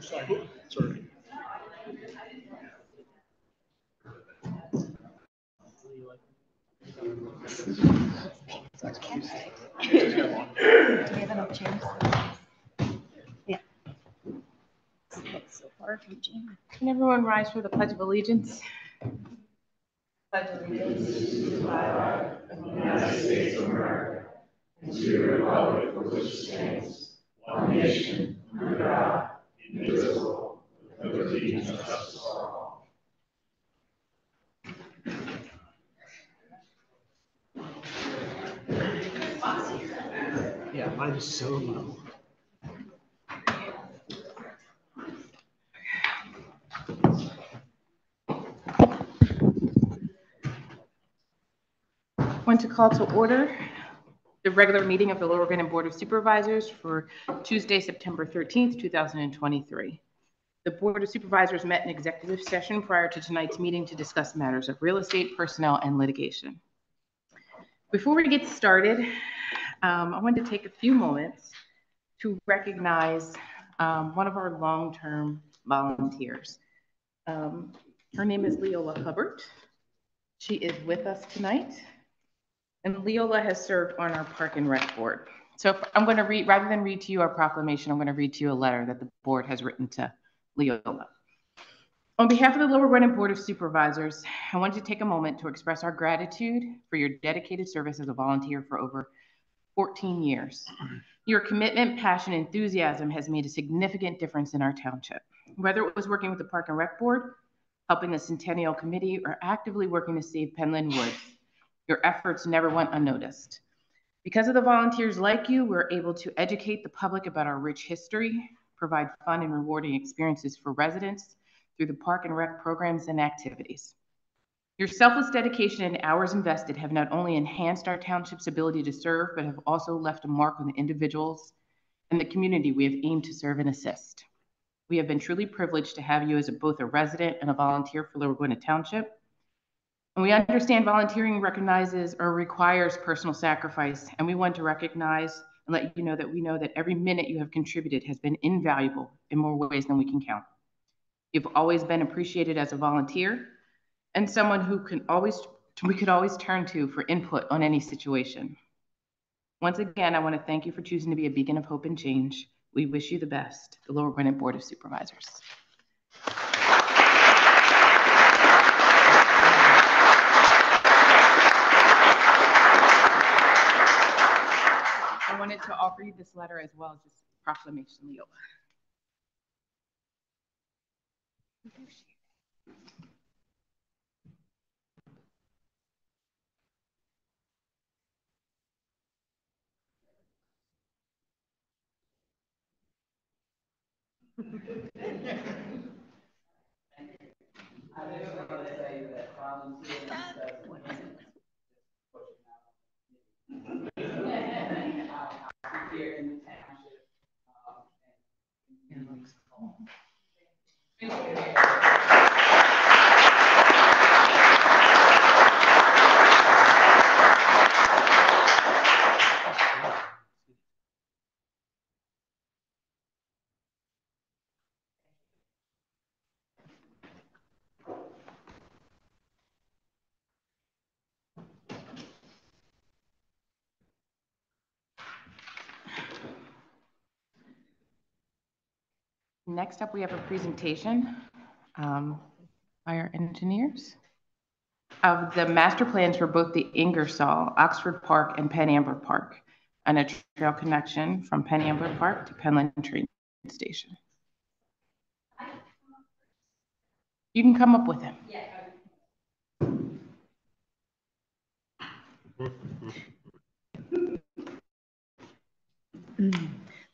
Sorry. Do we have enough chairs? Yeah. So far from Jane. Can everyone rise for the Pledge of Allegiance? Pledge allegiance to the flag of the United States of America and to the republic for which it stands, one nation, under God, indivisible, with liberty and justice for all. Yeah, mine is so low. I want to call to order the regular meeting of the Lower Granite Board of Supervisors for Tuesday, September 13th, 2023. The Board of Supervisors met in executive session prior to tonight's meeting to discuss matters of real estate, personnel, and litigation. Before we get started, I wanted to take a few moments to recognize one of our long-term volunteers. Her name is Leola Hubbard. She is with us tonight. And Leola has served on our Park and Rec Board. So I'm going to read, rather than read to you our proclamation, I'm going to read to you a letter that the board has written to Leola. On behalf of the Lower Granite Board of Supervisors, I wanted to take a moment to express our gratitude for your dedicated service as a volunteer for over 14 years. Your commitment, passion, and enthusiasm has made a significant difference in our township. Whether it was working with the Park and Rec Board, helping the Centennial Committee, or actively working to save Penland Woods, your efforts never went unnoticed. Because of the volunteers like you, we're able to educate the public about our rich history, provide fun and rewarding experiences for residents through the Park and Rec programs and activities. Your selfless dedication and hours invested have not only enhanced our township's ability to serve, but have also left a mark on the individuals and the community we have aimed to serve and assist. We have been truly privileged to have you as both a resident and a volunteer for Lower Gwinnett Township. And we understand volunteering recognizes or requires personal sacrifice, and we want to recognize and let you know that we know that every minute you have contributed has been invaluable in more ways than we can count. You've always been appreciated as a volunteer and someone who we could always turn to for input on any situation. Once again, I want to thank you for choosing to be a beacon of hope and change. We wish you the best, the Lower Gwinnett Board of Supervisors. I wanted to offer you this letter as well as this proclamation, Leola. I just want to say that volunteering doesn't here in the township. Next up, we have a presentation by our engineers of the master plans for both the Ingersoll, Oxford Park, and Penn Amber Park, and a trail connection from Penn Amber Park to Penland train station. You can come up with him. Yeah.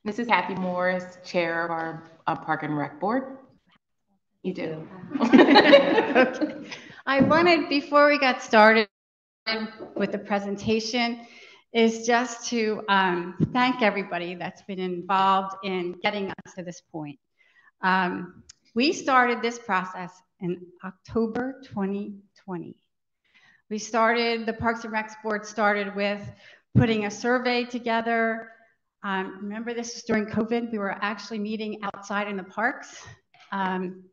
This is Happy Morris, chair of our Park and Rec Board. You do. Okay. I wanted, before we got started with the presentation, is just to thank everybody that's been involved in getting us to this point. We started this process in October 2020. The Parks and Rec Board started with putting a survey together. Remember, this was during COVID. We were actually meeting outside in the parks,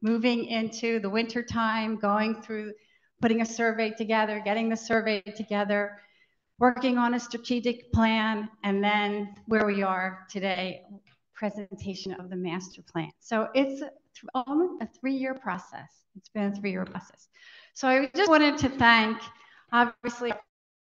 moving into the winter time, going through, putting a survey together, getting the survey together, working on a strategic plan, and then where we are today, presentation of the master plan. So it's almost a 3-year process. It's been a 3-year process. So I just wanted to thank, obviously,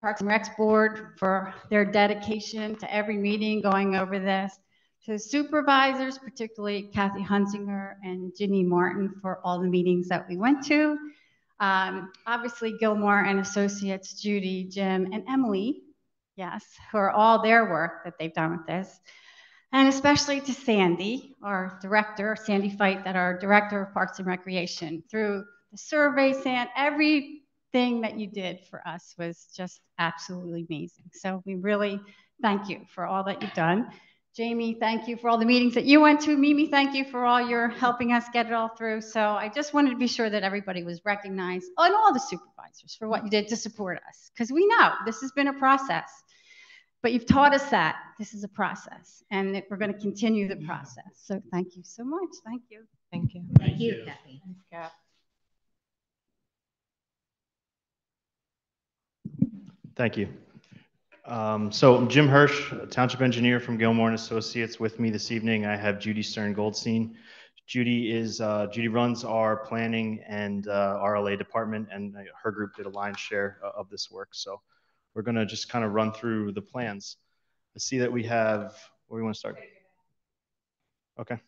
Parks and Recs Board for their dedication to every meeting going over this, to the supervisors, particularly Kathy Hunzinger and Ginny Martin for all the meetings that we went to. Obviously, Gilmore and Associates, Judy, Jim, and Emily, yes, for all their work that they've done with this. And especially to Sandy, our director, Sandy Fight, that our director of Parks and Recreation. Through the survey, everything that you did for us was just absolutely amazing. So we really thank you for all that you've done. Jamie, thank you for all the meetings that you went to. Mimi, thank you for all your helping us get it all through. So I just wanted to be sure that everybody was recognized, and all the supervisors, for what you did to support us. Because we know this has been a process, but you've taught us that this is a process and that we're going to continue the process. So thank you so much. Thank you. Thank you. Thank you, Kathy. Thanks, Kath. Thank you. So I'm Jim Hirsch, a township engineer from Gilmore and Associates. With me this evening, I have Judy Stern-Goldstein. Judy runs our planning and RLA department, and her group did a lion's share of this work. So we're going to just kind of run through the plans. I see that we have, where do we want to start? Okay.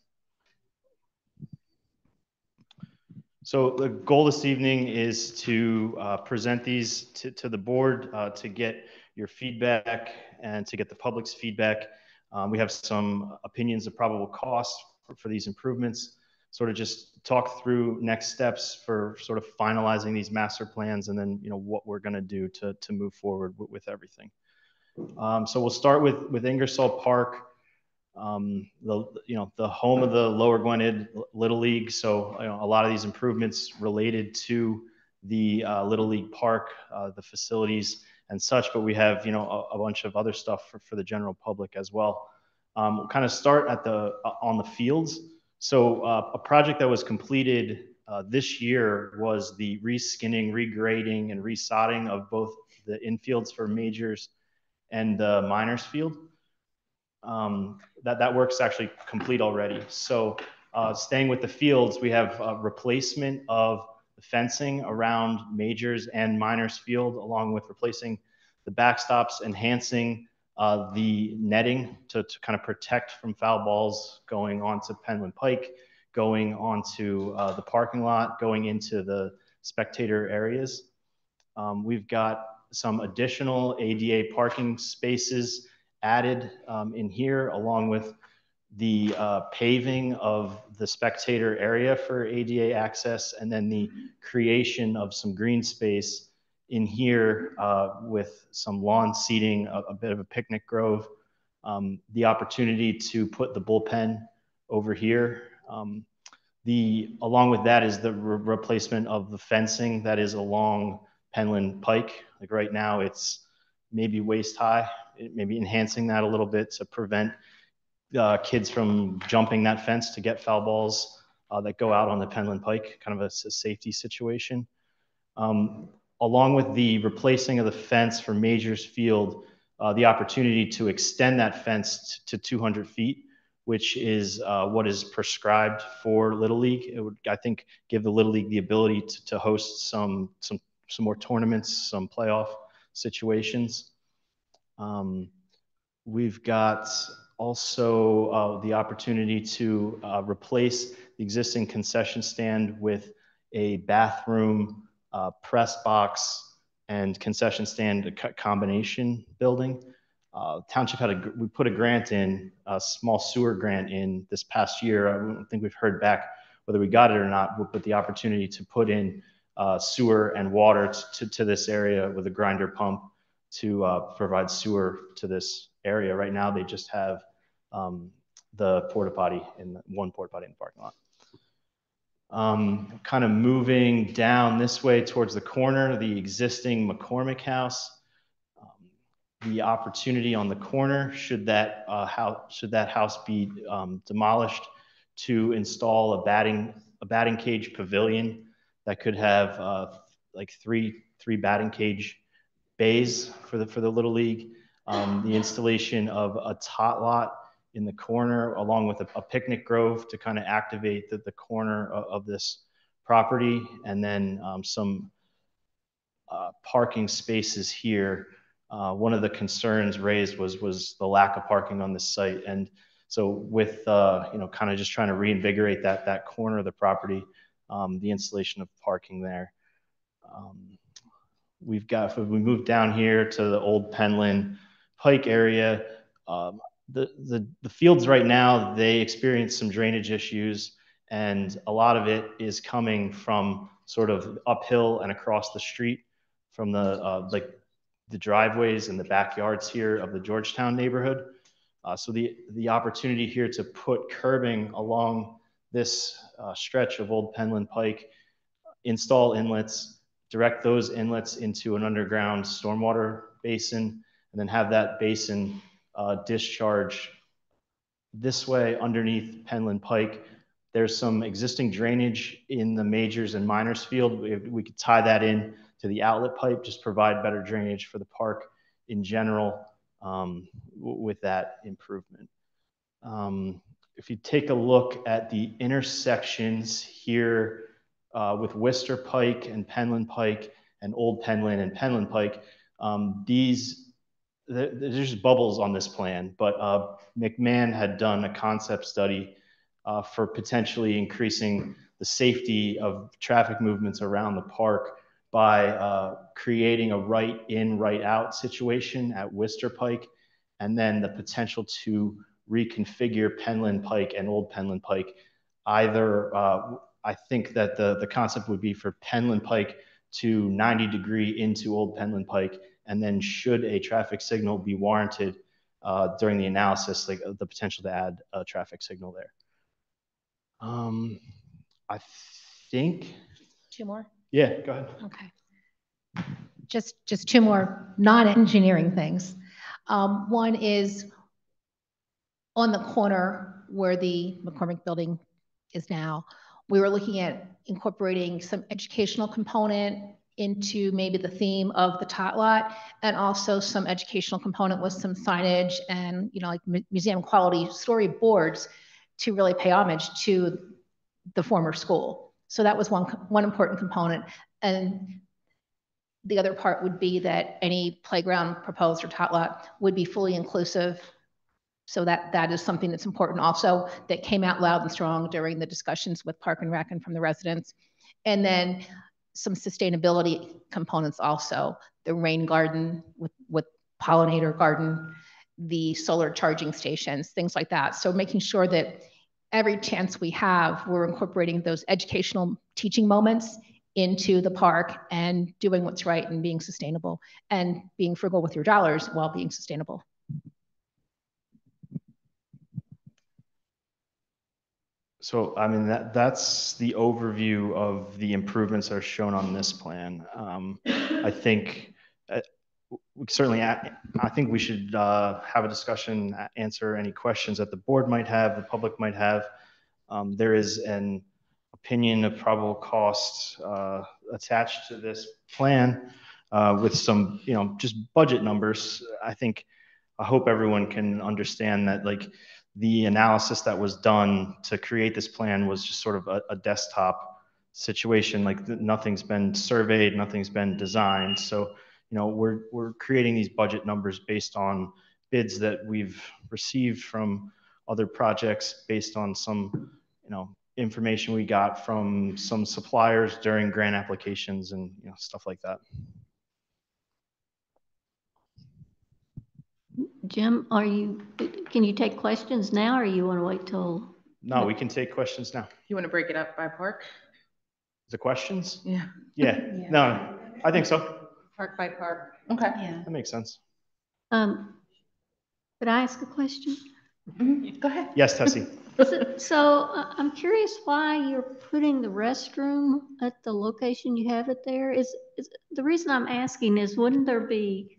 So the goal this evening is to present these to the board to get your feedback and to get the public's feedback. We have some opinions of probable costs for these improvements, sort of just talk through next steps for sort of finalizing these master plans, and then what we're going to do to move forward with everything. So we'll start with Ingersoll Park. The home of the Lower Gwinnett Little League. So a lot of these improvements related to the Little League Park, the facilities and such, but we have a bunch of other stuff for the general public as well. We'll kind of start at on the fields. So a project that was completed this year was the reskinning, regrading, and resodding of both the infields for majors and the minors field. That work's actually complete already. So staying with the fields, we have a replacement of the fencing around majors and minors field, along with replacing the backstops, enhancing the netting to kind of protect from foul balls going onto Penland Pike, going onto the parking lot, going into the spectator areas. We've got some additional ADA parking spaces added in here, along with the paving of the spectator area for ADA access, and then the creation of some green space in here with some lawn seating, a bit of a picnic grove, the opportunity to put the bullpen over here. Along with that is the replacement of the fencing that is along Penland Pike. Like right now, it's maybe waist high, maybe enhancing that a little bit to prevent kids from jumping that fence to get foul balls that go out on the Penland Pike, kind of a safety situation. Along with the replacing of the fence for Majors Field, the opportunity to extend that fence to 200 feet, which is what is prescribed for Little League. It would, I think, give the Little League the ability to host some more tournaments, some playoff situations. We've got also the opportunity to replace the existing concession stand with a bathroom, press box, and concession stand combination building. Township we put a grant in, a small sewer grant in this past year. I don't think we've heard back whether we got it or not, but the opportunity to put in sewer and water to this area with a grinder pump to provide sewer to this area. Right now, they just have the porta potty one porta potty in the parking lot. Kind of moving down this way towards the corner, the existing McCormick House. the opportunity on the corner, should that house be demolished, to install a batting cage pavilion that could have like three batting cage bays for the Little League, the installation of a tot lot in the corner, along with a picnic grove to kind of activate the corner of this property, and then some parking spaces here. One of the concerns raised was the lack of parking on this site, and so with kind of just trying to reinvigorate that corner of the property, the installation of parking there. If we move down here to the old Penland Pike area, the fields right now, they experience some drainage issues, and a lot of it is coming from sort of uphill and across the street from the driveways and the backyards here of the Georgetown neighborhood. So the opportunity here to put curbing along this stretch of old Penland Pike, install inlets, direct those inlets into an underground stormwater basin, and then have that basin discharge this way underneath Penland Pike. There's some existing drainage in the majors and minors field. We could tie that in to the outlet pipe, just provide better drainage for the park in general with that improvement. If you take a look at the intersections here with Worcester Pike and Penland Pike and Old Penland and Penland Pike, there's bubbles on this plan, but McMahon had done a concept study for potentially increasing the safety of traffic movements around the park by creating a right in, right out situation at Worcester Pike, and then the potential to reconfigure Penland Pike and Old Penland Pike. Either, I think that the concept would be for Penland Pike to 90-degree into Old Penland Pike, and then should a traffic signal be warranted during the analysis, like the potential to add a traffic signal there. I think. Two more? Yeah, go ahead. Okay. Just two more non-engineering things. One is on the corner where the McCormick building is now, we were looking at incorporating some educational component into maybe the theme of the tot lot, and also some educational component with some signage and, like museum quality storyboards to really pay homage to the former school. So that was one important component. And the other part would be that any playground proposed or tot lot would be fully inclusive. So that is something that's important also, that came out loud and strong during the discussions with Park and Rec and from the residents. And then some sustainability components also, the rain garden with pollinator garden, the solar charging stations, things like that. So making sure that every chance we have, we're incorporating those educational teaching moments into the park and doing what's right and being sustainable and being frugal with your dollars while being sustainable. So, I mean, that's the overview of the improvements that are shown on this plan. I think I think we should have a discussion, answer any questions that the board might have, the public might have. There is an opinion of probable costs attached to this plan with some, just budget numbers. I hope everyone can understand that, like, the analysis that was done to create this plan was just sort of a desktop situation. Like, nothing's been surveyed, nothing's been designed. So, we're creating these budget numbers based on bids that we've received from other projects, based on some, information we got from some suppliers during grant applications and stuff like that. Jim, can you take questions now, or you want to wait till? No, we can take questions now. You want to break it up by park? The questions? Yeah. Yeah. No, I think so. Park by park. Okay. Yeah. That makes sense. Could I ask a question? Mm-hmm. Go ahead. Yes, Tessie. So I'm curious why you're putting the restroom at the location you have it there. Is the reason I'm asking is, wouldn't there be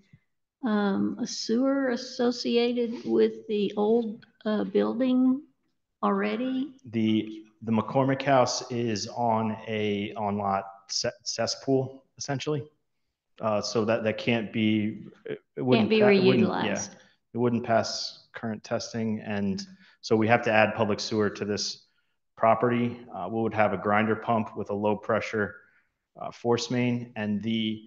a sewer associated with the old building already? The McCormick House is on a on-lot cesspool, essentially. So that can't be, it wouldn't, Can't be it wouldn't, yeah, reutilized. it wouldn't pass current testing. And so we have to add public sewer to this property. We would have a grinder pump with a low pressure force main. And the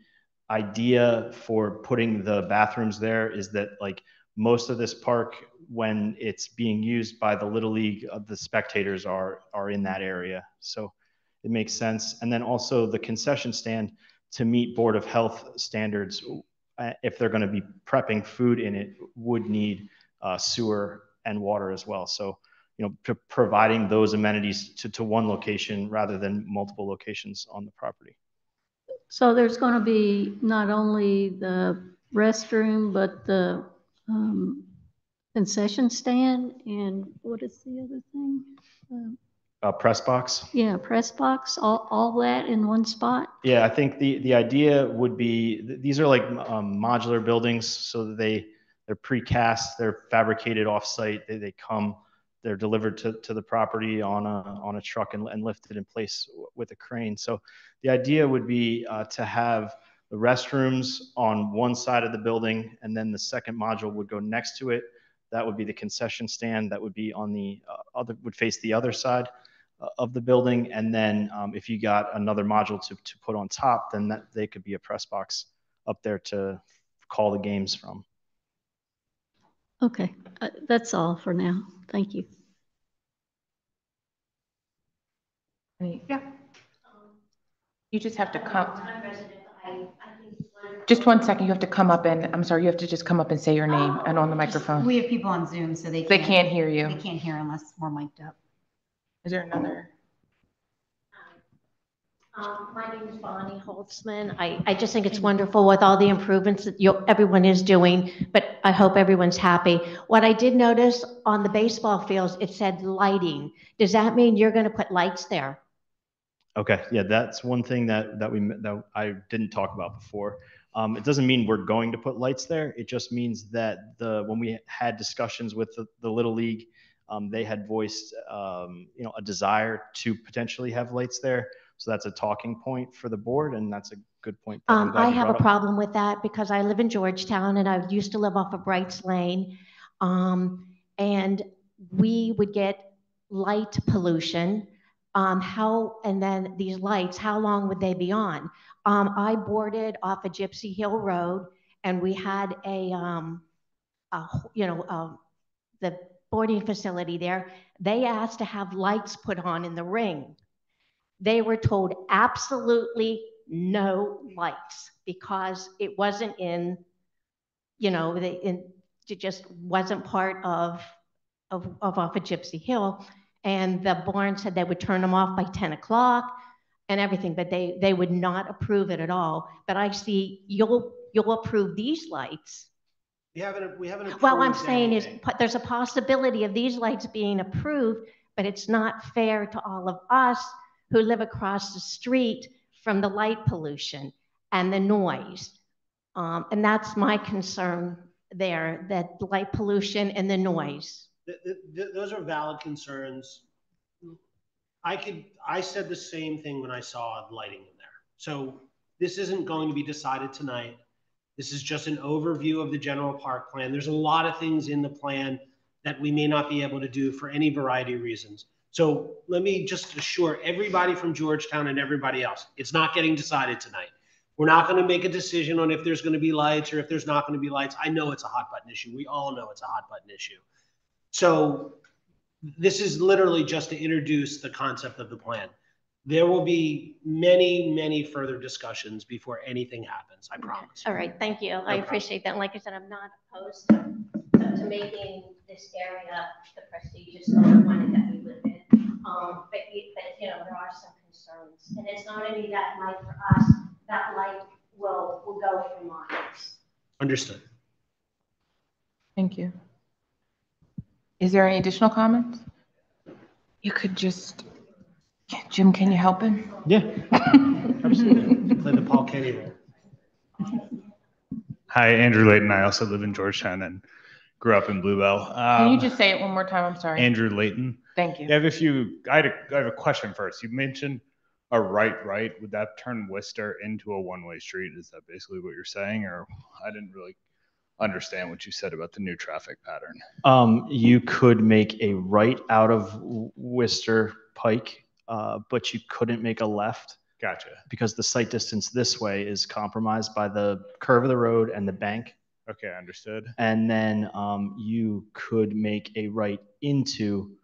idea for putting the bathrooms there is that like most of this park, when it's being used by the Little League, the spectators are in that area. So it makes sense. And then also the concession stand, to meet Board of Health standards, if they're going to be prepping food in it, would need sewer and water as well. So, you know, providing those amenities to one location rather than multiple locations on the property. So there's going to be not only the restroom, but the concession stand, and what is the other thing? Press box. Yeah, press box, all that in one spot? Yeah, I think the idea would be, these are like modular buildings, so that they're precast, they're fabricated off-site, they come, they're delivered to the property on a truck and lifted in place with a crane. So the idea would be to have the restrooms on one side of the building, and then the second module would go next to it. That would be the concession stand that would be on the would face the other side of the building. And then if you got another module to put on top, then they could be a press box up there to call the games from. Okay, that's all for now. Thank you. Yeah. You just have to come. Just 1 second, you have to come up and, I'm sorry, you have to just come up and say your name and on the microphone. We have people on Zoom, so they can't hear you. They can't hear unless we're mic'd up. Is there another? My name is Bonnie Holtzman. I just think it's wonderful with all the improvements that everyone is doing, but I hope everyone's happy. What I did notice on the baseball fields, it said lighting. Does that mean you're going to put lights there? Okay, yeah, that's one thing that I didn't talk about before. It doesn't mean we're going to put lights there. It just means that when we had discussions with the Little League, they had voiced you know, a desire to potentially have lights there. So that's a talking point for the board, and that's a good point. I have a problem with that because I live in Georgetown and I used to live off of Brights Lane, and we would get light pollution. And then these lights, how long would they be on? I boarded off of Gypsy Hill Road, and we had the boarding facility there. They asked to have lights put on in the ring. They were told absolutely no lights because it wasn't in, you know, it just wasn't part of off of Gypsy Hill. And the board said they would turn them off by 10 o'clock and everything, but they would not approve it at all. But I see you'll approve these lights. We haven't approved Well, I'm saying anything. is there's a possibility of these lights being approved, but it's not fair to all of us who live across the street from the light pollution and the noise. And that's my concern there, that light pollution and the noise. Those are valid concerns. I said the same thing when I saw lighting in there. So this isn't going to be decided tonight. This is just an overview of the general park plan. There's a lot of things in the plan that we may not be able to do for any variety of reasons. So let me just assure everybody from Georgetown and everybody else, it's not getting decided tonight. We're not going to make a decision on if there's going to be lights or if there's not going to be lights. I know it's a hot button issue. We all know it's a hot button issue. So this is literally just to introduce the concept of the plan. There will be many, many further discussions before anything happens, I promise. All right, thank you. No I appreciate that. And like I said, I'm not opposed to making this area the prestigious one that we live in. But you know, there are some concerns. And it's not only that light for us, that light will go for miles. Understood. Thank you. Is there any additional comments? You could just, Jim, can you help him? Yeah, absolutely. Play the Paul Kenny role. Hi, Andrew Layton. I also live in Georgetown and grew up in Bluebell. Can you just say it one more time? I'm sorry. Andrew Layton. Thank you. I have a question first. You mentioned a right. Would that turn Worcester into a one-way street? Is that basically what you're saying? Or I didn't really understand what you said about the new traffic pattern. You could make a right out of Worcester Pike, but you couldn't make a left. Gotcha. Because the sight distance this way is compromised by the curve of the road and the bank. Okay, understood. And then you could make a right onto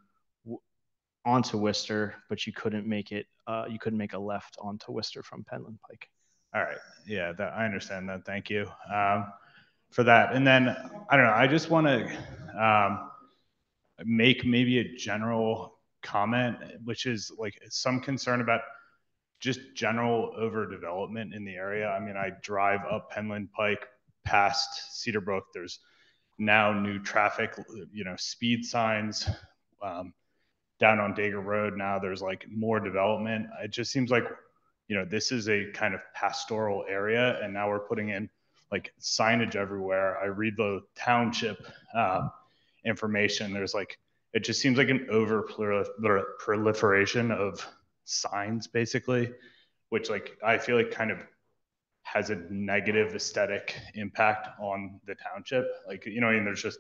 Worcester, but you couldn't make it. You couldn't make a left onto Worcester from Penland Pike. All right. Yeah, I understand that. Thank you for that. And then I don't know. I just want to make maybe a general comment, which is like some concern about just general overdevelopment in the area. I mean, I drive up Penland Pike past Cedar Brook. There's now new traffic, speed signs. Down on Dager Road now there's like more development. It just seems like, this is a kind of pastoral area, and now we're putting in like signage everywhere. I read the township information. There's like, it just seems like an over proliferation of signs basically, which like I feel like kind of has a negative aesthetic impact on the township. Like, there's just,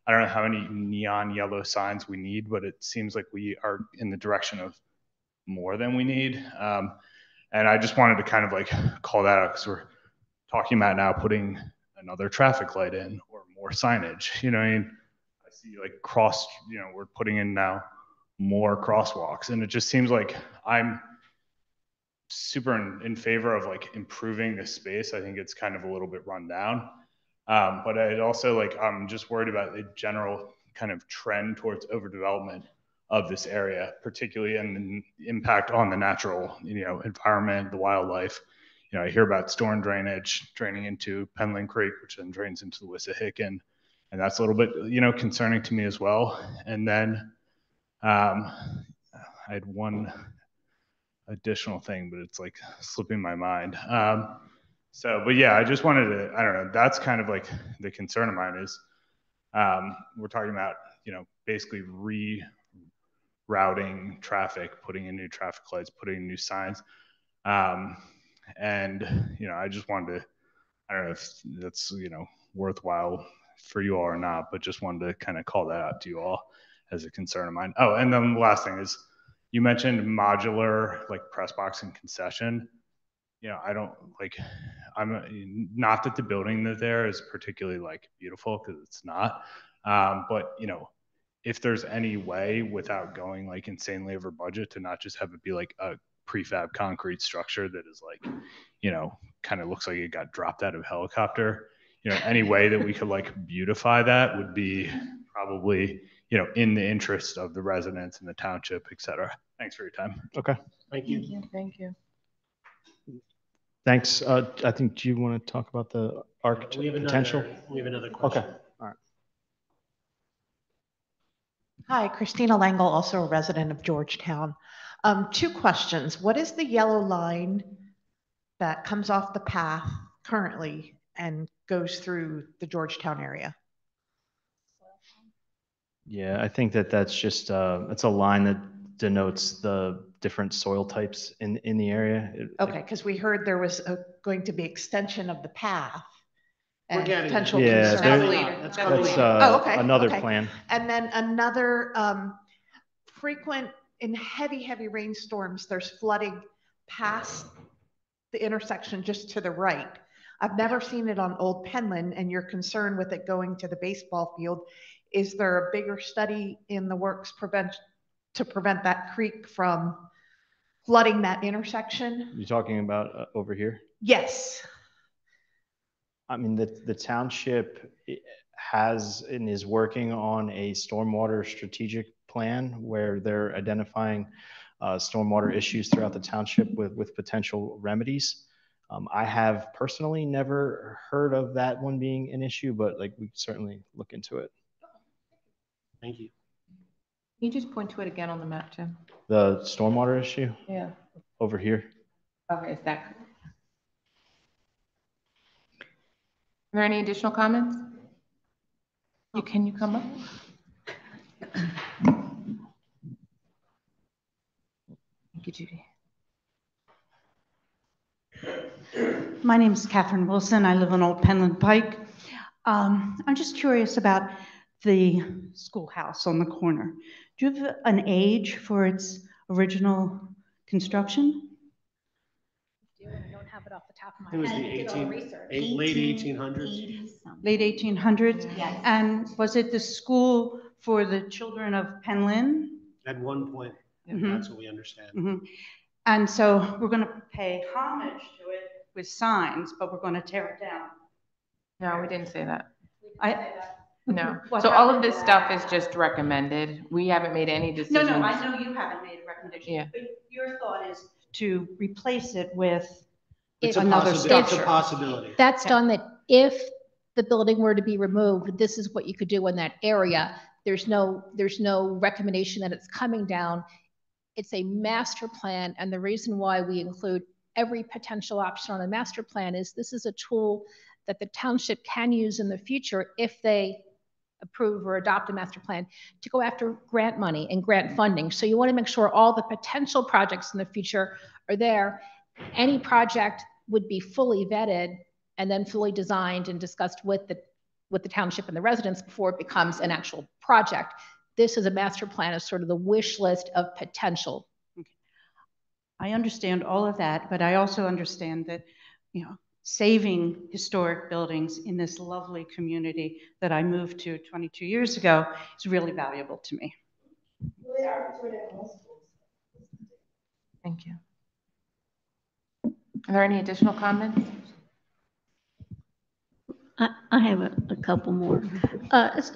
I don't know how many neon yellow signs we need, but it seems like we are in the direction of more than we need. And I just wanted to kind of like call that out because we're talking about now putting another traffic light in or more signage. I see like we're putting in now more crosswalks, and it just seems like I'm super in favor of like improving the space. I think it's kind of a little bit run down. But it also I'm just worried about the general kind of trend towards overdevelopment of this area, particularly in the impact on the natural, environment, the wildlife. I hear about storm drainage draining into Penland Creek, which then drains into the Wissahickon. And that's a little bit, concerning to me as well. And then I had one additional thing, but it's like slipping my mind. But yeah, I just wanted to, I don't know, that's kind of like the concern of mine is we're talking about, basically rerouting traffic, putting in new traffic lights, putting in new signs. And, I just wanted to, I don't know if that's, worthwhile for you all or not, but just wanted to kind of call that out to you all as a concern of mine. Oh, and then the last thing is you mentioned modular, like press box and concession. I don't I'm not that the building that there is particularly like beautiful, because it's not. But if there's any way without going like insanely over budget to not just have it be like a prefab concrete structure that is like, kind of looks like it got dropped out of a helicopter, any way that we could like beautify that would be probably, in the interest of the residents and the township, et cetera. Thanks for your time. Okay. Thank you. Thank you. Thanks. I think, do you want to talk about the potential? We have another question. Okay. All right. Hi, Christina Langle, also a resident of Georgetown. 2 questions. What is the yellow line that comes off the path currently and goes through the Georgetown area? Yeah, I think that's just it's a line that denotes the different soil types in the area. Okay, because we heard there was going to be extension of the path and We're potential yeah, concern. that's another plan. And then another frequent in heavy rainstorms, there's flooding past the intersection just to the right. I've never seen it on Old Penland, and you're concerned with it going to the baseball field. Is there a bigger study in the works to prevent that creek from flooding that intersection? You're talking about over here? Yes. I mean, the township has and is working on a stormwater strategic plan where they're identifying stormwater issues throughout the township with potential remedies. I have personally never heard of that one being an issue, but like we certainly look into it. Thank you. Can you just point to it again on the map, Tim? The stormwater issue? Yeah. Over here. Okay, is that? there any additional comments? Can you come up? Thank you, Judy. My name is Catherine Wilson. I live on Old Penland Pike. I'm just curious about the schoolhouse on the corner. Do you have an age for its original construction? I don't have it off the top of my It was head. the late 1800s. Late 1800s? Yes. And was it the school for the children of Penland? At one point, that's what we understand. And so we're going to pay homage to it with signs, but we're going to tear it down. No, we didn't say that. No. What So all of happened? this stuff is just recommended. We haven't made any decisions. No, I know you haven't made a recommendation. Yeah. But your thought is to replace it with It's another It's a structure. possibility. That's done that if the building were to be removed, this is what you could do in that area. There's no recommendation that it's coming down. It's a master plan, and the reason why we include every potential option on the master plan is this is a tool that the township can use in the future if they approve or adopt a master plan to go after grant money and grant funding. So you want to make sure all the potential projects in the future are there. Any project would be fully vetted and then fully designed and discussed with the township and the residents before it becomes an actual project. This is a master plan as sort of the wish list of potential. Okay. I understand all of that, but I also understand that, saving historic buildings in this lovely community that I moved to 22 years ago is really valuable to me. Thank you. Are there any additional comments? I have a couple more.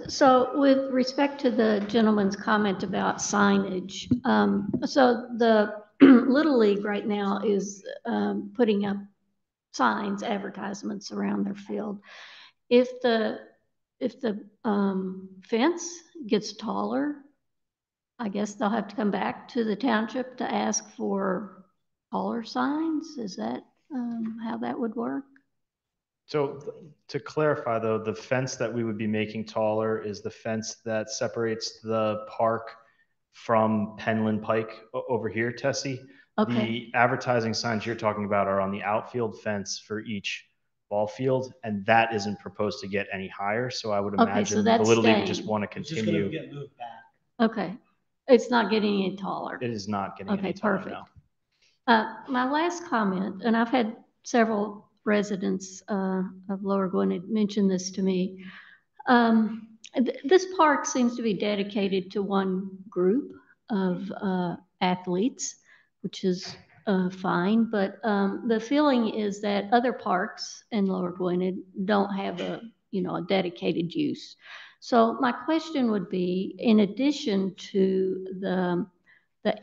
So with respect to the gentleman's comment about signage, so the Little League right now is putting up signs, advertisements around their field. If the fence gets taller, I guess they'll have to come back to the township to ask for taller signs. Is that how that would work? So to clarify though, the fence that we would be making taller is the fence that separates the park from Penland Pike over here, Tessie. Okay. The advertising signs you're talking about are on the outfield fence for each ball field, and that isn't proposed to get any higher. So I would imagine the Little League would just want to continue. It's just going to get moved back. Okay. It's not getting any taller. It is not getting any taller. Okay, perfect. My last comment, and I've had several residents of Lower Gwinnett mention this to me. This park seems to be dedicated to one group of athletes, which is fine, but the feeling is that other parks in Lower Gwinnett don't have a dedicated use. So my question would be, in addition to the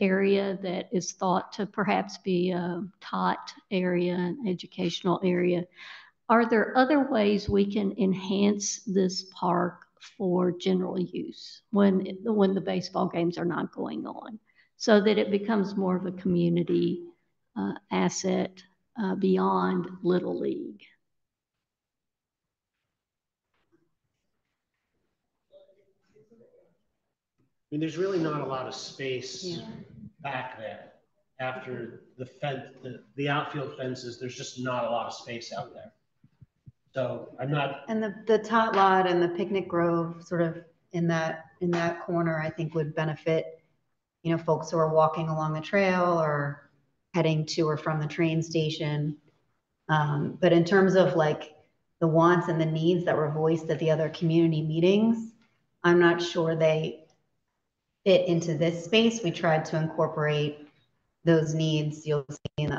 area that is thought to perhaps be a tot area, an educational area, are there other ways we can enhance this park for general use when the baseball games are not going on, so that it becomes more of a community asset beyond Little League? I mean, there's really not a lot of space back there. After the fence, the outfield fences, there's just not a lot of space out there. So I'm not. And the tot lot and the picnic grove sort of in that corner, I think would benefit, folks who are walking along the trail or heading to or from the train station. But in terms of like the wants and the needs that were voiced at the other community meetings, I'm not sure they fit into this space. We tried to incorporate those needs. You'll see in the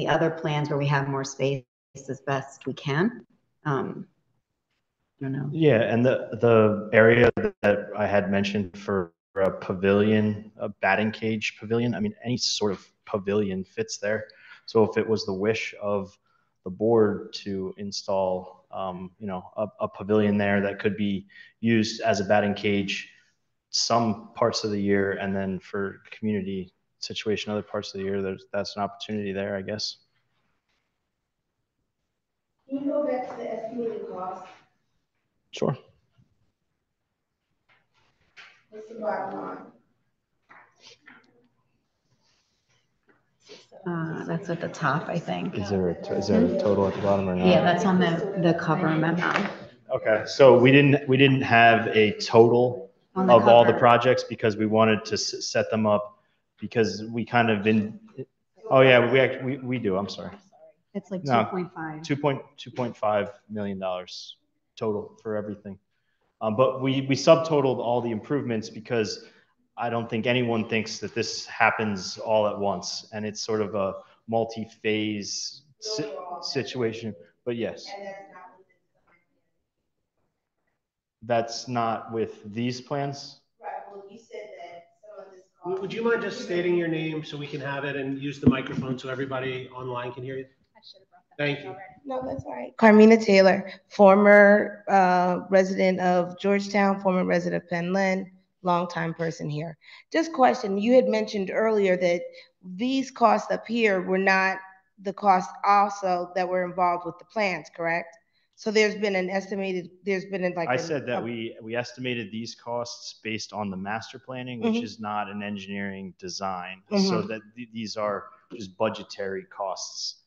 other plans where we have more space as best we can. I don't know. Yeah, and the area that I had mentioned for a pavilion, a batting cage pavilion, I mean, any sort of pavilion fits there. So if it was the wish of the board to install, a pavilion there that could be used as a batting cage some parts of the year, and then for community situation other parts of the year, that's an opportunity there, I guess. Can you go back to the estimated cost? Sure. What's the bottom line? That's at the top, I think. Is there a total at the bottom or not? Yeah, that's on the cover memo. Okay, so we didn't have a total On the of all the cover. projects because we wanted to set them up because we kind of been. Oh yeah, we do. I'm sorry. It's like No, 2.5. $2.5 million total for everything. But we subtotaled all the improvements because I don't think anyone thinks that this happens all at once, and it's sort of a multi-phase situation. But yes, that's not with these plans. Right, well, you said that some of this Would you mind just stating your name so we can have it and use the microphone so everybody online can hear you? I should have brought that. Thank you. No, that's all right. Carmina Taylor, former resident of Georgetown, former resident of Penland, longtime person here. Just question, you had mentioned earlier that these costs up here were not the costs also that were involved with the plans, correct? So there's been like. I said that we estimated these costs based on the master planning, which is not an engineering design. So that these are just budgetary costs.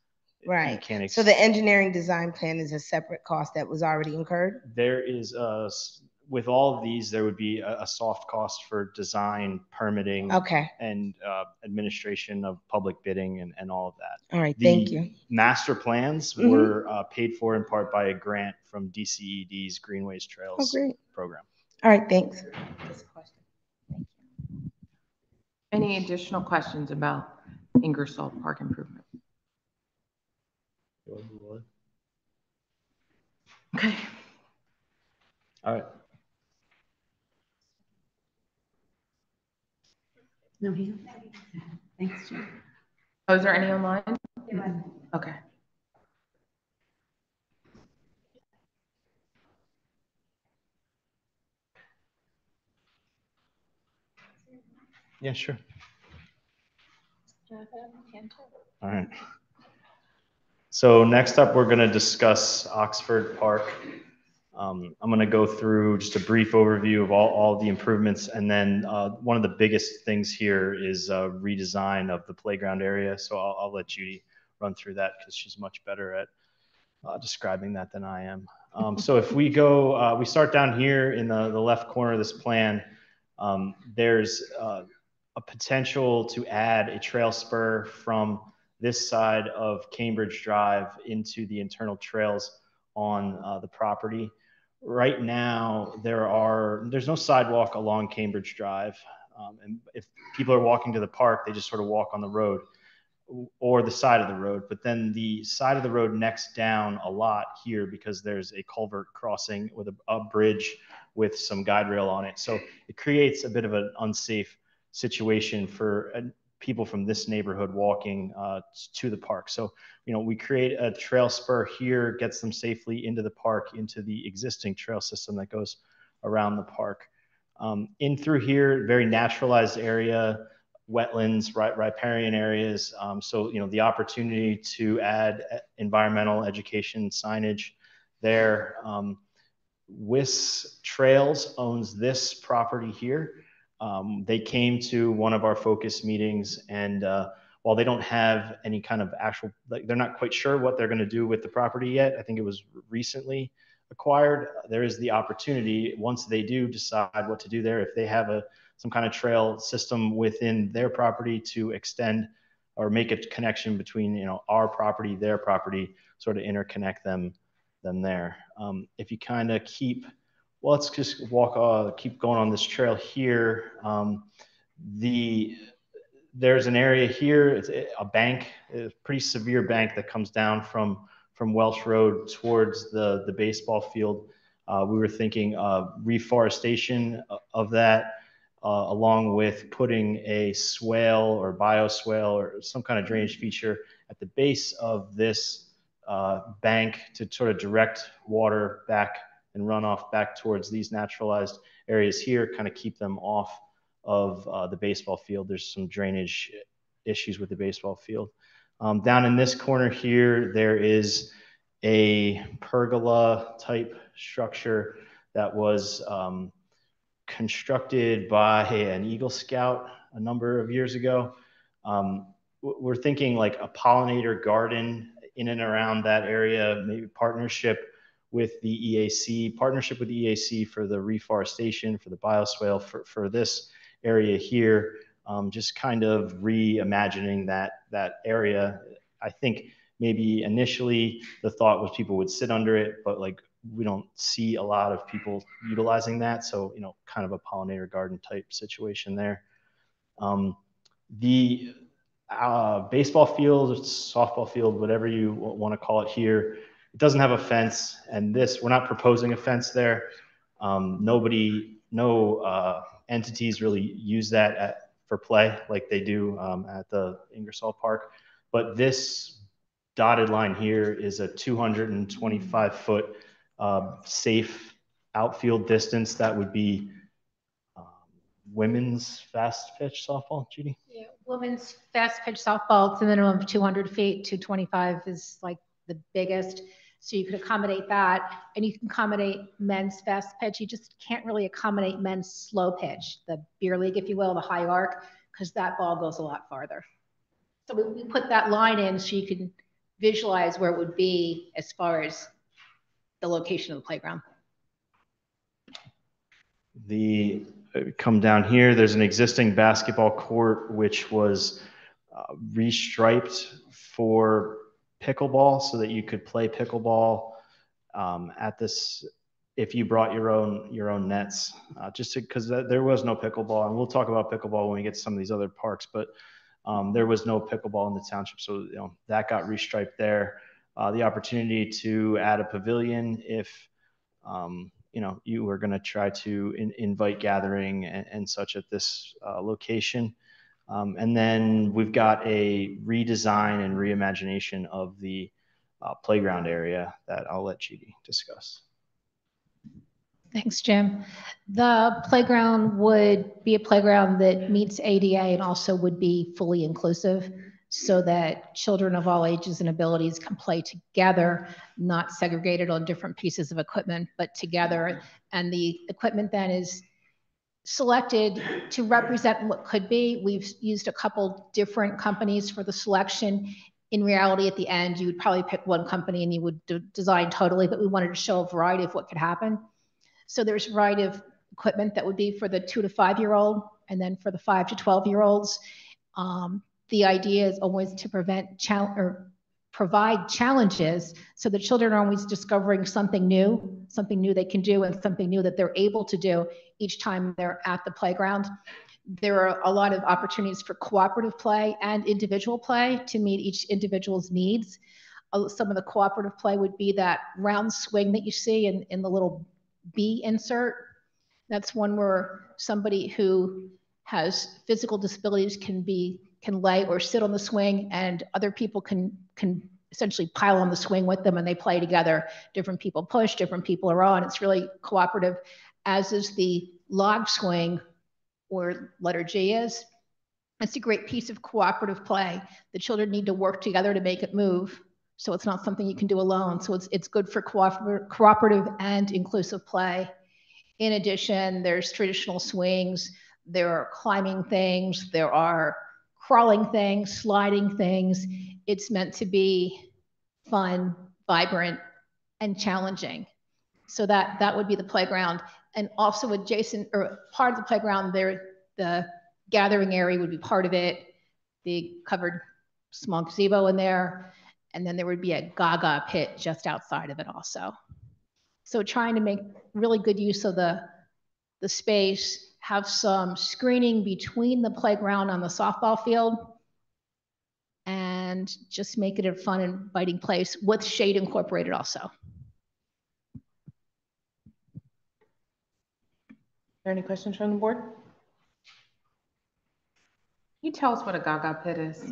Right. So the engineering design plan is a separate cost that was already incurred? There is with all of these, there would be a soft cost for design, permitting, and administration of public bidding and all of that. All right, thank you. Master plans were paid for in part by a grant from DCED's Greenways Trails program. All right, thanks. Any additional questions about Ingersoll Park improvement? Okay. All right. No, thanks, Jim. Oh, is there any online? Okay. Yeah, sure. All right. So next up, we're going to discuss Oxford Park. I'm going to go through just a brief overview of all the improvements. And then one of the biggest things here is redesign of the playground area. So I'll let Judy run through that because she's much better at describing that than I am. So if we go, we start down here in the left corner of this plan, there's a potential to add a trail spur from this side of Cambridge Drive into the internal trails on the property. Right now, there's no sidewalk along Cambridge Drive. And if people are walking to the park, they just sort of walk on the road or the side of the road. But then the side of the road next down a lot here because there's a culvert crossing with a bridge with some guide rail on it. So it creates a bit of an unsafe situation for people from this neighborhood walking to the park. So, we create a trail spur here, gets them safely into the park, into the existing trail system that goes around the park. In through here, very naturalized area, wetlands, riparian areas. So, the opportunity to add environmental education signage there. WIS Trails owns this property here. They came to one of our focus meetings, and while they don't have any kind of actual, they're not quite sure what they're going to do with the property yet. I think it was recently acquired. There is the opportunity, once they do decide what to do there, if they have some kind of trail system within their property to extend or make a connection between our property, their property, sort of interconnect them there. If you kind of let's just keep going on this trail here. There's an area here, it's a bank, a pretty severe bank that comes down from Welsh Road towards the baseball field. We were thinking reforestation of that, along with putting a swale or bioswale or some kind of drainage feature at the base of this bank to sort of direct water back and runoff back towards these naturalized areas here, kind of keep them off of the baseball field. There's some drainage issues with the baseball field. Down in this corner here, there is a pergola type structure that was constructed by an Eagle Scout a number of years ago. We're thinking like a pollinator garden in and around that area, maybe partnership with the EAC for the reforestation, for the bioswale, for this area here, just kind of reimagining that area. I think maybe initially the thought was people would sit under it, but like we don't see a lot of people utilizing that. So, kind of a pollinator garden type situation there. The baseball field, softball field, whatever you want to call it here, it doesn't have a fence, and we're not proposing a fence there. No entities really use that for play like they do at the Ingersoll Park. But this dotted line here is a 225-foot safe outfield distance. That would be women's fast pitch softball, Judy? Yeah, women's fast pitch softball, it's a minimum of 200 feet, 225 is like the biggest. So you could accommodate that, and you can accommodate men's fast pitch. You just can't really accommodate men's slow pitch, the beer league, if you will, the high arc, because that ball goes a lot farther. So we put that line in so you can visualize where it would be as far as the location of the playground. Come down here, there's an existing basketball court which was restriped for pickleball so that you could play pickleball at this if you brought your own nets, just because there was no pickleball, and we'll talk about pickleball when we get to some of these other parks, but there was no pickleball in the township, so that got restriped there. The opportunity to add a pavilion if you were going to try to invite gathering and such at this location. And then we've got a redesign and reimagination of the playground area that I'll let Judy discuss. Thanks, Jim. The playground would be a playground that meets ADA and also would be fully inclusive so that children of all ages and abilities can play together, not segregated on different pieces of equipment, but together. And the equipment then is selected to represent what could be. We've used a couple different companies for the selection. In reality, at the end, you would probably pick one company and you would design totally, but we wanted to show a variety of what could happen. So there's a variety of equipment that would be for the 2 to 5 year old, and then for the 5 to 12 year olds. The idea is always to provide challenges so the children are always discovering something new they can do and something new that they're able to do each time they're at the playground. There are a lot of opportunities for cooperative play and individual play to meet each individual's needs. Some of the cooperative play would be that round swing that you see in the little B insert. That's one where somebody who has physical disabilities can lay or sit on the swing, and other people can essentially pile on the swing with them and they play together. Different people push, different people are on. It's really cooperative, as is the log swing, or letter G is. It's a great piece of cooperative play. The children need to work together to make it move. So it's not something you can do alone. So it's good for cooperative and inclusive play. In addition, there's traditional swings. There are climbing things. There are crawling things, sliding things. It's meant to be fun, vibrant, and challenging. So that would be the playground. And also adjacent, or part of the playground there, the gathering area would be part of it. They covered small gazebo in there. And then there would be a gaga pit just outside of it also. So trying to make really good use of the space, have some screening between the playground on the softball field, and just make it a fun and inviting place with shade incorporated also. Are there any questions from the board? Can you tell us what a gaga pit is?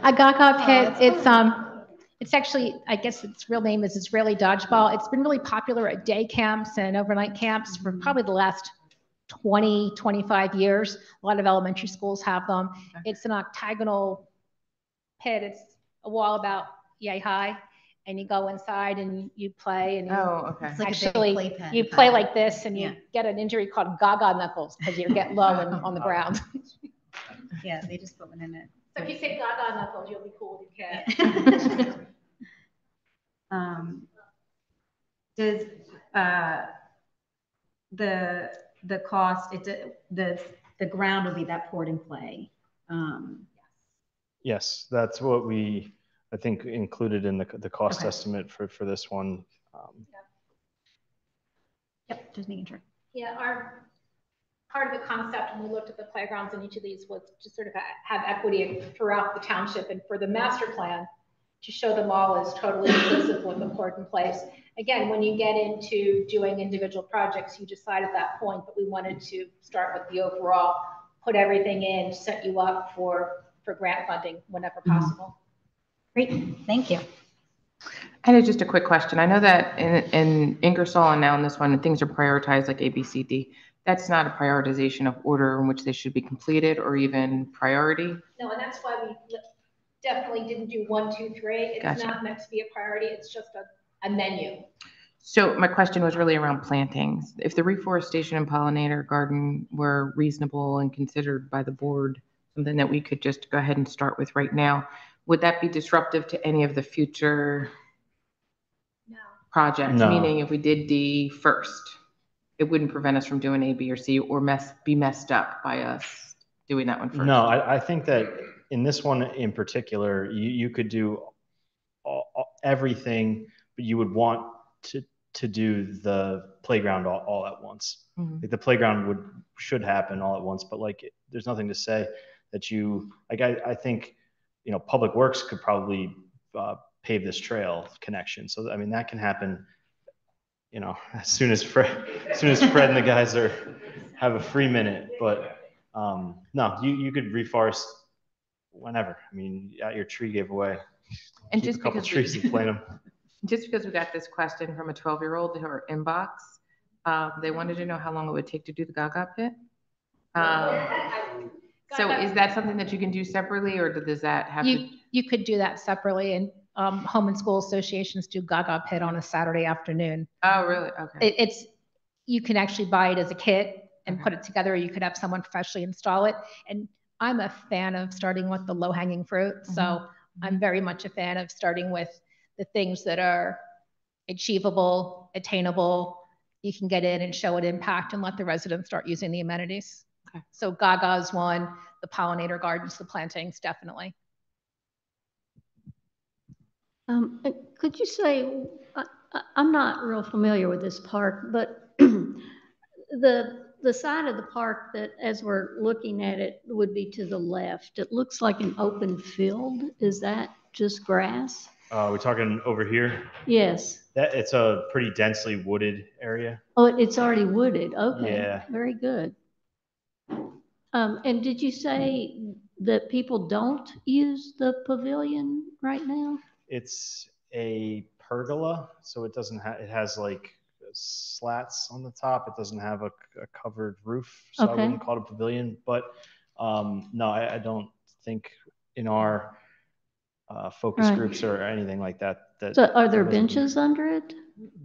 A gaga pit, it's actually, I guess its real name is Israeli dodgeball. It's been really popular at day camps and overnight camps for probably the last 20, 25 years. A lot of elementary schools have them. It's an octagonal pit. It's a wall about yay high, and you go inside and you play, and you Okay. It's like a big actually playpen you kind play of. like this, and Yeah. you get an injury called gaga knuckles because you get low and on the ground. Yeah, they just put one in it. So if you say gaga knuckles, you'll be cool with your cat. Does the cost, the ground would be that poured and play? Yes, that's what we, I think, included in the cost Okay. estimate for this one. Yep, just making sure. Yeah, our part of the concept when we looked at the playgrounds in each of these was to sort of have equity throughout the township, and for the master plan to show them all as totally inclusive with the poured in place. Again, when you get into doing individual projects, you decide at that point, but we wanted to start with the overall, put everything in, set you up for grant funding whenever possible. Great, thank you. I had just a quick question. I know that in Ingersoll and now in this one, things are prioritized like A, B, C, D. That's not a prioritization of order in which they should be completed or even priority? No, and that's why we definitely didn't do 1, 2, 3. It's Gotcha. not meant to be a priority. It's just a menu. So my question was really around plantings. If the reforestation and pollinator garden were reasonable and considered by the board, something that we could just go ahead and start with right now, would that be disruptive to any of the future projects? No. Meaning if we did D first, it wouldn't prevent us from doing A, B, or C, or be messed up by us doing that one first? No, I think that in this one in particular, you could do everything, but you would want to do the playground all at once. Mhm. Like the playground should happen all at once, but like there's nothing to say that you like. I think Public Works could probably pave this trail connection. So I mean that can happen. As soon as Fred and the guys have a free minute. But no, you could reforest whenever. I mean, your tree gave away. And Keep just a couple because trees and plant them. Just because we got this question from a 12-year-old in her inbox, they wanted to know how long it would take to do the Gaga pit. So is that something that you can do separately, or does that have to? You could do that separately, and home and school associations do Gaga Pit on a Saturday afternoon. Oh, really? Okay. You can actually buy it as a kit and put it together. You could have someone professionally install it. And I'm a fan of starting with the low-hanging fruit. So I'm very much a fan of starting with the things that are achievable, attainable. You can get in and show an impact and let the residents start using the amenities. Okay. So Gaga's one, the pollinator gardens, the plantings, definitely. Could you say, I'm not real familiar with this park, but the side of the park that, as we're looking at it, would be to the left. It looks like an open field. Is that just grass? We're talking over here. Yes. It's a pretty densely wooded area. Oh, it's already wooded. Okay. Yeah. Very good. And did you say that people don't use the pavilion right now? It's a pergola, so it doesn't have. It has like slats on the top. It doesn't have a covered roof, so I wouldn't call it a pavilion. But no, I don't think in our focus groups or anything like that. So are there benches under it?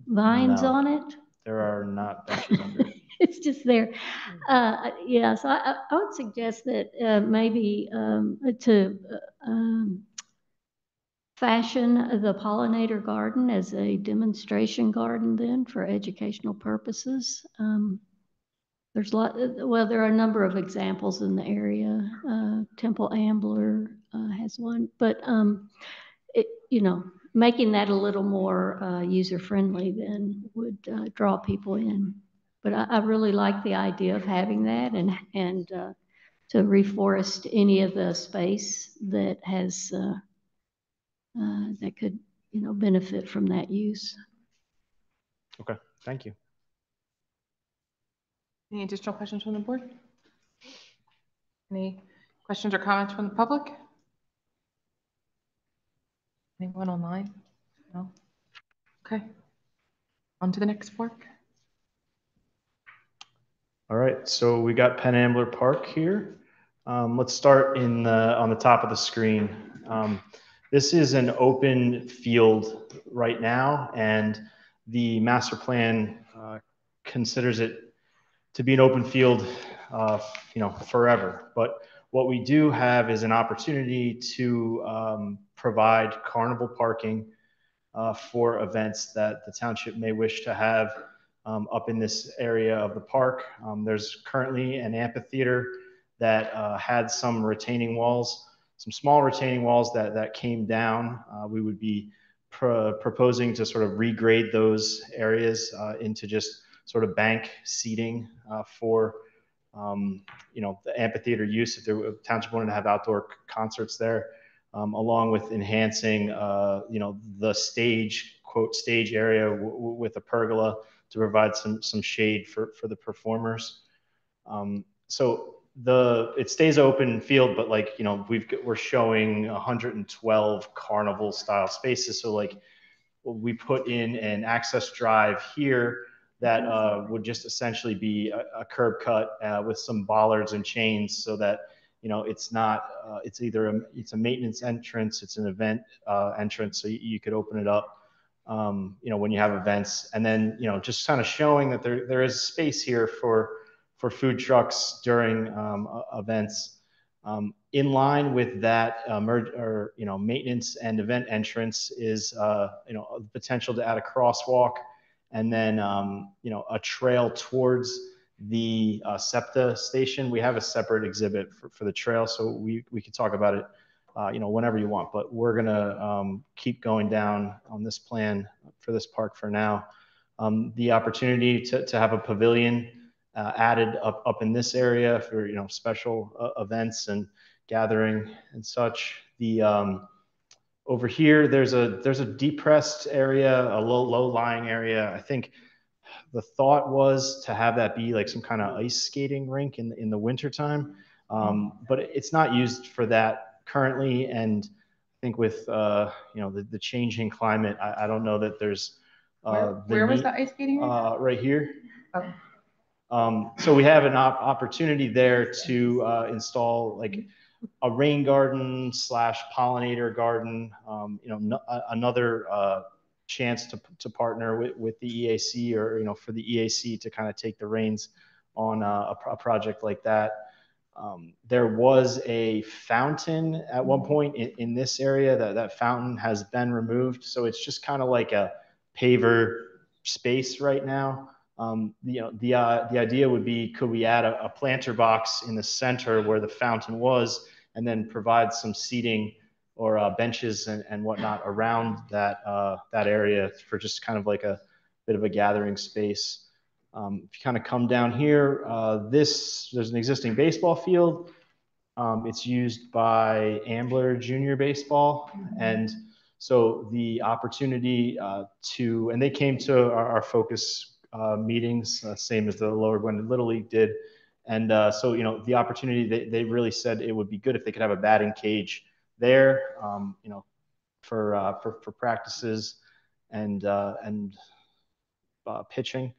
Vines on it? There are not benches under it. It's just there. Yeah, so I would suggest that maybe to fashion the pollinator garden as a demonstration garden then for educational purposes. There are a number of examples in the area. Temple Ambler has one, but making that a little more user-friendly then would draw people in. But I really like the idea of having that and to reforest any of the space that has that could benefit from that use. Okay, thank you. Any additional questions from the board? Any questions or comments from the public? Anyone online? No? Okay. On to the next park. All right, so we got Penn Ambler Park here. Let's start on the top of the screen. This is an open field right now, and the master plan considers it to be an open field, forever. But what we do have is an opportunity to provide carnival parking for events that the township may wish to have up in this area of the park. There's currently an amphitheater that had some retaining walls, some small retaining walls that came down. We would be proposing to sort of regrade those areas into just sort of bank seating for the amphitheater use if the township wanted to have outdoor concerts there, along with enhancing the stage area with a pergola to provide some shade for the performers. So it stays open field, but we're showing 112 carnival style spaces. So we put in an access drive here that would just essentially be a curb cut with some bollards and chains, so that it's not it's either it's a maintenance entrance, it's an event entrance, so you could open it up when you have events, and then just kind of showing that there is space here for food trucks during events. In line with that maintenance and event entrance is the potential to add a crosswalk, and then a trail towards the SEPTA station. We have a separate exhibit for the trail, so we could talk about it whenever you want, but we're gonna keep going down on this plan for this park for now. The opportunity to have a pavilion added up in this area for special events and gathering and such. Over here there's a depressed area, a low-lying area. I think the thought was to have that be like some kind of ice skating rink in the wintertime, but it's not used for that currently. And I think with the changing climate, I don't know that there's where was the ice skating rink? Right here. Oh. So we have an opportunity there to install like a rain garden / pollinator garden. Another chance to partner with the EAC, or for the EAC to kind of take the reins on a project like that. There was a fountain at one point in this area. That fountain has been removed, so it's just kind of like a paver space right now. The idea would be, could we add a planter box in the center where the fountain was, and then provide some seating or benches and whatnot around that area for just kind of like a bit of a gathering space. If you kind of come down here, there's an existing baseball field. It's used by Ambler Junior Baseball, and so the opportunity and they came to our focus meetings, same as the Lower Gwendolyn Little League did. And so, the opportunity, they really said it would be good if they could have a batting cage there, for practices and pitching.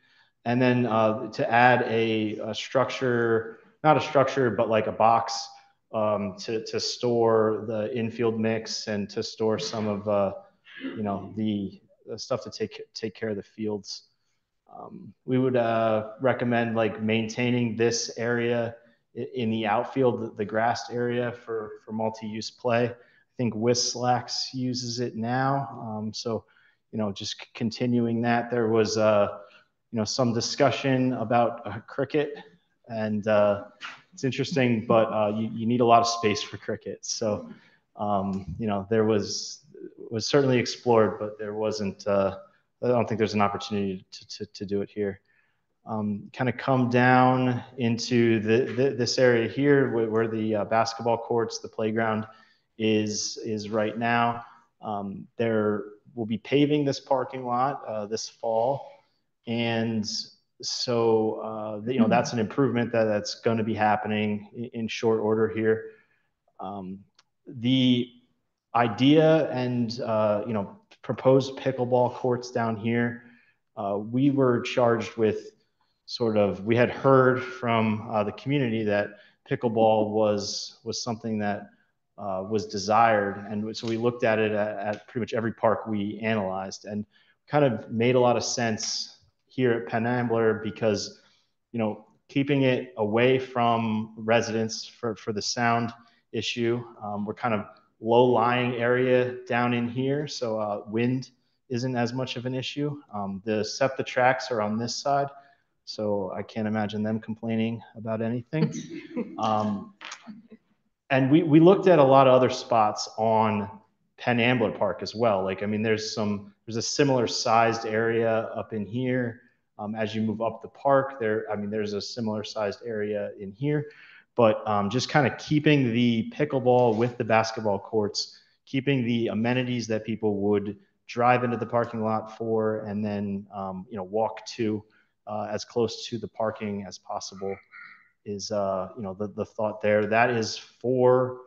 And then to add a structure, not a structure, but like a box to store the infield mix and to store some of the stuff to take care of the fields. We would recommend maintaining this area in the outfield, the grassed area for multi-use play. I think Wislax uses it now. So, just continuing that, there was some discussion about cricket, and it's interesting, but you need a lot of space for cricket. So, there was certainly explored, but there wasn't. I don't think there's an opportunity to do it here. Kind of come down into this area here where the basketball courts, the playground is right now. There will be paving this parking lot this fall, and so that's an improvement that's going to be happening in short order here. The idea and proposed pickleball courts down here, we were charged with we had heard from the community that pickleball was something that was desired. And so we looked at it at pretty much every park we analyzed, and kind of made a lot of sense here at Penn Ambler because, keeping it away from residents for the sound issue. We're kind of low-lying area down in here, so wind isn't as much of an issue. The SEPTA tracks are on this side, so I can't imagine them complaining about anything. And we looked at a lot of other spots on Penn Ambler Park as well. There's a similar sized area up in here. As you move up the park, there's a similar sized area in here. But just kind of keeping the pickleball with the basketball courts, keeping the amenities that people would drive into the parking lot for, and then walk to as close to the parking as possible is the thought there. That is four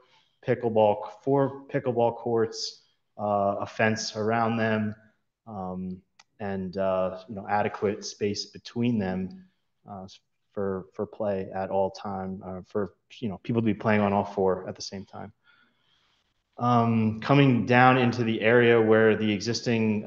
pickleball courts, a fence around them, and adequate space between them for play at all time, for people to be playing on all four at the same time. Coming down into the area where the existing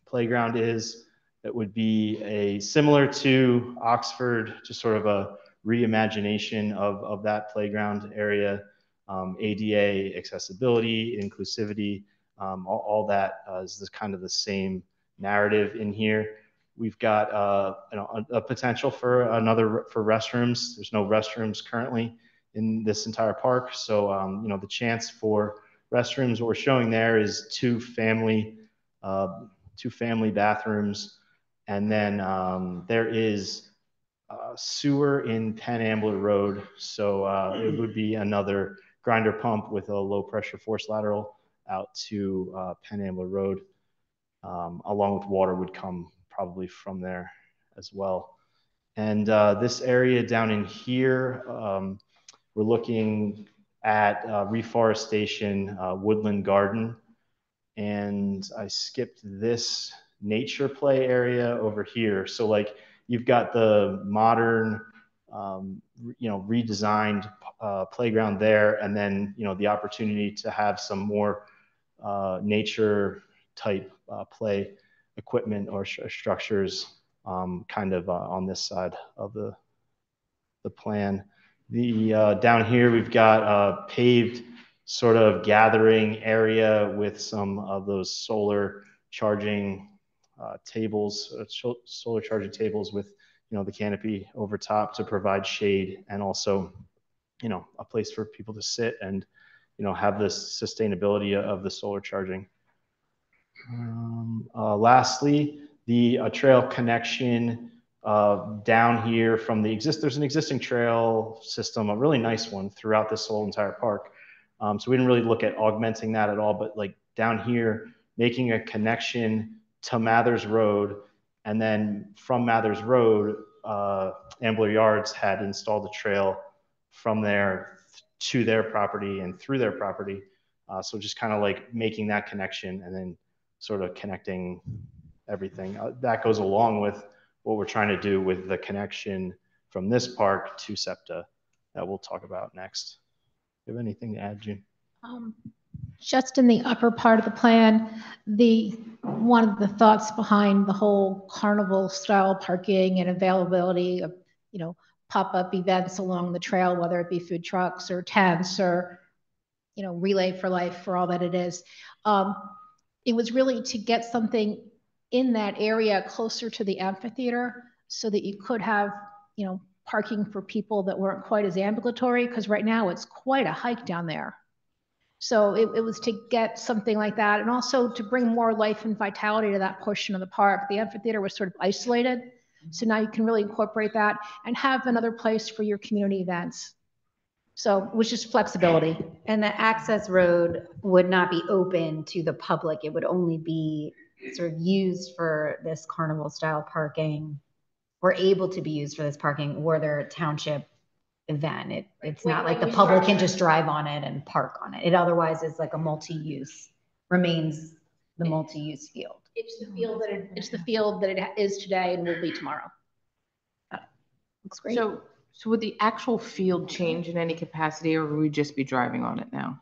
playground is, it would be similar to Oxford, just sort of a reimagination of that playground area. ADA, accessibility, inclusivity, all that is kind of the same narrative in here. We've got a potential for restrooms. There's no restrooms currently in this entire park, so the chance for restrooms, what we're showing there is two family bathrooms, and then there is sewer in Penn Ambler Road, so it would be another grinder pump with a low pressure force lateral out to Penn Ambler Road, along with water would come probably from there as well. And this area down in here, we're looking at reforestation, woodland garden, and I skipped this nature play area over here. So you've got the modern, redesigned playground there, and then the opportunity to have some more nature type play equipment or structures kind of on this side of the plan. Down here we've got a paved sort of gathering area with some of those solar charging tables, solar charging tables with the canopy over top to provide shade, and also a place for people to sit and have the sustainability of the solar charging. Lastly, the trail connection down here from there's an existing trail system, a really nice one throughout this whole entire park. So we didn't really look at augmenting that at all, but down here, making a connection to Mathers Road, and then from Mathers Road, Ambler Yards had installed a trail from there to their property and through their property. So just kind of making that connection and then sort of connecting everything. That goes along with what we're trying to do with the connection from this park to SEPTA that we'll talk about next. Do you have anything to add, June? Just in the upper part of the plan, one of the thoughts behind the whole carnival style parking and availability of, pop-up events along the trail, whether it be food trucks or tents or, Relay for Life for all that it is. It was really to get something in that area closer to the amphitheater so that you could have, parking for people that weren't quite as ambulatory, because right now it's quite a hike down there. So it was to get something like that, and also to bring more life and vitality to that portion of the park. The amphitheater was sort of isolated, so now you can really incorporate that and have another place for your community events. So it was just flexibility. And the access road would not be open to the public. It would only be sort of used for this carnival style parking, or able to be used for this parking, or their township event. It's not like the public can just drive on it and park on it. It otherwise is like a multi-use, remains the multi-use field. It's the field that it is today and will be tomorrow. Looks great. So would the actual field change in any capacity, or would we just be driving on it now?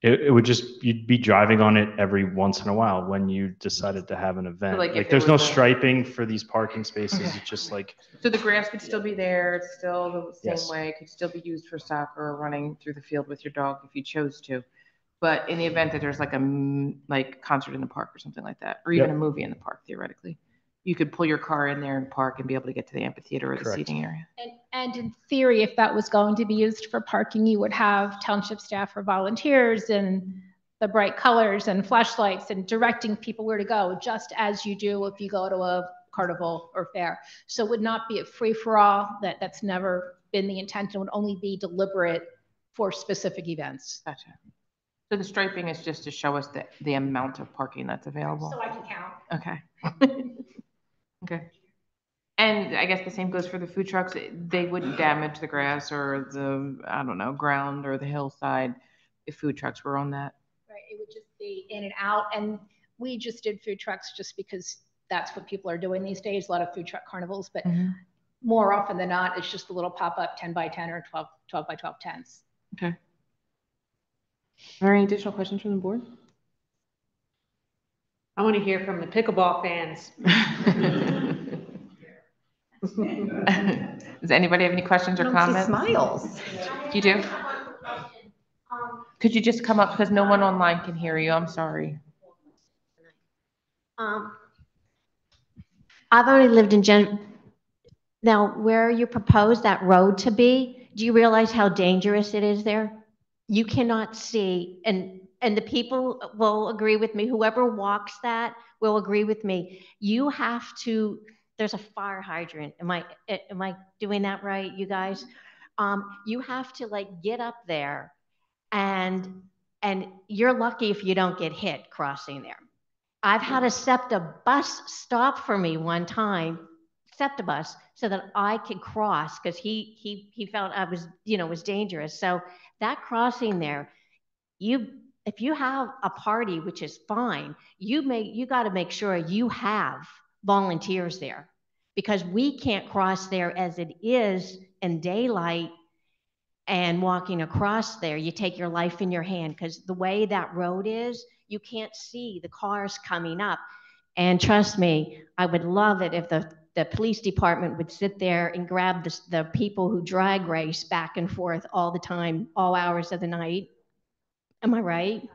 It would just, you'd be driving on it every once in a while when you decided to have an event. like, if Like there there's no was a- striping for these parking spaces. Okay. It's just like, So the grass could still be there, it's still the same Yes. way, it could still be used for soccer or running through the field with your dog if you chose to. But in the event that there's like a concert in the park or something like that, or even Yep. a movie in the park, theoretically, you could pull your car in there and park and be able to get to the amphitheater or the Correct. seating area. And in theory, if that was going to be used for parking, you would have township staff or volunteers and the bright colors and flashlights and directing people where to go, just as you do if you go to a carnival or fair. So it would not be a free-for-all. That's never been the intent. It would only be deliberate for specific events. Gotcha. So the striping is just to show us the amount of parking that's available? So I can count. Okay. Okay. And I guess the same goes for the food trucks. They wouldn't damage the grass or the, I don't know, ground or the hillside if food trucks were on that. Right, it would just be in and out. And we just did food trucks just because that's what people are doing these days, a lot of food truck carnivals. But more often than not, it's just a little pop-up 10 by 10 or 12 by 12 tents. Okay. Are there any additional questions from the board? I want to hear from the pickleball fans. Does anybody have any questions or comments? Smiles. You do? Could you just come up because no one online can hear you? I'm sorry. I've only lived in now where you propose that road to be, do you realize how dangerous it is there? You cannot see, and the people will agree with me, whoever walks that will agree with me. You have to, there's a fire hydrant. Am I doing that right, you guys? You have to like get up there and you're lucky if you don't get hit crossing there. I've had a SEPTA bus stop for me one time, SEPTA bus, so that I could cross because he felt I was, was dangerous. So that crossing there, if you have a party, which is fine, you got to make sure you have volunteers there because we can't cross there as it is in daylight. And walking across there, you take your life in your hand because the way that road is, you can't see the cars coming up. And trust me, I would love it if the police department would sit there and grab the people who drag race back and forth all the time, all hours of the night. Am I right?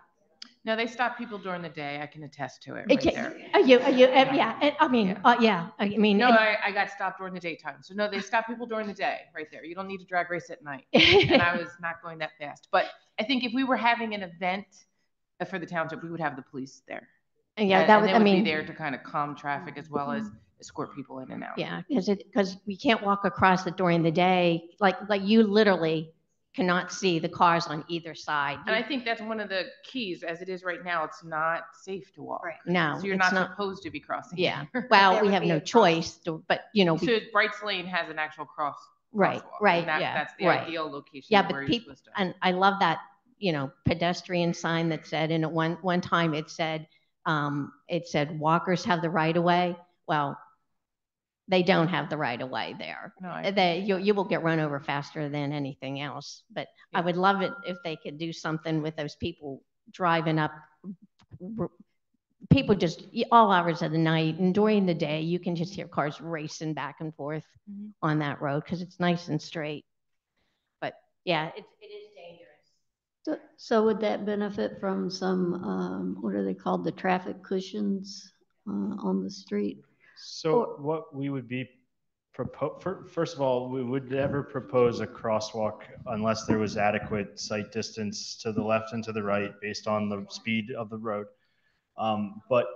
No, they stop people during the day. I can attest to it Right there. Yeah. I mean, yeah. I mean, no, I got stopped during the daytime. So no, they stop people during the day right there. You don't need to drag race at night. And I was not going that fast. But I think if we were having an event for the township, we would have the police there. Yeah, that would be there to kind of calm traffic as well as escort people in and out. Yeah, because we can't walk across it during the day. Like you literally cannot see the cars on either side. And I think that's one of the keys. As it is right now, it's not safe to walk. Right. No, so you're not supposed to be crossing. Yeah. Well, we have no choice, but So Brights Lane has an actual crosswalk. Right. That's the ideal location. Yeah, but people, and I love that pedestrian sign that said, and at one time it said walkers have the right of way. Well, they don't have the right of way there. No, you will get run over faster than anything else. But yeah. I would love it if they could do something with those people driving up. People just all hours of the night and during the day, you can just hear cars racing back and forth on that road because it's nice and straight. But yeah, it is dangerous. So would that benefit from some, what are they called, the traffic cushions on the street? So what we would be first of all, we would never propose a crosswalk unless there was adequate sight distance to the left and to the right based on the speed of the road. But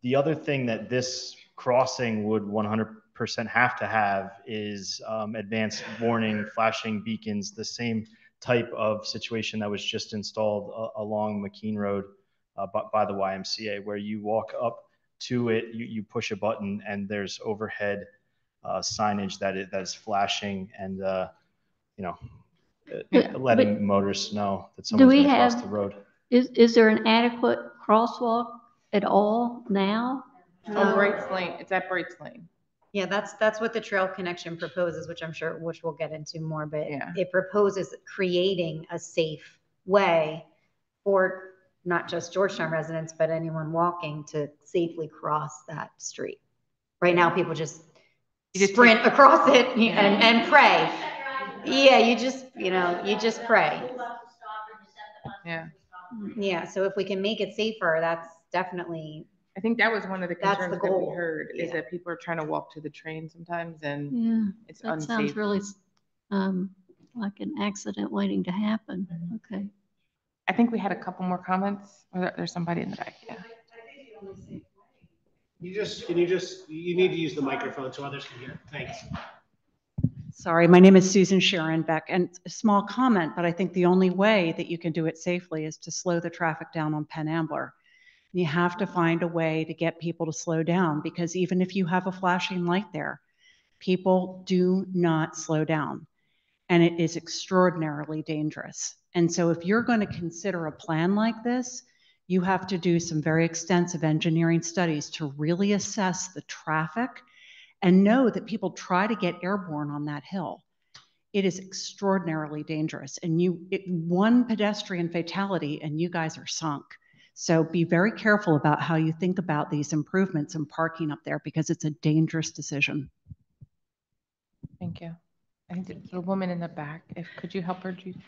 the other thing that this crossing would 100% have to have is advanced warning, flashing beacons, the same type of situation that was just installed along McKean Road by the YMCA, where you walk up to it, you push a button, and there's overhead signage that is flashing and letting motorists know that someone's going to cross the road. Is there an adequate crosswalk at all now? On Brights Lane, it's at Brights Lane. Yeah, that's what the trail connection proposes, which I'm sure, which we'll get into more, but Yeah. it proposes creating a safe way for not just Georgetown residents, but anyone walking to safely cross that street. Right now, people just sprint across it and pray. Yeah, you just pray. Yeah. Yeah, so if we can make it safer, that's definitely. I think that was one of the That's concerns the that we goal. heard is that people are trying to walk to the train sometimes and Yeah, it's that unsafe. sounds really like an accident waiting to happen. Okay. I think we had a couple more comments. There's somebody in the back. Yeah. You need to use the microphone so others can hear. Thanks. Sorry, my name is Susan Sharon Beck, and a small comment, but I think the only way that you can do it safely is to slow the traffic down on Penn Ambler. You have to find a way to get people to slow down, because even if you have a flashing light there, people do not slow down, and it is extraordinarily dangerous. And so if you're going to consider a plan like this, you have to do some very extensive engineering studies to really assess the traffic and know that people try to get airborne on that hill. It is extraordinarily dangerous. And one pedestrian fatality and you guys are sunk. So be very careful about how you think about these improvements and parking up there, because it's a dangerous decision. Thank you. I think the woman in the back, could you help her, Judy?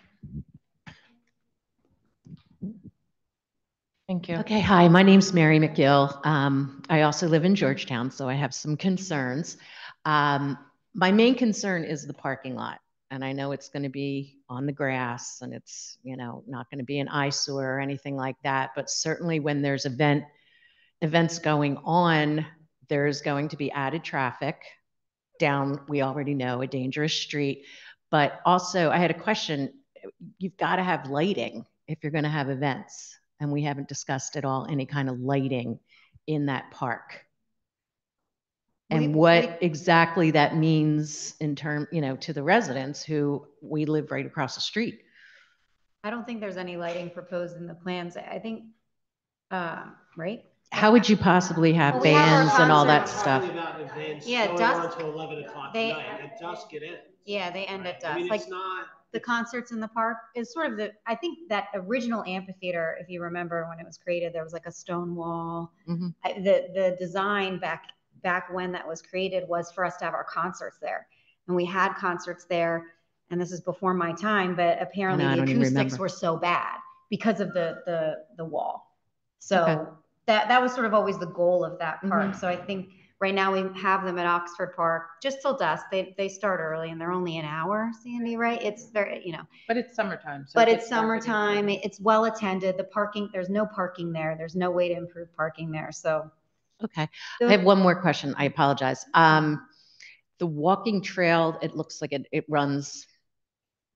Thank you. Okay, hi, my name's Mary McGill. I also live in Georgetown, so I have some concerns. My main concern is the parking lot. And I know it's going to be on the grass and it's, not going to be an eyesore or anything like that. But certainly when there's events going on, there's going to be added traffic down, we already know, a dangerous street. But also I had a question. You've got to have lighting if you're going to have events. And we haven't discussed at all any kind of lighting in that park. And what exactly that means in term, to the residents who we live right across the street. I don't think there's any lighting proposed in the plans. I think, right? How would you possibly have bands and all that stuff? Yeah, dusk. Until 11 o'clock tonight. At dusk it ends. Yeah, they end at dusk. I mean, like it's not the concerts in the park is sort of I think that original amphitheater, if you remember when it was created, there was like a stone wall. Mm-hmm. The design back when that was created was for us to have our concerts there. And we had concerts there, and this is before my time, but apparently the acoustics were so bad because of the wall. So that was sort of always the goal of that park. Mm-hmm. So I think right now we have them at Oxford Park just till dusk. They start early and they're only an hour, Sandy, right? It's very, But it's summertime. So but it's summertime. It's well attended. The parking, there's no parking there. There's no way to improve parking there. So. Okay. I have one more question. I apologize. The walking trail, it looks like it runs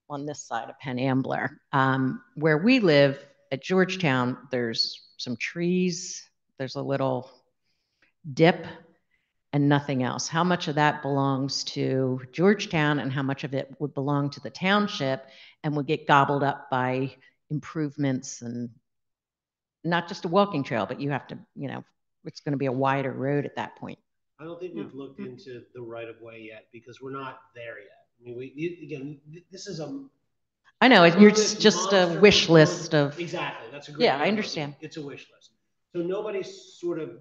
on this side of Penn Ambler. Where we live at Georgetown, there's some trees, there's a little dip and nothing else. How much of that belongs to Georgetown and how much of it would belong to the township and would get gobbled up by improvements and not just a walking trail, but you have to, it's going to be a wider road at that point. I don't think we've looked into the right of way yet because we're not there yet. I mean, this is I know you're just a wish list of. Exactly, that's a great. Yeah, I understand. It's a wish list. So nobody's sort of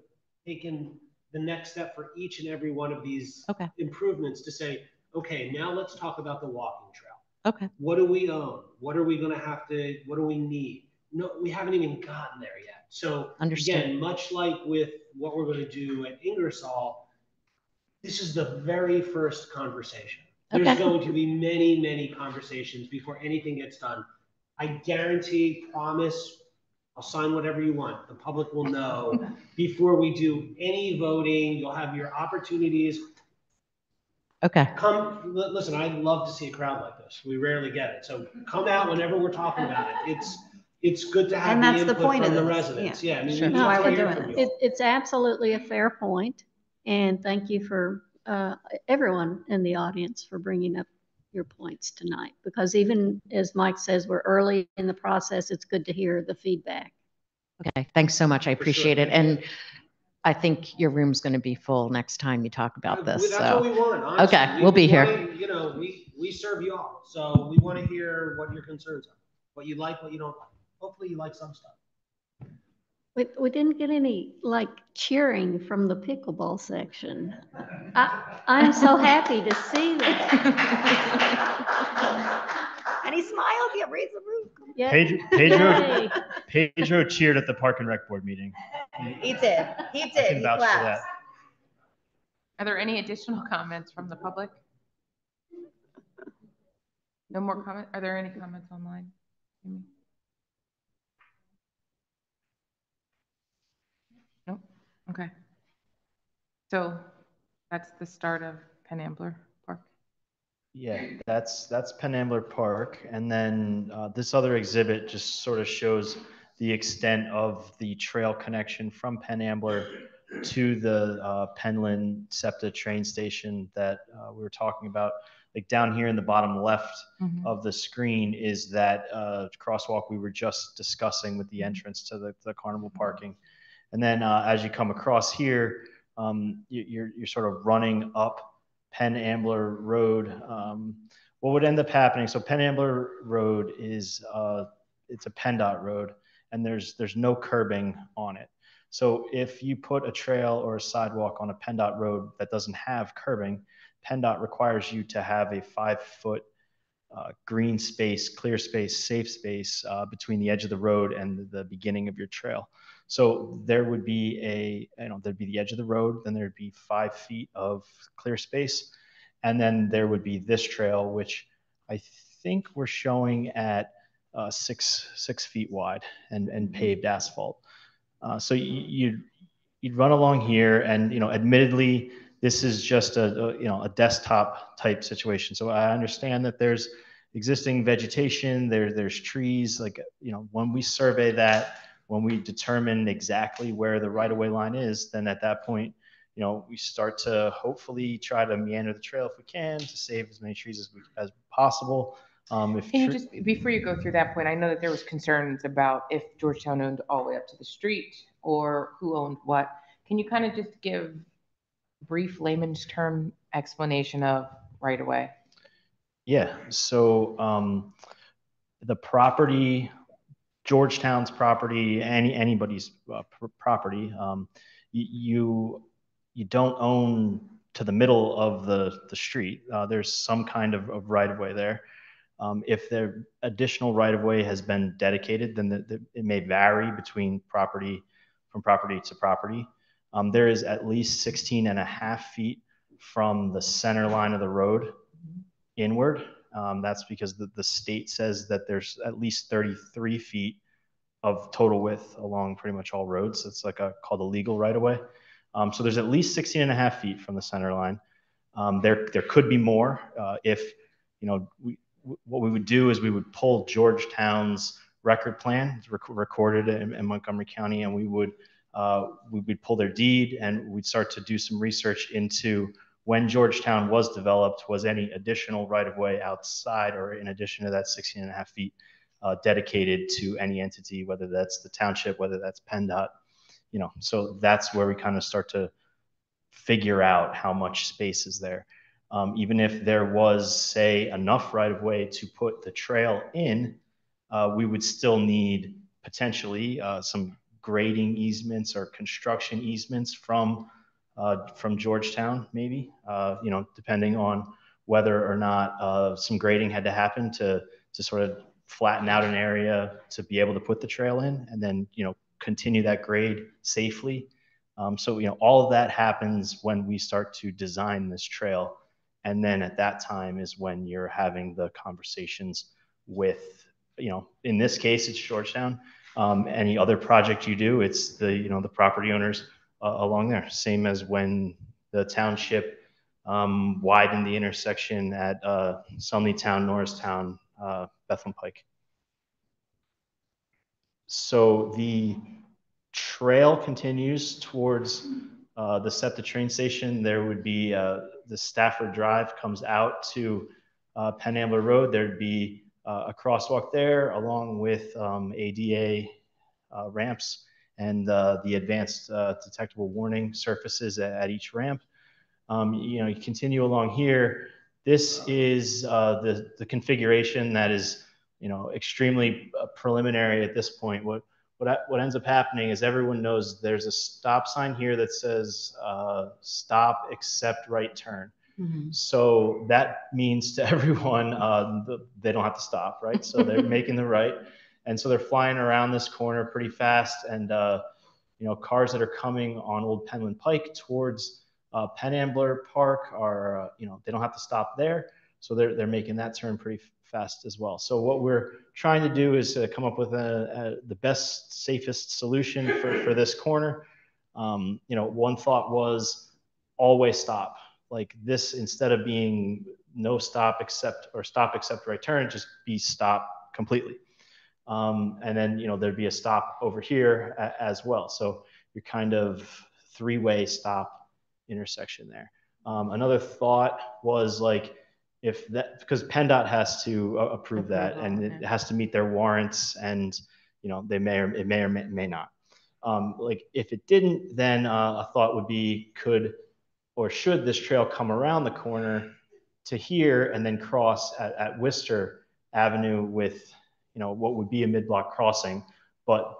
taken the next step for each and every one of these improvements to say, okay, now let's talk about the walking trail. Okay. What do we own? What are we going to have to? What do we need? No, we haven't even gotten there yet. So again, much like with what we're going to do at Ingersoll, this is the very first conversation. There's going to be many, many conversations before anything gets done. I guarantee, promise, I'll sign whatever you want. The public will know before we do any voting. You'll have your opportunities. Okay. Come, listen, I'd love to see a crowd like this. We rarely get it. So come out whenever we're talking about it. It's good to have the input from the residents. Yeah, I mean, that's why we're doing it. It's absolutely a fair point, and thank you for everyone in the audience for bringing up your points tonight. Because even as Mike says, we're early in the process. It's good to hear the feedback. Okay, thanks so much. I appreciate it. And I think your room's going to be full next time you talk about this. That's what we want. Honestly. Okay, we'll be here. You know, we serve you all, so we want to hear what your concerns are, what you like, what you don't like. Hopefully, you like some stuff. We didn't get any like cheering from the pickleball section. I'm so happy to see that. And he smiled. Yeah, raise the roof. Yeah. Pedro cheered at the Park and Rec Board meeting. He did. He I did. can He vouch for clapped. that. Are there any additional comments from the public? No more comment? Are there any comments online? Nope. Okay. So that's the start of Penn Ambler Park. Yeah, that's Penn Ambler Park, and then this other exhibit just sort of shows the extent of the trail connection from Penn Ambler to the Penland SEPTA train station that we were talking about. Like down here in the bottom left of the screen is that crosswalk we were just discussing with the entrance to the carnival parking. And then as you come across here, you're sort of running up Penn Ambler Road. What would end up happening? So Penn Ambler Road is it's a PennDOT road, and there's no curbing on it. So if you put a trail or a sidewalk on a PennDOT road that doesn't have curbing, PennDOT requires you to have a 5-foot green space, clear space, safe space between the edge of the road and the beginning of your trail. So there would be there'd be the edge of the road, then there'd be 5 feet of clear space, and then there would be this trail, which I think we're showing at 6 feet wide and paved asphalt. So you'd run along here, and admittedly, this is just a desktop type situation. So I understand that there's existing vegetation, there's trees. Like when we survey that, when we determine exactly where the right-of-way line is, then at that point, we start to hopefully try to meander the trail if we can to save as many trees as possible. Can you just, before you go through that point, I know that there was concerns about if Georgetown owned all the way up to the street or who owned what. Can you kind of just give brief layman's term explanation of right-of-way? Yeah, so the property, Georgetown's property, anybody's property, you don't own to the middle of the street. There's some kind of right-of-way there. If the additional right-of-way has been dedicated, then it may vary between property to property. There is at least 16.5 feet from the center line of the road inward. That's because the state says that there's at least 33 feet of total width along pretty much all roads. It's like called a legal right-of-way. So there's at least 16.5 feet from the center line. There could be more if what we would do is we would pull Georgetown's record plan, it's recorded in Montgomery County, and we would pull their deed, and we'd start to do some research into when Georgetown was developed, was any additional right-of-way outside or in addition to that 16.5 feet dedicated to any entity, whether that's the township, whether that's PennDOT, so that's where we kind of start to figure out how much space is there. Even if there was, say, enough right-of-way to put the trail in, we would still need potentially some grading easements or construction easements from Georgetown, maybe, depending on whether or not some grading had to happen to sort of flatten out an area to be able to put the trail in, and then continue that grade safely. So all of that happens when we start to design this trail. And then at that time is when you're having the conversations with, in this case, it's Georgetown. Any other project you do, it's the property owners along there. Same as when the township widened the intersection at Sumneytown, Norristown, Bethlehem Pike. So the trail continues towards the SEPTA train station. There would be the Stafford Drive comes out to Penn Ambler Road. There'd be a crosswalk there along with ADA ramps. and the advanced detectable warning surfaces at each ramp. You continue along here. This is the configuration that is extremely preliminary at this point. What ends up happening is everyone knows there's a stop sign here that says stop except right turn. Mm-hmm. So that means to everyone they don't have to stop, right? So they're making the right, and so they're flying around this corner pretty fast, and cars that are coming on Old Penland Pike towards Penn Ambler Park are they don't have to stop there, so they're making that turn pretty fast as well. So what we're trying to do is come up with the best, safest solution for this corner. One thought was always stop. Like this, instead of being no stop except or stop except right turn, just be stop completely. And then there'd be a stop over here as well. So you're kind of three-way stop intersection there. Another thought was like, if that, because PennDOT has to approve that, and it has to meet their warrants, and it may or may not. Like if it didn't, then a thought would be, could or should this trail come around the corner to here and then cross at Worcester Avenue with what would be a mid-block crossing, but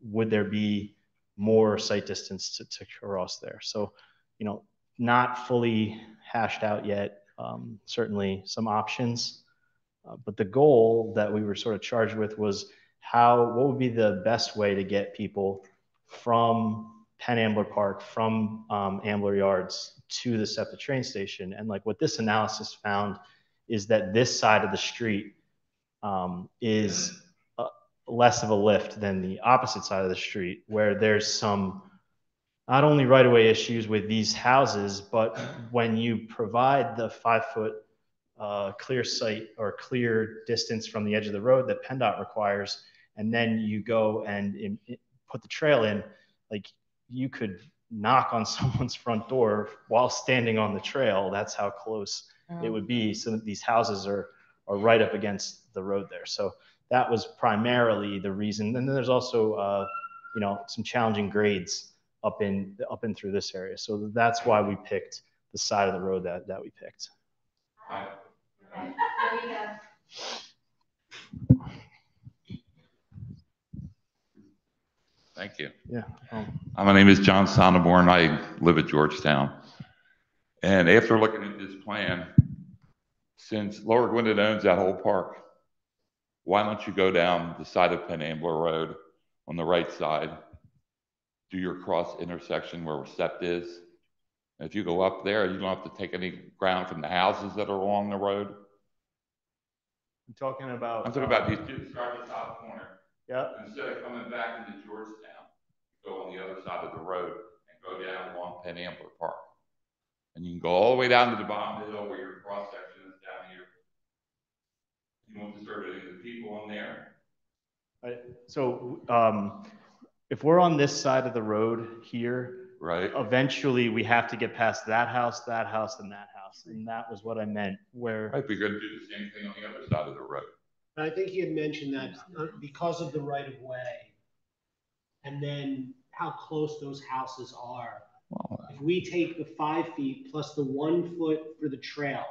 would there be more sight distance to cross there? So not fully hashed out yet. Certainly some options, but the goal that we were sort of charged with was what would be the best way to get people from Penn Ambler Park, from Ambler Yards to the SEPTA train station. And like what this analysis found is that this side of the street is less of a lift than the opposite side of the street, where there's some not only right-of-way issues with these houses, but when you provide the 5-foot clear sight or clear distance from the edge of the road that PennDOT requires, and then you go and put the trail in, like you could knock on someone's front door while standing on the trail. That's how close it would be. So these houses are right up against the road there. So that was primarily the reason. And then there's also some challenging grades up in through this area. So that's why we picked the side of the road that we picked. Thank you. Yeah. My name is John Sonneborn. I live at Georgetown. And after looking at this plan, since Lower Gwinnett owns that whole park, why don't you go down the side of Penn Ambler Road on the right side, do your cross intersection where SEPT is. And if you go up there, you don't have to take any ground from the houses that are along the road. I'm talking about these two, start at the top corner. Yeah. Instead of coming back into Georgetown, go on the other side of the road and go down along Penn Ambler Park. And you can go all the way down to the bottom of the hill where your cross section is down here. You won't disturb any of the people on there. If we're on this side of the road here, right, eventually we have to get past that house, and that house. And that was what I meant, where... Right, we're going to do the same thing on the other side of the road. I think he had mentioned that because of the right of way and then how close those houses are. If we take the 5 feet plus the 1 foot for the trail,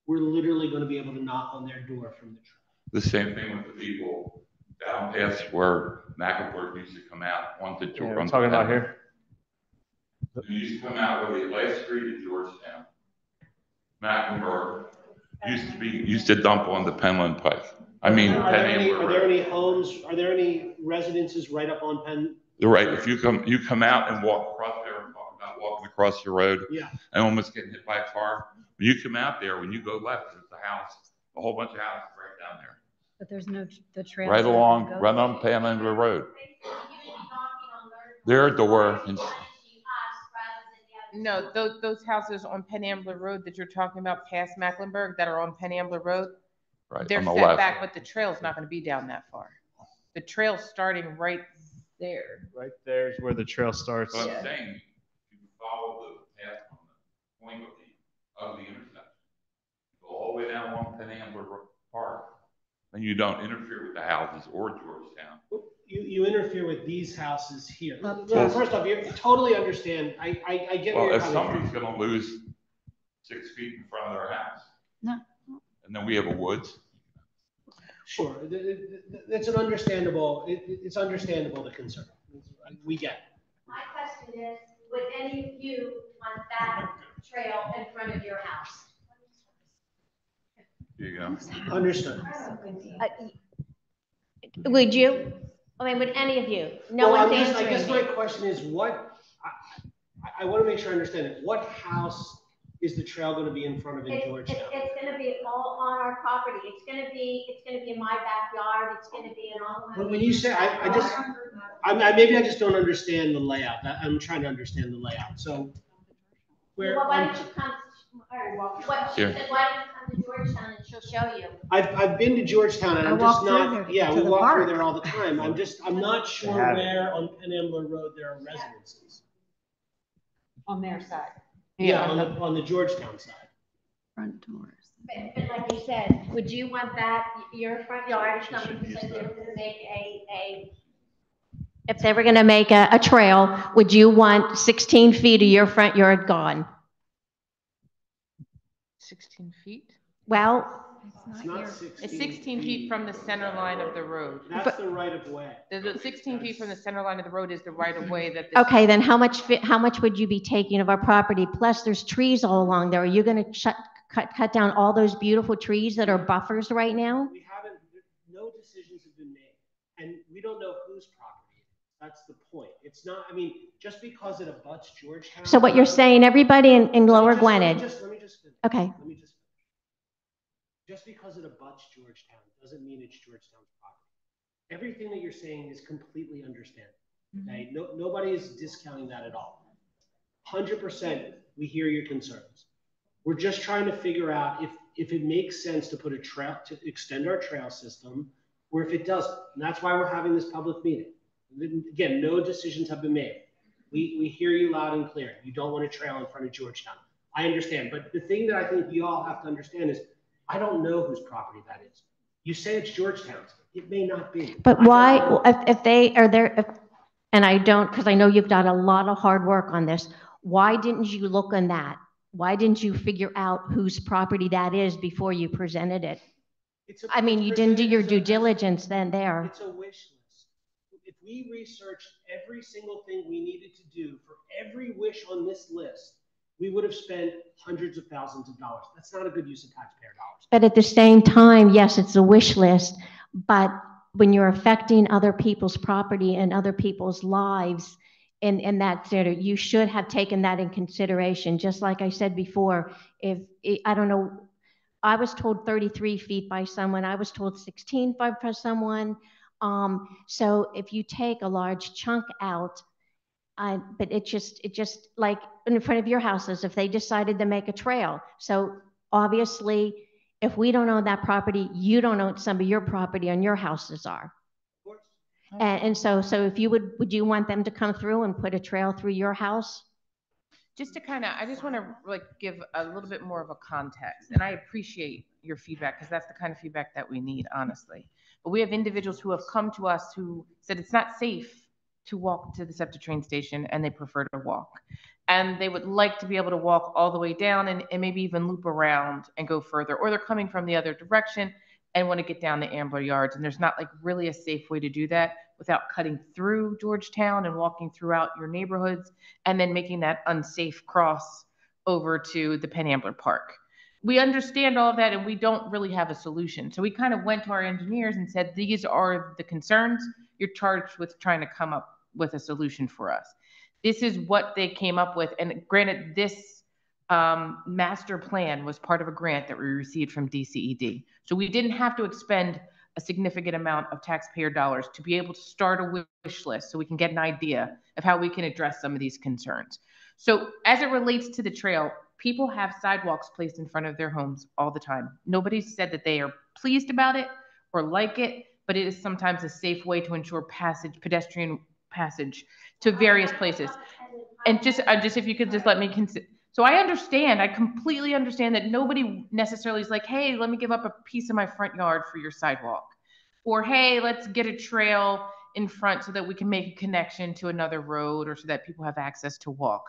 we're literally going to be able to knock on their door from the trail. The same thing with the people down past where Mecklenburg used to come out onto Georgetown. Yeah, we're talking about here. You used to come out with the last street in Georgetown. Mecklenburg used to dump on the Penland Pike. Are there any homes? Are there any residences right up on Penn? You're right. If you come out and walk across there and talk about walking across the road, yeah, and almost getting hit by a car. When you come out there, when you go left, there's a house, a whole bunch of houses right down there. But there's the trail. Right along, right on Panhandler Road. Their door. No, those houses on Penn Ambler Road that you're talking about past Mecklenburg that are on Penn Ambler Road, right, they're on the set left. back, but the trail's not going to be down that far. The trail's starting right there. Right there is where the trail starts. So I'm saying, if you follow the path from the point of the intersection, go all the way down along Penn Ambler Park, and you don't interfere with the houses or Georgetown. You interfere with these houses here. Well, First off, you totally understand. I get where Well, you're if coming from. somebody's gonna lose 6 feet in front of their house. No. And then we have a woods. Sure, it's an understandable, it's understandable the concern. We get it. My question is, would any of you want that trail in front of your house? Here you go. Understood. Would you? I mean, would any of you? No Well, one's I guess answering my me. question is I want to make sure I understand it. What house is the trail going to be in front of in Georgetown? It's going to be all on our property. It's going to be in my backyard. It's going to be in all of my. When you say, maybe I just don't understand the layout. I'm trying to understand the layout. So where? Well, why don't you come? What she Here. said, why don't you come to Georgetown and she'll show you. I've been to Georgetown and I I'm walk just through not. there to Yeah, get we to the walk through park. there all the time. I'm not sure have it. where on Penn Ambler Road there are residences. On their side. Yeah, on the Georgetown side. Front doors. But like you said, would you want that, your front yard, if somebody said they were gonna make if they were gonna make a trail, would you want 16 feet of your front yard gone? 16 feet? Well, It's not 16. It's 16 feet from the center line of the road. That's the right of way. The 16 feet from the center line of the road is the right of way that. okay, then how much would you be taking of our property? Plus, there's trees all along there. Are you gonna cut down all those beautiful trees that are buffers right now? We haven't, no decisions have been made, and we don't know whose property it is. That's the point. It's not, I mean, just because it abuts Georgetown. So what you're saying, everybody in Lower Gwinnett. Let me just finish. Okay. Let me just finish. Just because it abuts Georgetown doesn't mean it's Georgetown's property. Everything that you're saying is completely understandable. Okay, nobody is discounting that at all. 100%, we hear your concerns. We're just trying to figure out if it makes sense to put a trail, to extend our trail system, or if it doesn't. And that's why we're having this public meeting. Again, no decisions have been made. We hear you loud and clear. You don't want a trail in front of Georgetown. I understand, but the thing that I think you all have to understand is I don't know whose property that is. You say it's Georgetown's. It may not be. But why, if they are there, and I don't, because I know you've done a lot of hard work on this, why didn't you look on that? Why didn't you figure out whose property that is before you presented it? I mean, you didn't do your due diligence then there. It's a wish list. If we researched every single thing we needed to do for every wish on this list, we would have spent hundreds of thousands of dollars. That's not a good use of taxpayer dollars. But at the same time, yes, it's a wish list, but when you're affecting other people's property and other people's lives in that theater, you should have taken that in consideration. Just like I said before, I don't know, I was told 33 feet by someone, I was told 16 by someone. So if you take a large chunk out, but it just like in front of your houses, if they decided to make a trail. So obviously, if we don't own that property, you don't own some of your property on your houses are. Of course. And so if you would you want them to come through and put a trail through your house? Just to I just want to like give a little bit more of a context, and I appreciate your feedback because that's the kind of feedback that we need, honestly. But we have individuals who have come to us who said it's not safe to walk to the SEPTA train station and they prefer to walk. And they would like to be able to walk all the way down and maybe even loop around and go further, or they're coming from the other direction and want to get down to Ambler Yards. And there's not like really a safe way to do that without cutting through Georgetown and walking throughout your neighborhoods and then making that unsafe cross over to the Penn Ambler Park. We understand all of that and we don't really have a solution. So we kind of went to our engineers and said, these are the concerns. You're charged with trying to come up with a solution for us. This is what they came up with. And granted, this master plan was part of a grant that we received from DCED. So we didn't have to expend a significant amount of taxpayer dollars to be able to start a wish list so we can get an idea of how we can address some of these concerns. So as it relates to the trail, people have sidewalks placed in front of their homes all the time. Nobody said that they are pleased about it or like it, but it is sometimes a safe way to ensure pedestrian passage to various places. And just if you could just let me consider. So I completely understand that nobody necessarily is like, hey, let me give up a piece of my front yard for your sidewalk. Or, hey, let's get a trail in front so that we can make a connection to another road or so that people have access to walk.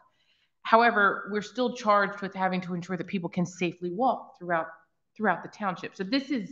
However, we're still charged with having to ensure that people can safely walk throughout the township. So this is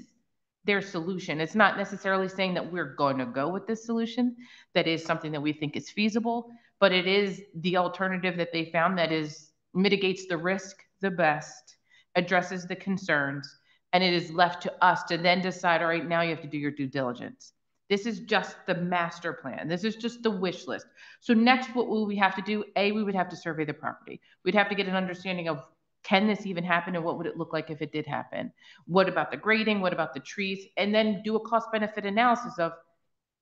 their solution. It's not necessarily saying that we're going to go with this solution. That is something that we think is feasible, but it is the alternative that they found that is mitigates the risk the best, addresses the concerns, and it is left to us to then decide, all right, now you have to do your due diligence. This is just the master plan. This is just the wish list. So next, what will we have to do? We would have to survey the property. We'd have to get an understanding of, can this even happen, and what would it look like if it did happen? What about the grading? What about the trees? And then do a cost benefit analysis of,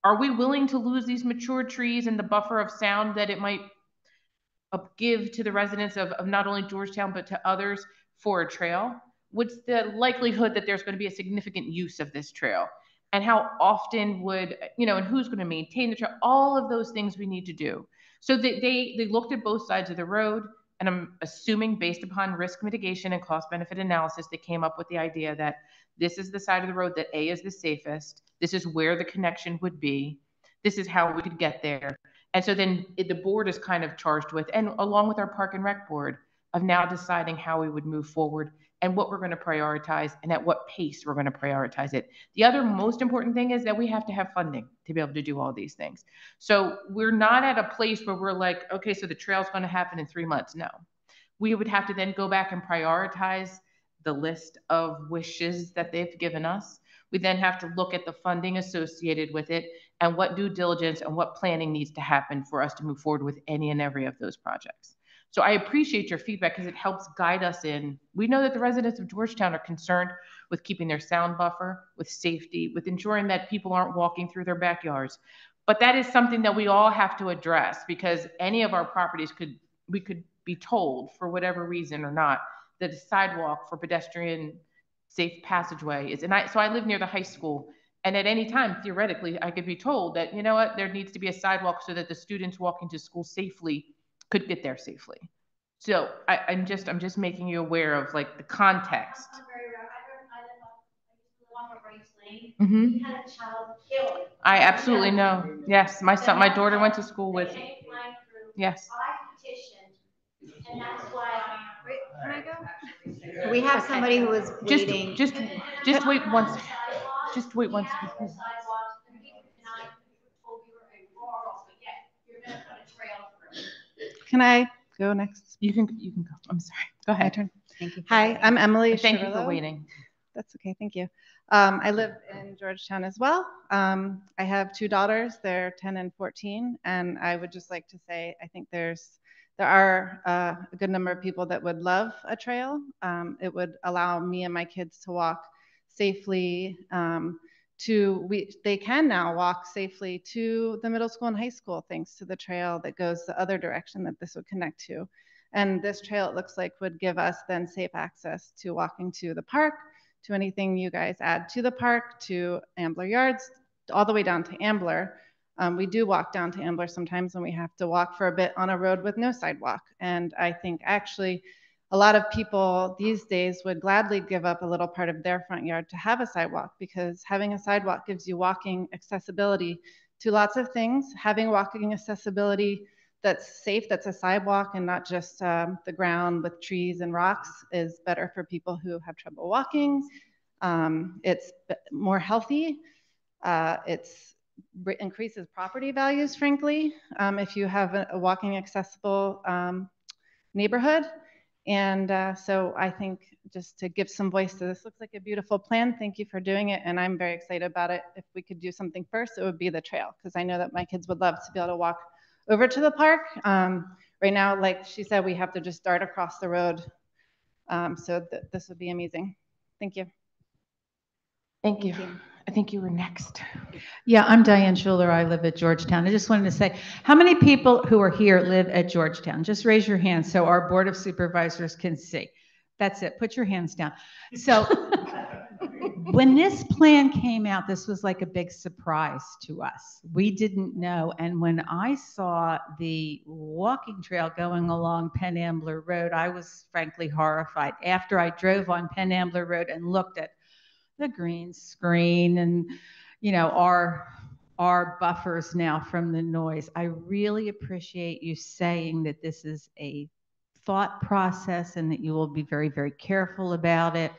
are we willing to lose these mature trees and the buffer of sound that it might give to the residents of not only Georgetown, but to others for a trail? What's the likelihood that there's going to be a significant use of this trail? And how often would, and who's going to maintain the trail? All of those things we need to do. So they looked at both sides of the road, and I'm assuming based upon risk mitigation and cost benefit analysis, they came up with the idea that this is the side of the road that A is the safest. This is where the connection would be. This is how we could get there. And so then the board is kind of charged with, and along with our Park and Rec board, of now deciding how we would move forward and what we're going to prioritize and at what pace we're going to prioritize it. The other most important thing is that we have to have funding to be able to do all these things. So we're not at a place where we're like, okay, so the trail's going to happen in 3 months. No, we would have to then go back and prioritize the list of wishes that they've given us. We then have to look at the funding associated with it and what due diligence and what planning needs to happen for us to move forward with any and every of those projects. So I appreciate your feedback because it helps guide us in. We know that the residents of Georgetown are concerned with keeping their sound buffer, with safety, with ensuring that people aren't walking through their backyards. But that is something that we all have to address, because any of our properties we could be told, for whatever reason or not, that a sidewalk for pedestrian safe passageway is. So I live near the high school, and at any time, theoretically, I could be told that, you know what, there needs to be a sidewalk so that the students walking to school safely could get there safely. So I'm just making you aware of like the context. Mm-hmm. We had a child killed. I absolutely know. Yes, my daughter went to school with. Yes. I petitioned, and that's why. Can I go? We have somebody who is waiting. Just wait once. Just wait once. Can I go next? You can go. I'm sorry. Go ahead. My turn. Thank you. Hi, I'm Emily. Thank you for waiting. That's okay. Thank you. I live in Georgetown as well. I have 2 daughters. They're 10 and 14. And I would just like to say, I think there are a good number of people that would love a trail. It would allow me and my kids to walk safely. They can now walk safely to the middle school and high school thanks to the trail that goes the other direction that this would connect to. And this trail, it looks like, would give us then safe access to walking to the park, to anything you guys add to the park, to Ambler Yards, all the way down to Ambler. We do walk down to Ambler sometimes when we have to walk for a bit on a road with no sidewalk. And I think actually a lot of people these days would gladly give up a little part of their front yard to have a sidewalk, because having a sidewalk gives you walking accessibility to lots of things. Having walking accessibility that's safe, that's a sidewalk and not just the ground with trees and rocks, is better for people who have trouble walking. It's more healthy. It increases property values, frankly, if you have a walking accessible neighborhood. And so I think just to give some voice to this, looks like a beautiful plan. Thank you for doing it. And I'm very excited about it. If we could do something first, it would be the trail, because I know that my kids would love to be able to walk over to the park. Right now, like she said, we have to just dart across the road. So this would be amazing. Thank you. Thank you. I think you were next. Yeah, I'm Diane Schuler. I live at Georgetown. I just wanted to say, how many people who are here live at Georgetown? Just raise your hand so our Board of Supervisors can see. That's it. Put your hands down. So when this plan came out, this was like a big surprise to us. We didn't know. And when I saw the walking trail going along Penn Ambler Road, I was frankly horrified. After I drove on Penn Ambler Road and looked at the green screen and, our are buffers now from the noise. I really appreciate you saying that this is a thought process and that you will be very, very careful about it.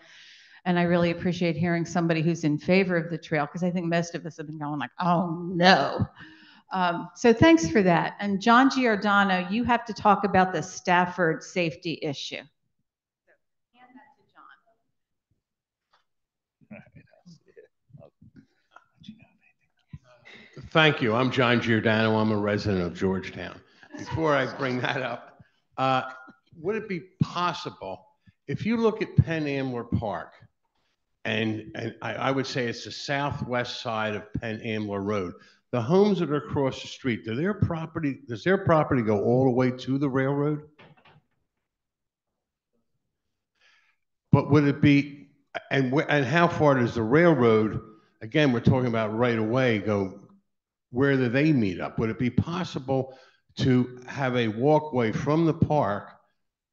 And I really appreciate hearing somebody who's in favor of the trail, because I think most of us have been going like, oh no. So thanks for that. And John Giordano, you have to talk about the Stafford safety issue. Thank you. I'm John Giordano. I'm a resident of Georgetown. Before I bring that up, would it be possible, if you look at Penn Ambler Park, and I would say it's the southwest side of Penn Ambler Road, the homes that are across the street, does their property go all the way to the railroad? But would it be, and how far does the railroad, again, we're talking about right away, go, where do they meet up? Would it be possible to have a walkway from the park,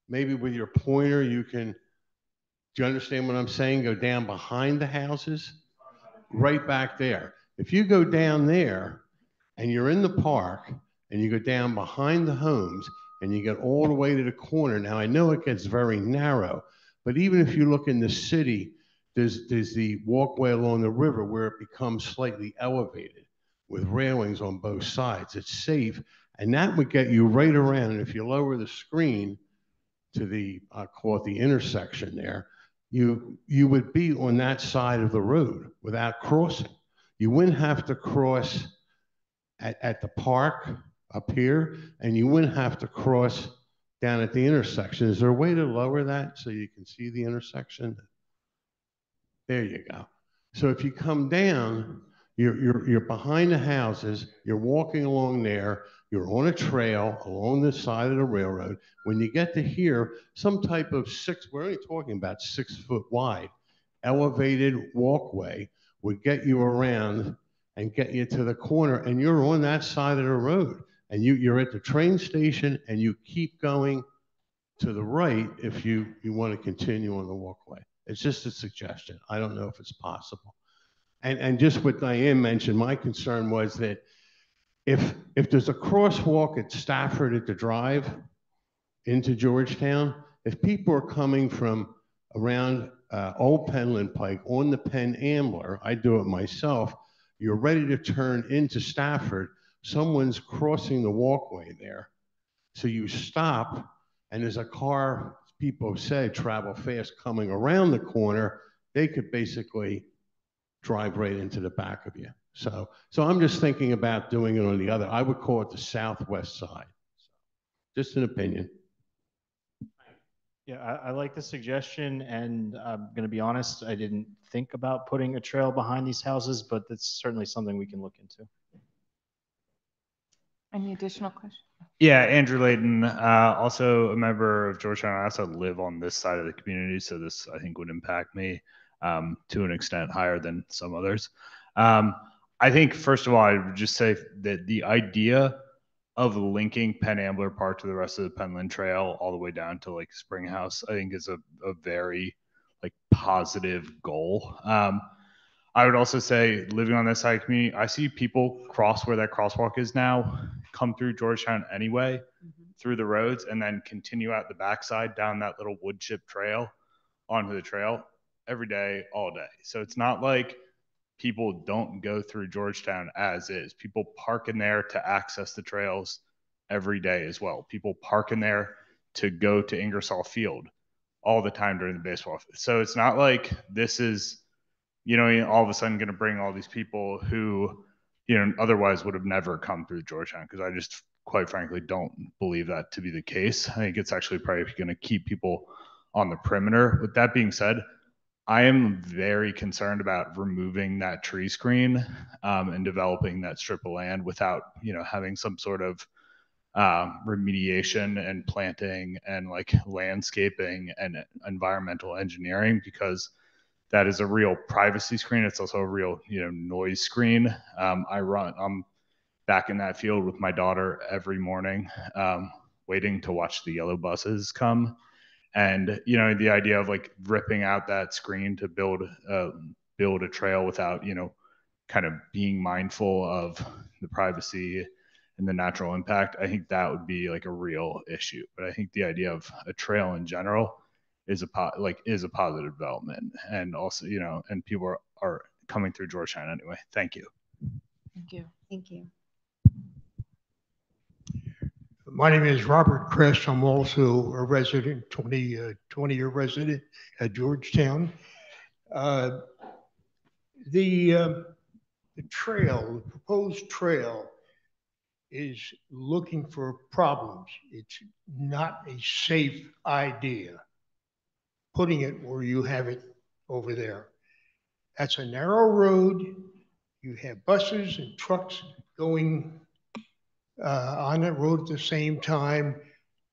maybe with your pointer, you can, do you understand what I'm saying? Go down behind the houses, right back there. If you go down there and you're in the park and you go down behind the homes and you get all the way to the corner, now I know it gets very narrow, but even if you look in the city, there's the walkway along the river where it becomes slightly elevated with railings on both sides. It's safe, and that would get you right around. And if you lower the screen to the, I call it the intersection there, you would be on that side of the road without crossing. You wouldn't have to cross at the park up here, and you wouldn't have to cross down at the intersection. Is there a way to lower that so you can see the intersection? There you go. So if you come down, you're behind the houses, you're walking along there, you're on a trail along the side of the railroad. When you get to here, some type of we're only talking about 6 foot wide, elevated walkway would get you around and get you to the corner, and you're on that side of the road. And you're at the train station, and you keep going to the right if you want to continue on the walkway. It's just a suggestion. I don't know if it's possible. And just what Diane mentioned, my concern was that if there's a crosswalk at Stafford at the drive into Georgetown, if people are coming from around Old Penland Pike on the Penn Ambler, I do it myself, you're ready to turn into Stafford, someone's crossing the walkway there. So you stop, and there's a car, people say, travel fast coming around the corner, they could basically drive right into the back of you. So I'm just thinking about doing it on the other. I would call it the southwest side. Just an opinion. Yeah, I like the suggestion, and I'm going to be honest, I didn't think about putting a trail behind these houses, but that's certainly something we can look into. Any additional questions? Yeah, Andrew Layton, also a member of Georgetown. I also live on this side of the community, so this I think would impact me to an extent higher than some others. I think, first of all, I would just say that the idea of linking Penn Ambler Park to the rest of the Penland Trail all the way down to like Springhouse, I think is a very like positive goal. I would also say, living on this side of the community, I see people cross where that crosswalk is now, come through Georgetown anyway, through the roads, and then continue out the backside down that little wood chip trail onto the trail every day, all day. So it's not like people don't go through Georgetown as is. People park in there to access the trails every day as well. People park in there to go to Ingersoll Field all the time during the baseball. So it's not like this is, you know, all of a sudden going to bring all these people who, you know, otherwise would have never come through Georgetown, because I just quite frankly don't believe that to be the case. I think it's actually probably going to keep people on the perimeter. With that being said, I am very concerned about removing that tree screen and developing that strip of land without, you know, having some sort of remediation and planting and like landscaping and environmental engineering, because that is a real privacy screen. It's also a real, you know, noise screen. I'm back in that field with my daughter every morning, waiting to watch the yellow buses come. And, you know, the idea of like ripping out that screen to build a trail without, you know, kind of being mindful of the privacy and the natural impact, I think that would be like a real issue. But I think the idea of a trail in general is a positive development, and also, you know, and people are coming through Georgetown anyway. Thank you. Thank you. Thank you. My name is Robert Kress. I'm also a resident, 20-year resident at Georgetown. The trail, the proposed trail, is looking for problems. It's not a safe idea, putting it where you have it over there. That's a narrow road. You have buses and trucks going on that road at the same time.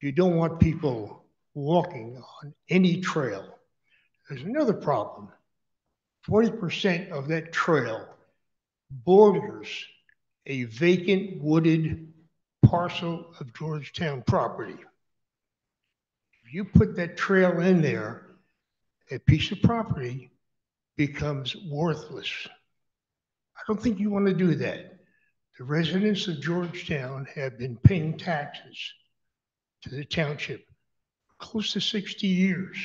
You don't want people walking on any trail. There's another problem. 40% of that trail borders a vacant wooded parcel of Georgetown property. If you put that trail in there, a piece of property becomes worthless. I don't think you want to do that. The residents of Georgetown have been paying taxes to the township for close to 60 years.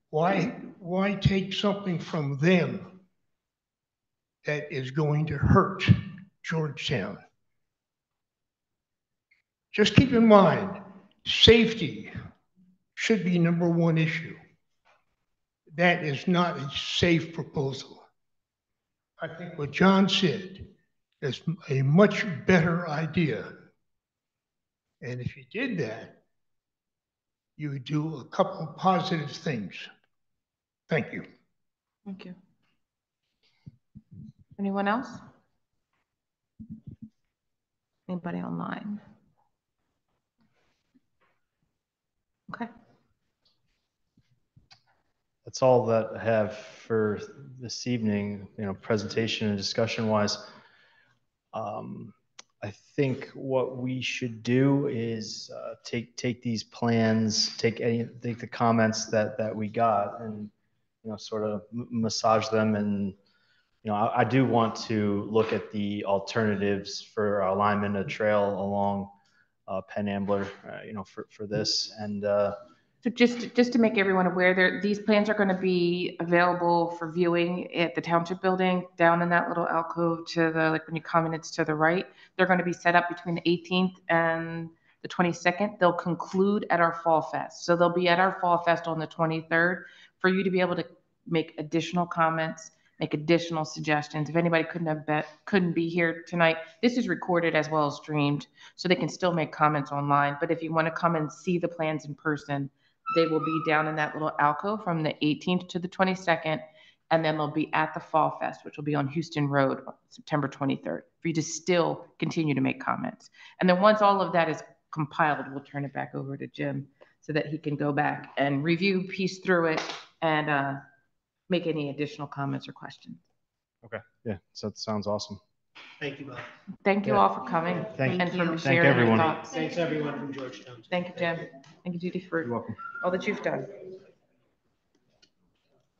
Why take something from them that is going to hurt Georgetown? Just keep in mind, safety should be #1 issue. That is not a safe proposal. I think what John said is a much better idea. And if you did that, you would do a couple of positive things. Thank you. Thank you. Anyone else? Anybody online? Okay. That's all that I have for this evening, you know, presentation and discussion wise. I think what we should do is take these plans, take the comments that we got, and, you know, sort of massage them. And, you know, I do want to look at the alternatives for alignment of trail along Penn Ambler, you know, for this. And so just to make everyone aware, these plans are going to be available for viewing at the Township Building down in that little alcove to the, like when you come in, it's to the right. They're going to be set up between the 18th and the 22nd. They'll conclude at our Fall Fest. So they'll be at our Fall Fest on the 23rd for you to be able to make additional comments, make additional suggestions. If anybody couldn't be here tonight, this is recorded as well as streamed, so they can still make comments online. But if you want to come and see the plans in person, they will be down in that little alcove from the 18th to the 22nd, and then they'll be at the Fall Fest, which will be on Houston Road, September 23rd, for you to still continue to make comments. And then once all of that is compiled, we'll turn it back over to Jim so that he can go back and review, piece through it, and make any additional comments or questions. okay, yeah, so that sounds awesome. Thank you both. Thank you all for coming and for sharing your thoughts. Thanks everyone from Georgetown. Thank you, Jim. Thank you, Judy, for all that you've done.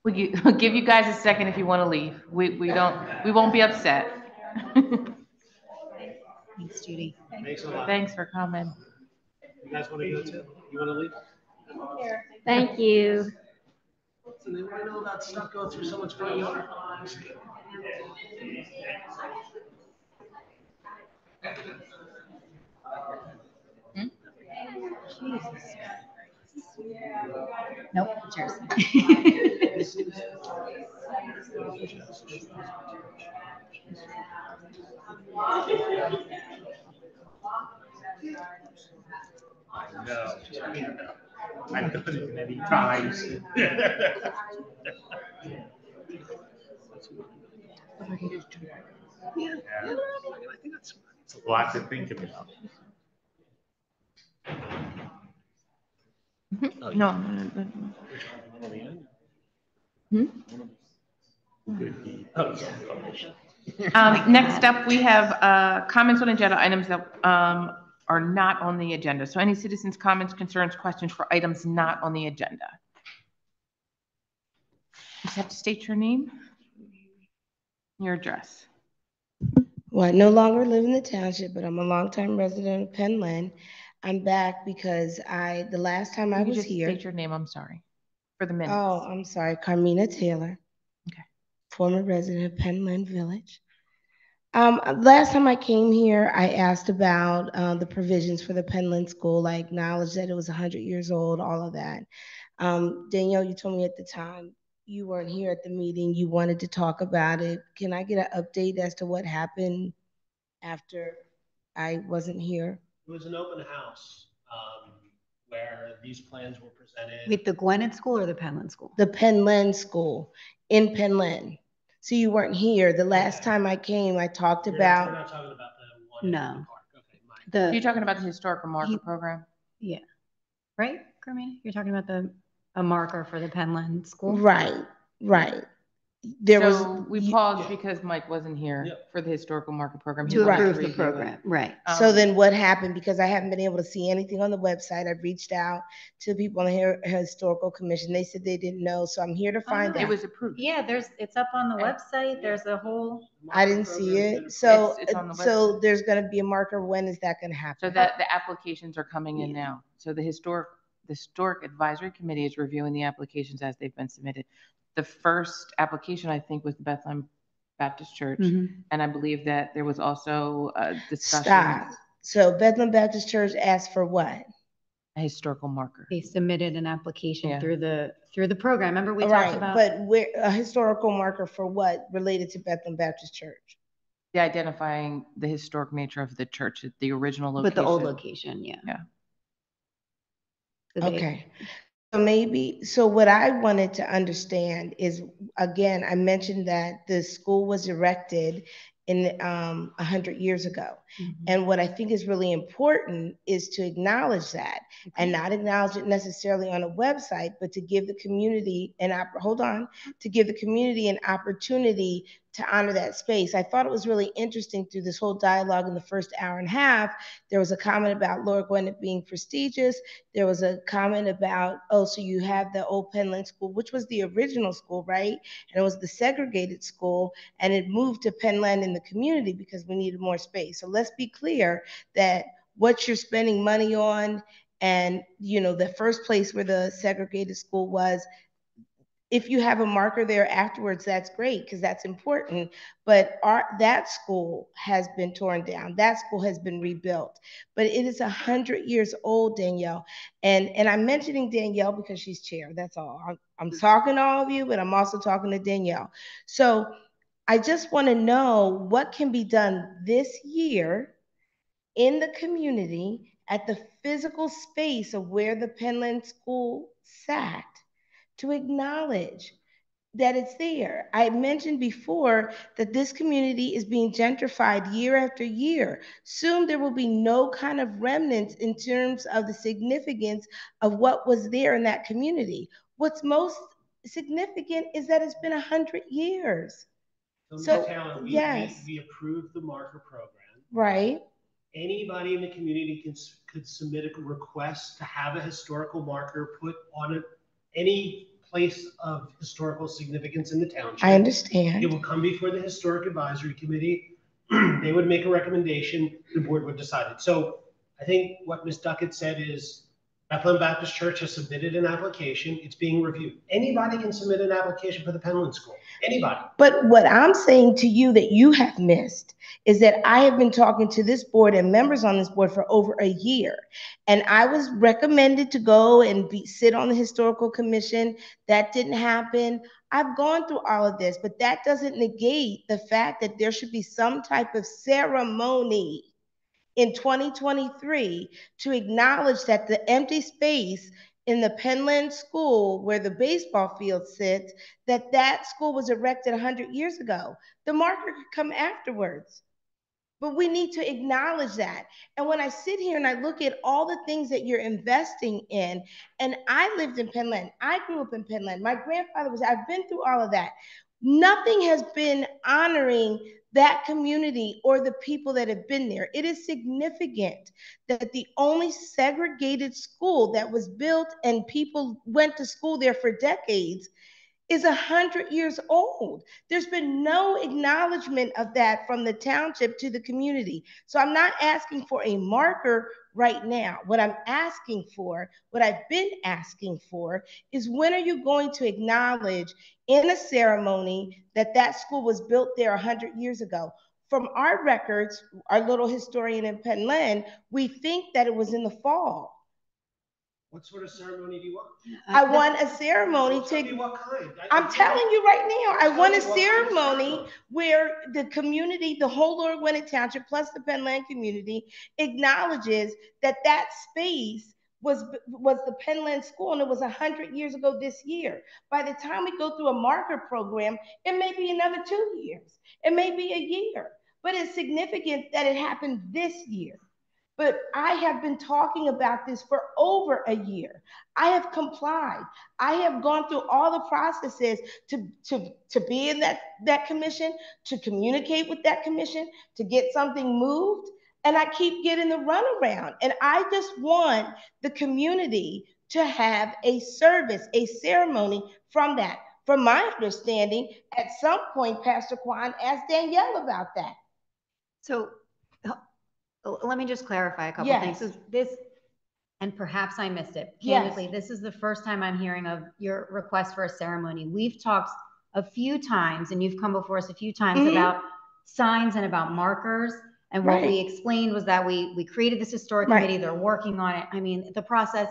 We'll give you guys a second if you want to leave. We won't be upset. Thanks, Judy. Thanks a lot. Thanks for coming. You guys want to go too? You want to leave? Thank you. So they want to know about stuff going through someone's front yard. Jesus. Nope, it's yours. No, I've done it many times. Yeah, I think it's a lot to think about. No. Next up, we have comments on agenda items that are not on the agenda. So any citizens' comments, concerns, questions for items not on the agenda? You just have to state your name. Your address. Well, I no longer live in the township, but I'm a longtime resident of Penland. I'm back because the last time I You could was just here. state your name, I'm sorry, for the minutes. Oh, I'm sorry, Carmina Taylor. Okay. Former resident of Penland Village. Last time I came here, I asked about the provisions for the Penland School. I acknowledged that it was 100 years old, all of that. Danielle, you told me at the time you weren't here at the meeting. You wanted to talk about it. Can I get an update as to what happened after I wasn't here? It was an open house where these plans were presented. With the Gwinnett School or the Penland School? The Penland School in Penland. So you weren't here. The last time I came, I talked about. We're not talking about the one in the No. park. Okay, You're talking about the historical marker program? Yeah. Right, Carmina? You're talking about a marker for the Penland School? Right. We paused because Mike wasn't here for the historical marker program. He To wanted approve the review program, it. right. So then what happened? Because I haven't been able to see anything on the website. I've reached out to people on the historical commission. They said they didn't know. So I'm here to find out. It was approved. Yeah, it's up on the website. There's a whole. I didn't see it. So, It's on the so there's going to be a marker. When is that going to happen? So that the applications are coming in now. So the historic advisory committee is reviewing the applications as they've been submitted. The first application, I think, was the Bethlehem Baptist Church. Mhm. And I believe that there was also a discussion. Stop. So Bethlehem Baptist Church asked for what? A historical marker. They submitted an application Yeah. through the program. Remember we Right, talked about. but where, a historical marker for what related to Bethlehem Baptist Church? The identifying the historic nature of the church, the original location. But the old location, yeah. Yeah. Okay. So what I wanted to understand is, again, I mentioned that the school was erected in 100 years ago. And what I think is really important is to acknowledge that and not acknowledge it necessarily on a website, but to give the community to give the community an opportunity to honor that space. I thought it was really interesting through this whole dialogue in the first hour and a half. There was a comment about Lower Gwinnett being prestigious. There was a comment about, oh, so you have the old Penland School, which was the original school, right? And it was the segregated school, and it moved to Penland in the community because we needed more space. So let's be clear that what you're spending money on, and the first place where the segregated school was, if you have a marker there afterwards, that's great because that's important. But that school has been torn down. That school has been rebuilt. But it is 100 years old, Danielle. And I'm mentioning Danielle because she's chair. That's all. I'm talking to all of you, but I'm also talking to Danielle. So I just want to know what can be done this year in the community at the physical space of where the Penland School sat, to acknowledge that it's there. I mentioned before that this community is being gentrified year after year. Soon there will be no kind of remnants in terms of the significance of what was there in that community. What's most significant is that it's been 100 years. So, Taylor, yes. we approved the marker program. Right. Anybody in the community could submit a request to have a historical marker put on any place of historical significance in the township. I understand. It will come before the Historic Advisory Committee. They would make a recommendation, the board would decide it. So I think what Ms. Duckett said is Bethlehem Baptist Church has submitted an application. It's being reviewed. Anybody can submit an application for the Penland School. Anybody. But what I'm saying to you that you have missed is that I have been talking to this board and members on this board for over a year. And I was recommended to go and sit on the historical commission. That didn't happen. I've gone through all of this, but that doesn't negate the fact that there should be some type of ceremony in 2023 to acknowledge that the empty space in the Penland School where the baseball field sits, that school was erected 100 years ago. The marker could come afterwards. But we need to acknowledge that. And when I sit here and I look at all the things that you're investing in, and I lived in Penland, I grew up in Penland, my grandfather I've been through all of that. Nothing has been honoring that community or the people that have been there. It is significant that the only segregated school that was built and people went to school there for decades is 100 years old. There's been no acknowledgement of that from the township to the community. So I'm not asking for a marker right now. What I'm asking for, what I've been asking for, is when are you going to acknowledge in a ceremony that that school was built there 100 years ago? From our records, our little historian in Penland, we think that it was in the fall. What sort of ceremony do you want? I want a ceremony Tell me what kind. I'm telling you right now, I want a ceremony where the community, the whole Lower Gwinnett Township, plus the Penland community, acknowledges that that space was the Penland School, and it was 100 years ago this year. By the time we go through a marker program, it may be another 2 years. It may be a year. But it's significant that it happened this year. But I have been talking about this for over a year. I have complied. I have gone through all the processes to be in that commission, to communicate with that commission, to get something moved. And I keep getting the runaround. And I just want the community to have a service, a ceremony from that. From my understanding, at some point, Pastor Kwan asked Danielle about that. So let me just clarify a couple things. So this, and perhaps I missed it. Candidly, this is the first time I'm hearing of your request for a ceremony. We've talked a few times, and you've come before us a few times about signs and about markers. And what we explained was that we created this historic committee. They're working on it. I mean, the process,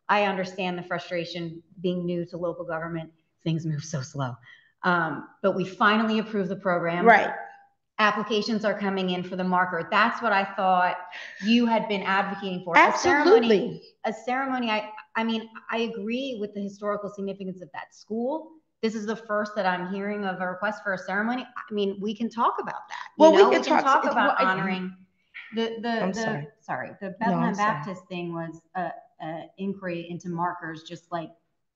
I understand the frustration being new to local government. Things move so slow. But we finally approved the program. Applications are coming in for the marker. That's what I thought you had been advocating for. Absolutely. A ceremony, I mean, I agree with the historical significance of that school. This is the first that I'm hearing of a request for a ceremony. I mean, we can talk about that. Well, we can talk about honoring the Bethlehem Baptist thing was an inquiry into markers, just like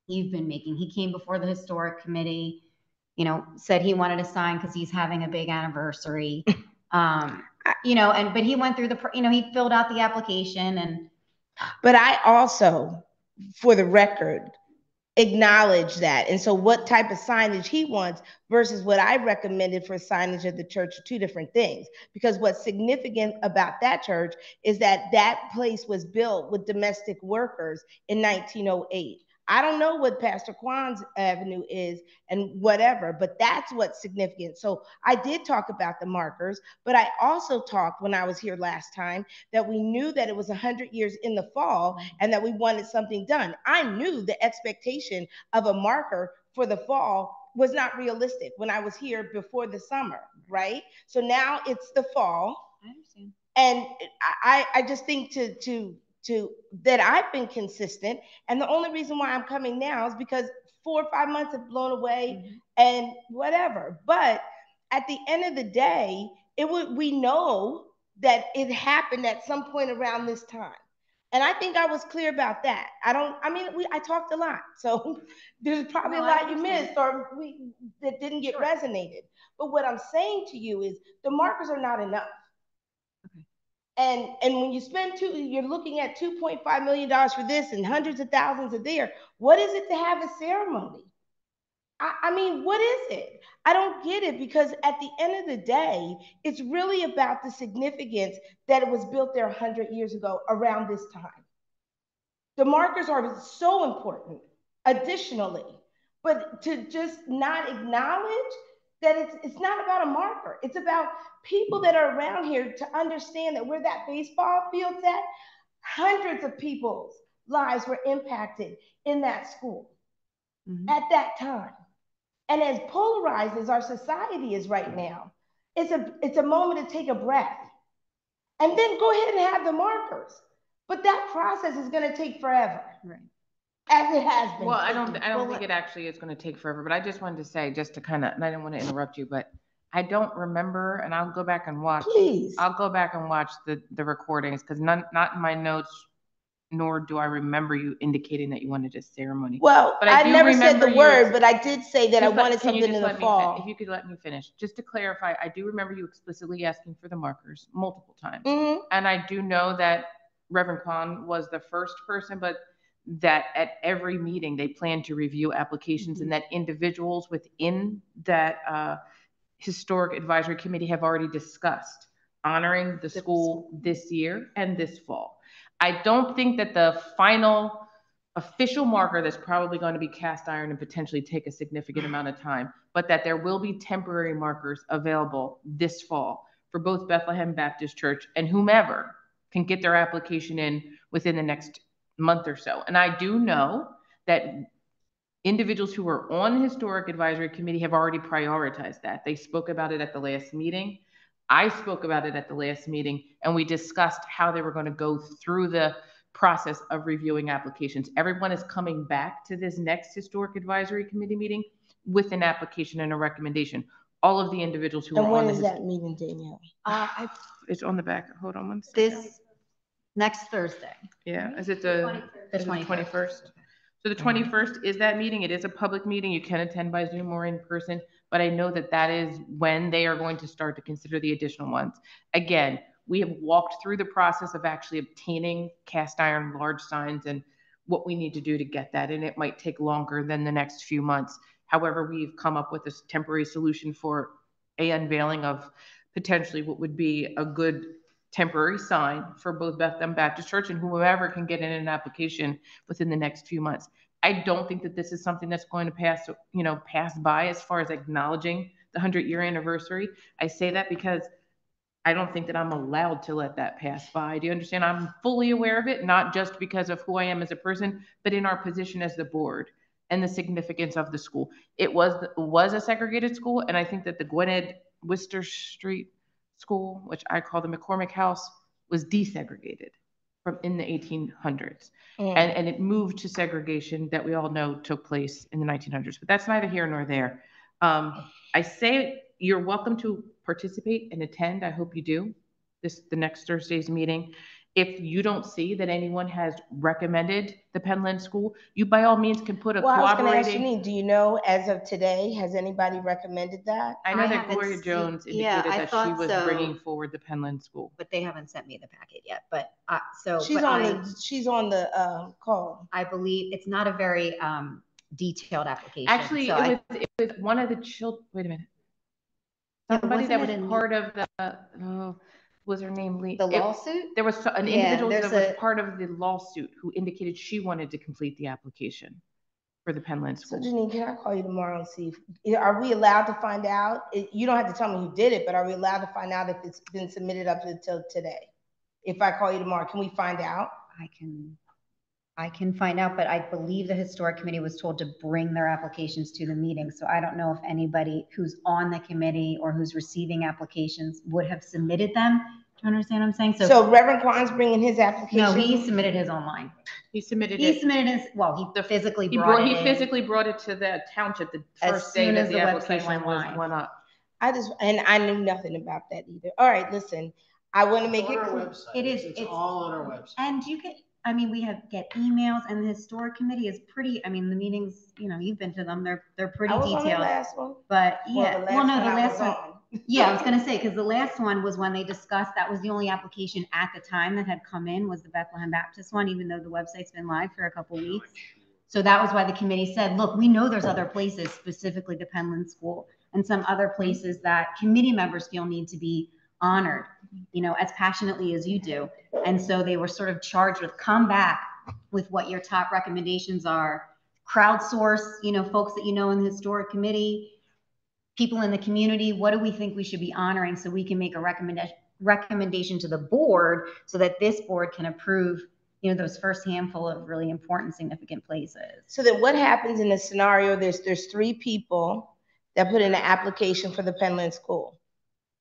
you've been making. He came before the historic committee, you know, said he wanted to sign because he's having a big anniversary, you know, but he went through he filled out the application But I also, for the record, acknowledge that. And so what type of signage he wants versus what I recommended for signage at the church are two different things. Because what's significant about that church is that that place was built with domestic workers in 1908. I don't know what Pastor Kwan's avenue is and whatever, but that's what's significant. So I did talk about the markers, but I also talked when I was here last time that we knew that it was 100 years in the fall and that we wanted something done. I knew the expectation of a marker for the fall was not realistic when I was here before the summer, right? So now it's the fall. I understand. And I just think that I've been consistent. And the only reason why I'm coming now is because 4 or 5 months have blown away and whatever. But at the end of the day, we know that it happened at some point around this time. And I think I was clear about that. I talked a lot. So there's probably a lot you missed or that didn't get resonated. But what I'm saying to you is the markers are not enough. And when you spend you're looking at $2.5 million for this and hundreds of thousands are there. What is it to have a ceremony? I mean, what is it? I don't get it, because at the end of the day, it's really about the significance that it was built there 100 years ago around this time. The markers are so important additionally, but to just not acknowledge that it's not about a marker. It's about people that are around here to understand that where that baseball field's at, hundreds of people's lives were impacted in that school at that time. And as polarized as our society is right now, it's a moment to take a breath and then go ahead and have the markers. But that process is going to take forever. Right. As it has been. Well, I don't think it actually is going to take forever, but I just wanted to say, just to kind of, and I didn't want to interrupt you, but I don't remember, and I'll go back and watch. Please. I'll go back and watch the recordings, because not in my notes, nor do I remember you indicating that you wanted a ceremony. Well, but I never said the word, but I did say that I wanted something in the fall. If you could let me finish. Just to clarify, I do remember you explicitly asking for the markers multiple times. And I do know that Reverend Kwan was the first person, but that at every meeting they plan to review applications and that individuals within that historic advisory committee have already discussed honoring the school this year and this fall. I don't think that the final official marker that's probably going to be cast iron and potentially take a significant amount of time, but that there will be temporary markers available this fall for both Bethlehem Baptist Church and whomever can get their application in within the next month or so. And I do know that individuals who are on the Historic Advisory Committee have already prioritized that. They spoke about it at the last meeting. I spoke about it at the last meeting, and we discussed how they were going to go through the process of reviewing applications. Everyone is coming back to this next Historic Advisory Committee meeting with an application and a recommendation. All of the individuals who are on when is that meeting, Danielle? It's on the back. Hold on one second. This next Thursday. Yeah, is it the 21st? So the 21st is that meeting. It is a public meeting. You can attend by Zoom or in person, but I know that that is when they are going to start to consider the additional ones. Again, we have walked through the process of actually obtaining cast iron large signs and what we need to do to get that, and it might take longer than the next few months. However, we've come up with this temporary solution for a unveiling of potentially what would be a good temporary sign for both Bethlehem Baptist Church and whoever can get in an application within the next few months. I don't think that this is something that's going to pass by as far as acknowledging the 100-year anniversary. I say that because I don't think that I'm allowed to let that pass by. Do you understand? I'm fully aware of it, not just because of who I am as a person, but in our position as the board and the significance of the school. It was a segregated school, and I think that the Gwynedd Worcester Street School, which I call the McCormick House, was desegregated from in the 1800s. And it moved to segregation that we all know took place in the 1900s, but that's neither here nor there. I say you're welcome to participate and attend. I hope you do the next Thursday's meeting. If you don't see that anyone has recommended the Penland School, you by all means can put a Well, I was going to ask cooperating. you, do you know, as of today, has anybody recommended that? I know that Gloria Jones indicated that she was bringing forward the Penland School. But they haven't sent me the packet yet. But She's on the call. I believe it's not a very detailed application. Actually, so it was one of the children. Wait a minute. Somebody that was part of the. Was her name Lee? The lawsuit? There was an individual that was part of the lawsuit who indicated she wanted to complete the application for the Penland School. So Janine, can I call you tomorrow and see are we allowed to find out? You don't have to tell me who did it, but are we allowed to find out if it's been submitted up until today? If I call you tomorrow, can we find out? I can find out, but I believe the historic committee was told to bring their applications to the meeting. So I don't know if anybody who's on the committee or who's receiving applications would have submitted them. Do you understand what I'm saying? So Reverend Kwan's bringing his application? No, he submitted his online. He submitted his, well, he physically he physically brought it to the township the first day that the application went up. And I knew nothing about that either. All right, listen, I want to make it clear. It's all on our website. And you can, I mean, we get emails, and the historic committee is pretty, I mean, the meetings, you've been to them, they're pretty detailed. On the last one. But yeah, the last one. Yeah, I was gonna say, because the last one was when they discussed, that was the only application at the time that had come in, was the Bethlehem Baptist one, even though the website's been live for a couple weeks. So that was why the committee said, look, we know there's other places, specifically the Penland School, and some other places that committee members feel need to be honored, as passionately as you do. And so they were sort of charged with, come back with what your top recommendations are, crowdsource, folks that in the historic committee, people in the community, what do we think we should be honoring, so we can make a recommendation to the board so that this board can approve, those first handful of really important, significant places. So then what happens in the scenario, there's 3 people that put in an application for the Penland School?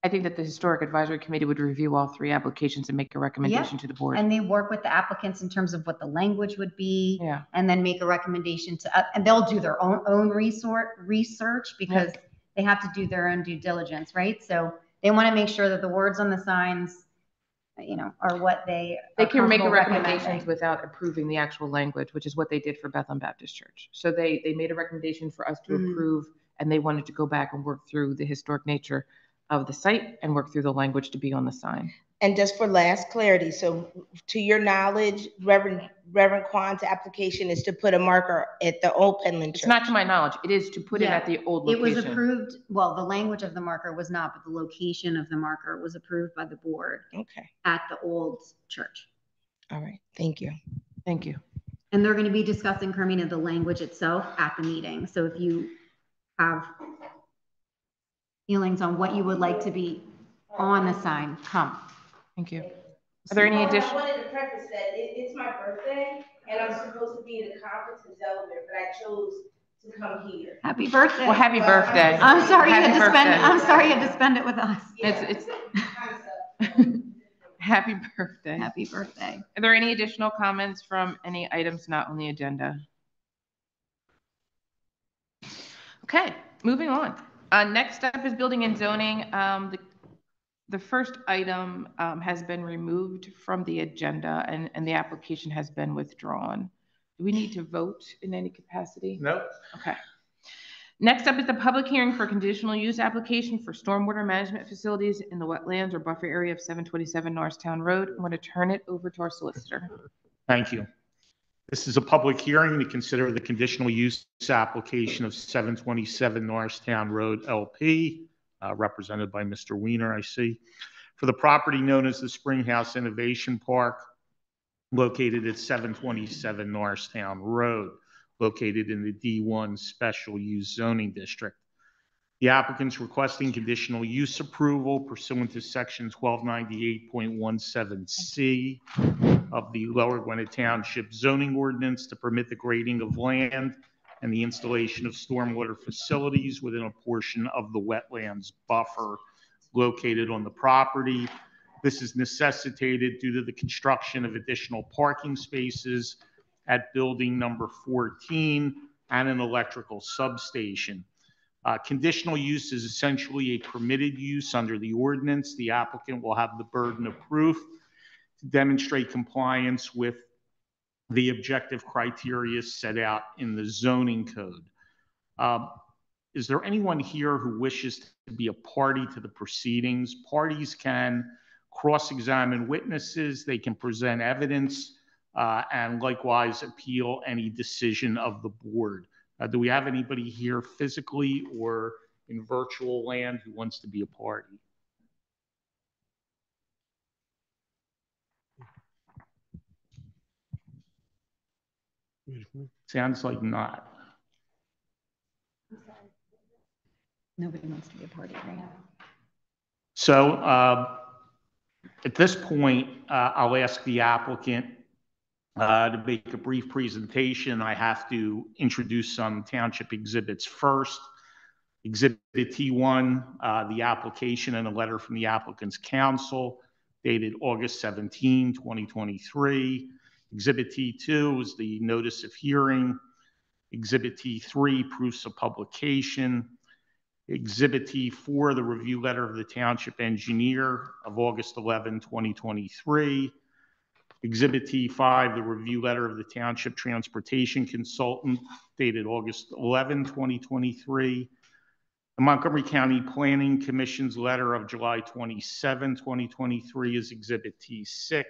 I think that the Historic Advisory Committee would review all 3 applications and make a recommendation to the board. And they work with the applicants in terms of what the language would be, Yeah. and then make a recommendation to, and they'll do their own research because they have to do their own due diligence, right? So they want to make sure that the words on the signs, are what they can make a recommendations recommending. without approving the actual language, which is what they did for Bethlehem Baptist Church. So they made a recommendation for us to approve, and they wanted to go back and work through the historic nature of the site and work through the language to be on the sign. And just for last clarity, so to your knowledge, Reverend Kwan's application is to put a marker at the old Penland Church. It's not to my knowledge. It is to put it at the old location. It was approved, well, the language of the marker was not, but the location of the marker was approved by the board. Okay. At the old church. All right, thank you. Thank you. And they're going to be discussing, Carmina, the language itself at the meeting. So if you have feelings on what you would like to be on the sign, come. Thank you. Are there any additional? I wanted to preface that it's my birthday, and I'm supposed to be at a conference in Delaware, but I chose to come here. Happy birthday. Well, happy birthday. I'm sorry Happy you had to birthday. spend. I'm sorry you had to spend it with us. It's happy birthday. Happy birthday. Are there any additional comments from any items not on the agenda? Okay, moving on. Next up is building and zoning. The first item has been removed from the agenda and the application has been withdrawn. Do we need to vote in any capacity? No. Okay. Next up is the public hearing for conditional use application for stormwater management facilities in the wetlands or buffer area of 727 Norristown Road. I'm going to turn it over to our solicitor. Thank you. This is a public hearing to consider the conditional use application of 727 Norristown Road LP, represented by Mr. Weiner, I see, for the property known as the Springhouse Innovation Park, located at 727 Norristown Road, located in the D1 Special Use Zoning District. The applicant's requesting conditional use approval pursuant to section 1298.17C of the Lower Gwinnett Township zoning ordinance to permit the grading of land and the installation of stormwater facilities within a portion of the wetlands buffer located on the property. This is necessitated due to the construction of additional parking spaces at building number 14 and an electrical substation. Conditional use is essentially a permitted use under the ordinance. The applicant will have the burden of proof to demonstrate compliance with the objective criteria set out in the zoning code. Is there anyone here who wishes to be a party to the proceedings? Parties can cross-examine witnesses, they can present evidence, and likewise appeal any decision of the board. Do we have anybody here physically or in virtual land who wants to be a party? Sounds like not. Nobody wants to be a party right now. So at this point, I'll ask the applicant to make a brief presentation. I have to introduce some township exhibits first. Exhibit T1, the application and a letter from the applicant's counsel dated August 17, 2023. Exhibit T2 is the notice of hearing. Exhibit T3, proofs of publication. Exhibit T4, the review letter of the township engineer of August 11, 2023. Exhibit T5, the review letter of the township transportation consultant dated August 11, 2023. The Montgomery County Planning Commission's letter of July 27, 2023 is Exhibit T6.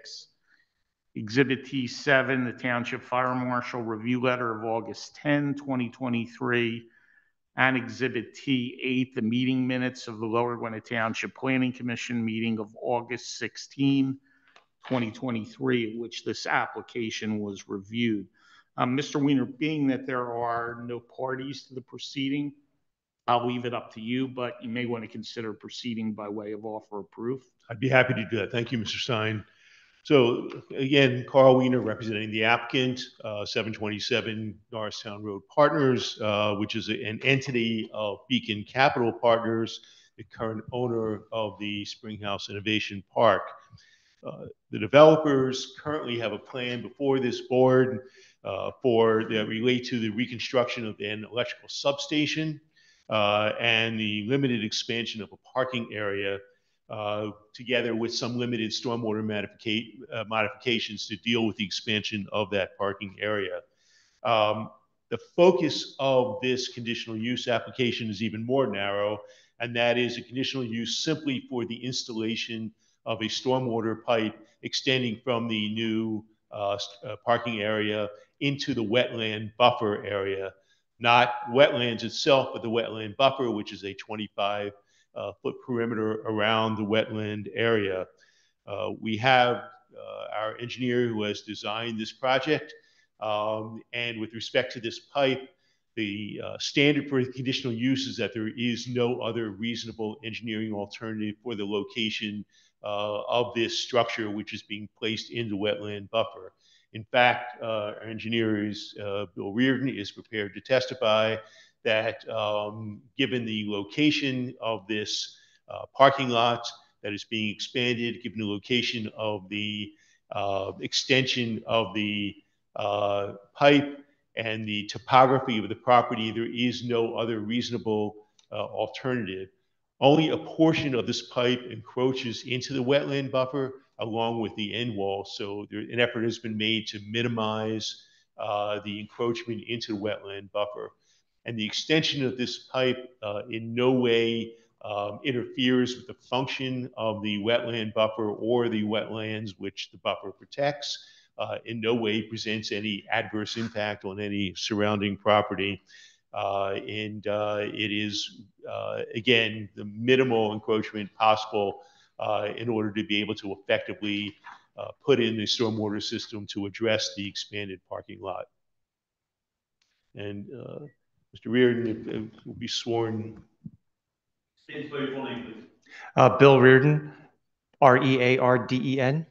Exhibit T7, the Township Fire Marshal review letter of August 10, 2023. And Exhibit T8, the meeting minutes of the Lower Gwinnett Township Planning Commission meeting of August 16, 2023, in which this application was reviewed. Mr. Weiner, being that there are no parties to the proceeding, I'll leave it up to you, but you may want to consider proceeding by way of offer of proof. I'd be happy to do that. Thank you, Mr. Stein. So again, Carl Weiner representing the applicant, 727 Norristown Road Partners, which is an entity of Beacon Capital Partners, the current owner of the Springhouse Innovation Park. The developers currently have a plan before this board that relate to the reconstruction of an electrical substation and the limited expansion of a parking area, together with some limited stormwater modifications to deal with the expansion of that parking area. The focus of this conditional use application is even more narrow, and that is a conditional use simply for the installation of a stormwater pipe extending from the new parking area into the wetland buffer area. Not wetlands itself, but the wetland buffer, which is a 25-foot perimeter around the wetland area. We have our engineer who has designed this project. And with respect to this pipe, the standard for conditional use is that there is no other reasonable engineering alternative for the location of this structure, which is being placed in the wetland buffer. In fact, our engineer is, Bill Reardon, is prepared to testify that given the location of this parking lot that is being expanded, given the location of the extension of the pipe and the topography of the property, there is no other reasonable alternative. Only a portion of this pipe encroaches into the wetland buffer along with the end wall. So an effort has been made to minimize the encroachment into the wetland buffer. And the extension of this pipe in no way interferes with the function of the wetland buffer or the wetlands which the buffer protects. In no way presents any adverse impact on any surrounding property. It is, again, the minimal encroachment possible in order to be able to effectively put in the stormwater system to address the expanded parking lot. And Mr. Reardon will be sworn. Please spell your full name, please. Bill Reardon, R-E-A-R-D-E-N.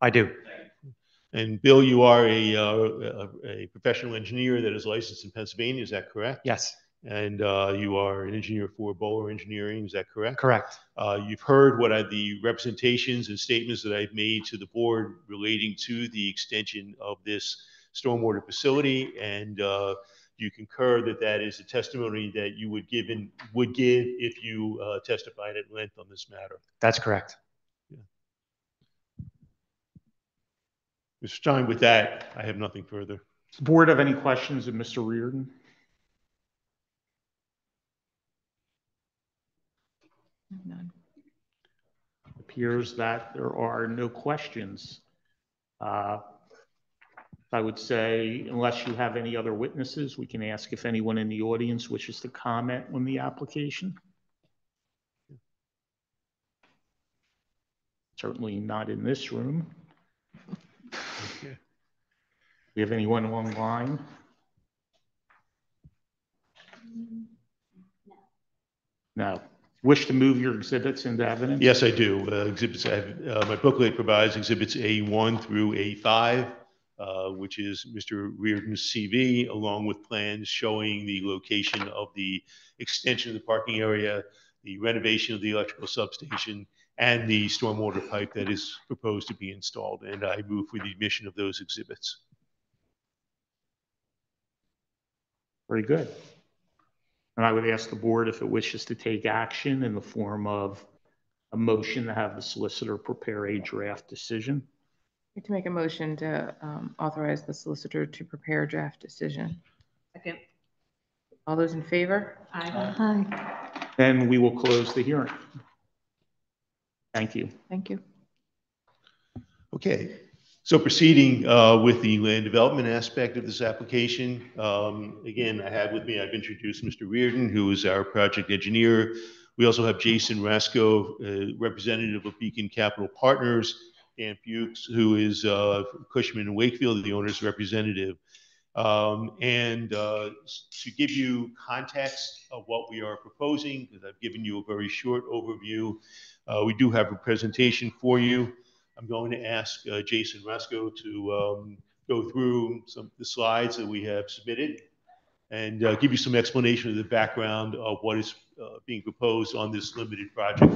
I do. And Bill, you are a professional engineer that is licensed in Pennsylvania, is that correct? Yes. And you are an engineer for Bowler Engineering, is that correct? Correct. You've heard what are the representations and statements that I've made to the board relating to the extension of this stormwater facility, and you concur that that is a testimony that you would give if you testified at length on this matter. That's correct. Mr. Stein, with that, I have nothing further. Does the board have any questions of Mr. Reardon? None. It appears that there are no questions. I would say, unless you have any other witnesses, we can ask if anyone in the audience wishes to comment on the application. Certainly not in this room. Okay. We have anyone online? No. Wish to move your exhibits into evidence? Yes, I do. Exhibits. My booklet provides exhibits A1 through A5, which is Mr. Reardon's CV, along with plans showing the location of the extension of the parking area, the renovation of the electrical substation, and the stormwater pipe that is proposed to be installed. And I move for the admission of those exhibits. Very good. And I would ask the board if it wishes to take action in the form of a motion to have the solicitor prepare a draft decision. I'd like to make a motion to authorize the solicitor to prepare a draft decision. Second. All those in favor? Aye. Aye. Then we will close the hearing. Thank you. Thank you. Okay. So proceeding with the land development aspect of this application, again, I have with me, I've introduced Mr. Reardon, who is our project engineer. We also have Jason Rasco, representative of Beacon Capital Partners, Dan Fuchs, who is Cushman and Wakefield, the owner's representative. To give you context of what we are proposing, because I've given you a very short overview, we do have a presentation for you. I'm going to ask Jason Rasco to go through some of the slides that we have submitted and give you some explanation of the background of what is being proposed on this limited project.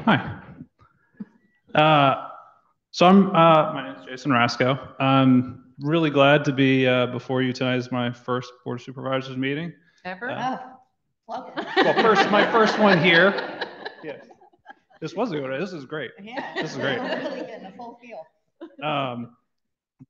Hi. My name is Jason Rasco. I'm really glad to be before you tonight. Is my first Board of Supervisors meeting. Ever? Well, my first one here. Yes. This was good. This is great. Yeah. This is great. I'm really getting a full feel.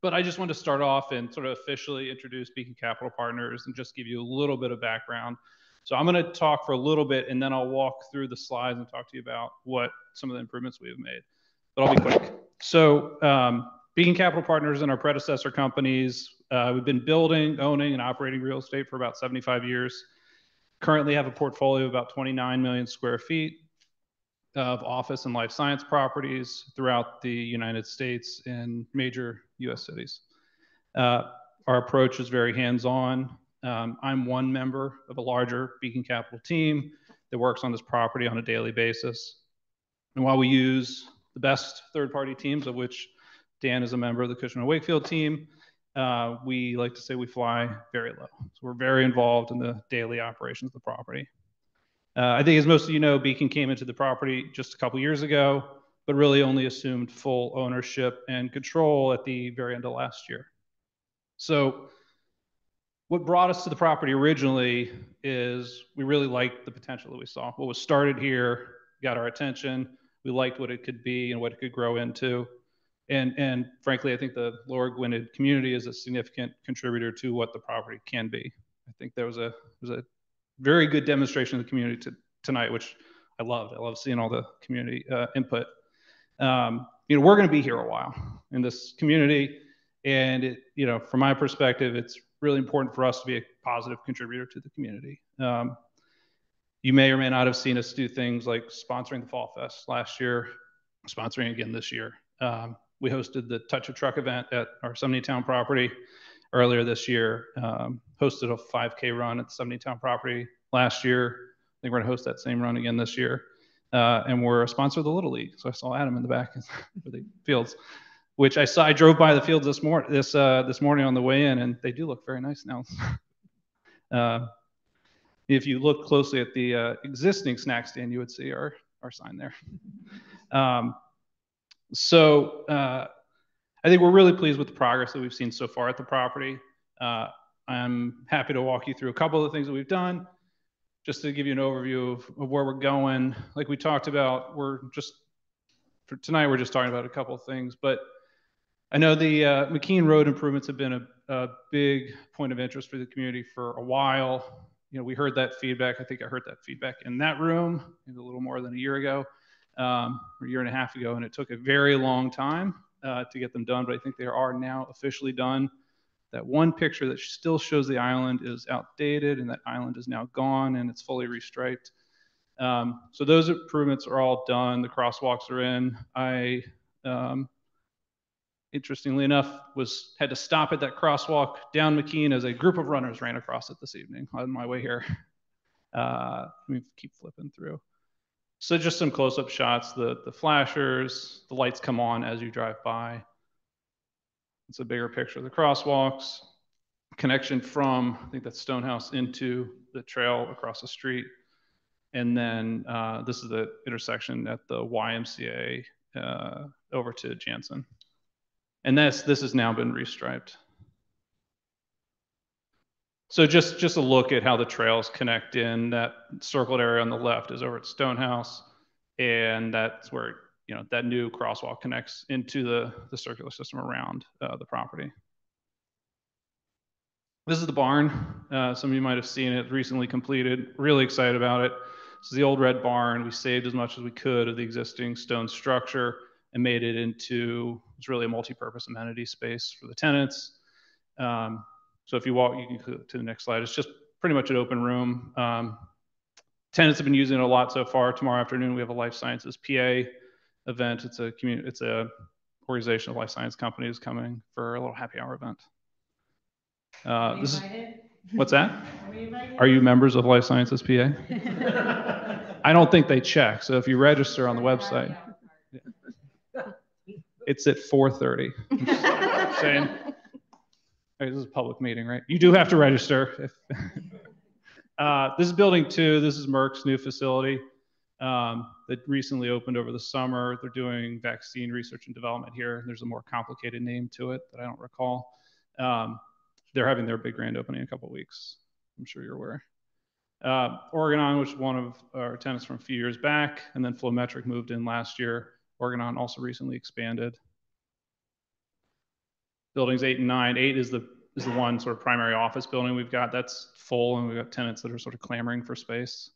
But I just want to start off and sort of officially introduce Beacon Capital Partners and just give you a little bit of background. So I'm going to talk for a little bit, and then I'll walk through the slides and talk to you about what some of the improvements we have made. But I'll be quick. So Beacon Capital Partners and our predecessor companies, we've been building, owning, and operating real estate for about 75 years. Currently have a portfolio of about 29 million square feet of office and life science properties throughout the United States and major US cities. Our approach is very hands-on. I'm one member of a larger Beacon Capital team that works on this property on a daily basis. And while we use the best third-party teams, of which Dan is a member of the Cushman & Wakefield team, we like to say we fly very low. So we're very involved in the daily operations of the property. I think as most of you know, Beacon came into the property just a couple years ago, but really only assumed full ownership and control at the very end of last year. So what brought us to the property originally is we really liked the potential that we saw. What was started here got our attention. We liked what it could be and what it could grow into. And frankly, I think the Lower Gwinnett community is a significant contributor to what the property can be. I think there was a very good demonstration of the community tonight, which I loved. I love seeing all the community input. We're going to be here a while in this community, and from my perspective, it's really important for us to be a positive contributor to the community. You may or may not have seen us do things like sponsoring the Fall Fest last year, sponsoring again this year. We hosted the Touch of Truck event at our Sumneytown property earlier this year, hosted a 5K run at the Sumneytown property last year. I think we're going to host that same run again this year. And we're a sponsor of the Little League. So I saw Adam in the back for the fields, which I saw. I drove by the fields this morning on the way in, and they do look very nice now. If you look closely at the existing snack stand, you would see our sign there. I think we're really pleased with the progress that we've seen so far at the property. I'm happy to walk you through a couple of the things that we've done, just to give you an overview of where we're going. Like we talked about, for tonight, we're just talking about a couple of things, but I know the McKean Road improvements have been a big point of interest for the community for a while. We heard that feedback. I think I heard that feedback in that room maybe a little more than a year ago, or a year and a half ago, and it took a very long time to get them done, but I think they are now officially done. That one picture that still shows the island is outdated, and that island is now gone, and it's fully restriped. So those improvements are all done. The crosswalks are in. I, interestingly enough, had to stop at that crosswalk down McKean as a group of runners ran across it this evening on my way here. Let me keep flipping through. So just some close-up shots, the flashers, the lights come on as you drive by. It's a bigger picture of the crosswalks, connection from, I think that's Stonehouse, into the trail across the street. And then this is the intersection at the YMCA over to Jansen. And this has now been restriped. So just a look at how the trails connect in. That circled area on the left is over at Stonehouse, and that's where that new crosswalk connects into the circular system around the property. This is the barn. Some of you might have seen it, recently completed. Really excited about it. This is the old red barn. We saved as much as we could of the existing stone structure and made it into, it's really a multi-purpose amenity space for the tenants. So if you walk, you can go to the next slide. It's just pretty much an open room. Tenants have been using it a lot so far. Tomorrow afternoon, we have a life sciences PA event. It's a organization of life science companies coming for a little happy hour event. What's that? Are you members of Life Sciences PA? I don't think they check. So if you register on the website, it's at 4:30. Saying, hey, this is a public meeting, right? You do have to register. This is building 2. This is Merck's new facility that recently opened over the summer. They're doing vaccine research and development here. There's a more complicated name to it that I don't recall. They're having their big grand opening in a couple of weeks. I'm sure you're aware. Organon, which is one of our tenants from a few years back, and then Flowmetric moved in last year. Organon also recently expanded. buildings 8 and 9. 8 is the one sort of primary office building we've got. That's full, and we've got tenants that are sort of clamoring for space,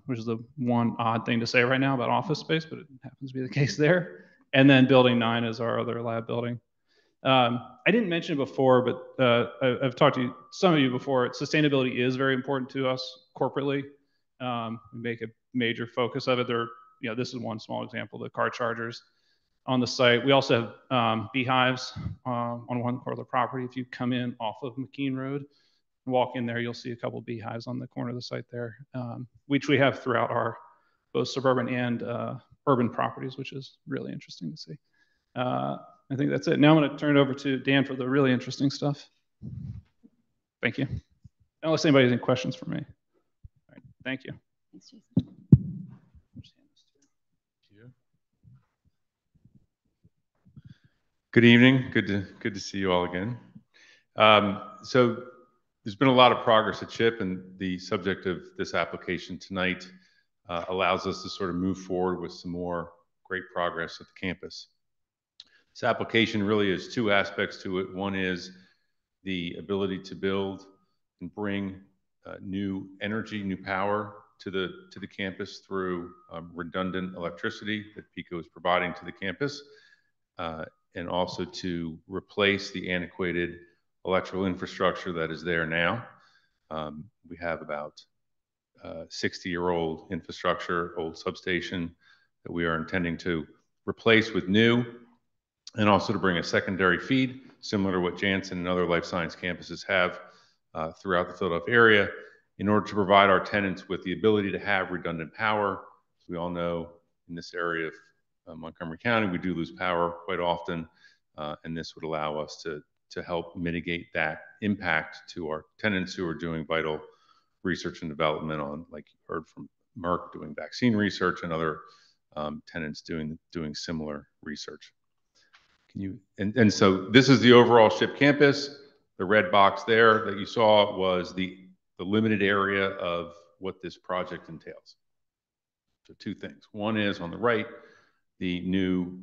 which is the one odd thing to say right now about office space, but it happens to be the case there. And then building 9 is our other lab building. I didn't mention it before, but I've talked to some of you before. Sustainability is very important to us corporately. We make a major focus of it. This is one small example, the car chargers on the site. We also have beehives on one part of the property. If you come in off of McKean Road and walk in there, you'll see a couple of beehives on the corner of the site there, which we have throughout our both suburban and urban properties, which is really interesting to see. I think that's it. Now I'm going to turn it over to Dan for the really interesting stuff. Thank you. Unless anybody has any questions for me. All right, thank you. Thanks, Jason. Good evening. Good to see you all again. So there's been a lot of progress at CHIP, and the subject of this application tonight allows us to sort of move forward with some more great progress at the campus. This application really has two aspects to it. One is the ability to build and bring new energy, new power to the campus through redundant electricity that PECO is providing to the campus, and also to replace the antiquated electrical infrastructure that is there now. We have about 60-year-old infrastructure, old substation that we are intending to replace with new, and also to bring a secondary feed, similar to what Janssen and other life science campuses have throughout the Philadelphia area, in order to provide our tenants with the ability to have redundant power. As we all know, in this area of Montgomery County, we do lose power quite often, and this would allow us to help mitigate that impact to our tenants who are doing vital research and development on, like you heard from Merck, doing vaccine research, and other tenants doing similar research. And so this is the overall CHIP campus. The red box there that you saw was the limited area of what this project entails. So two things. One is on the right, the new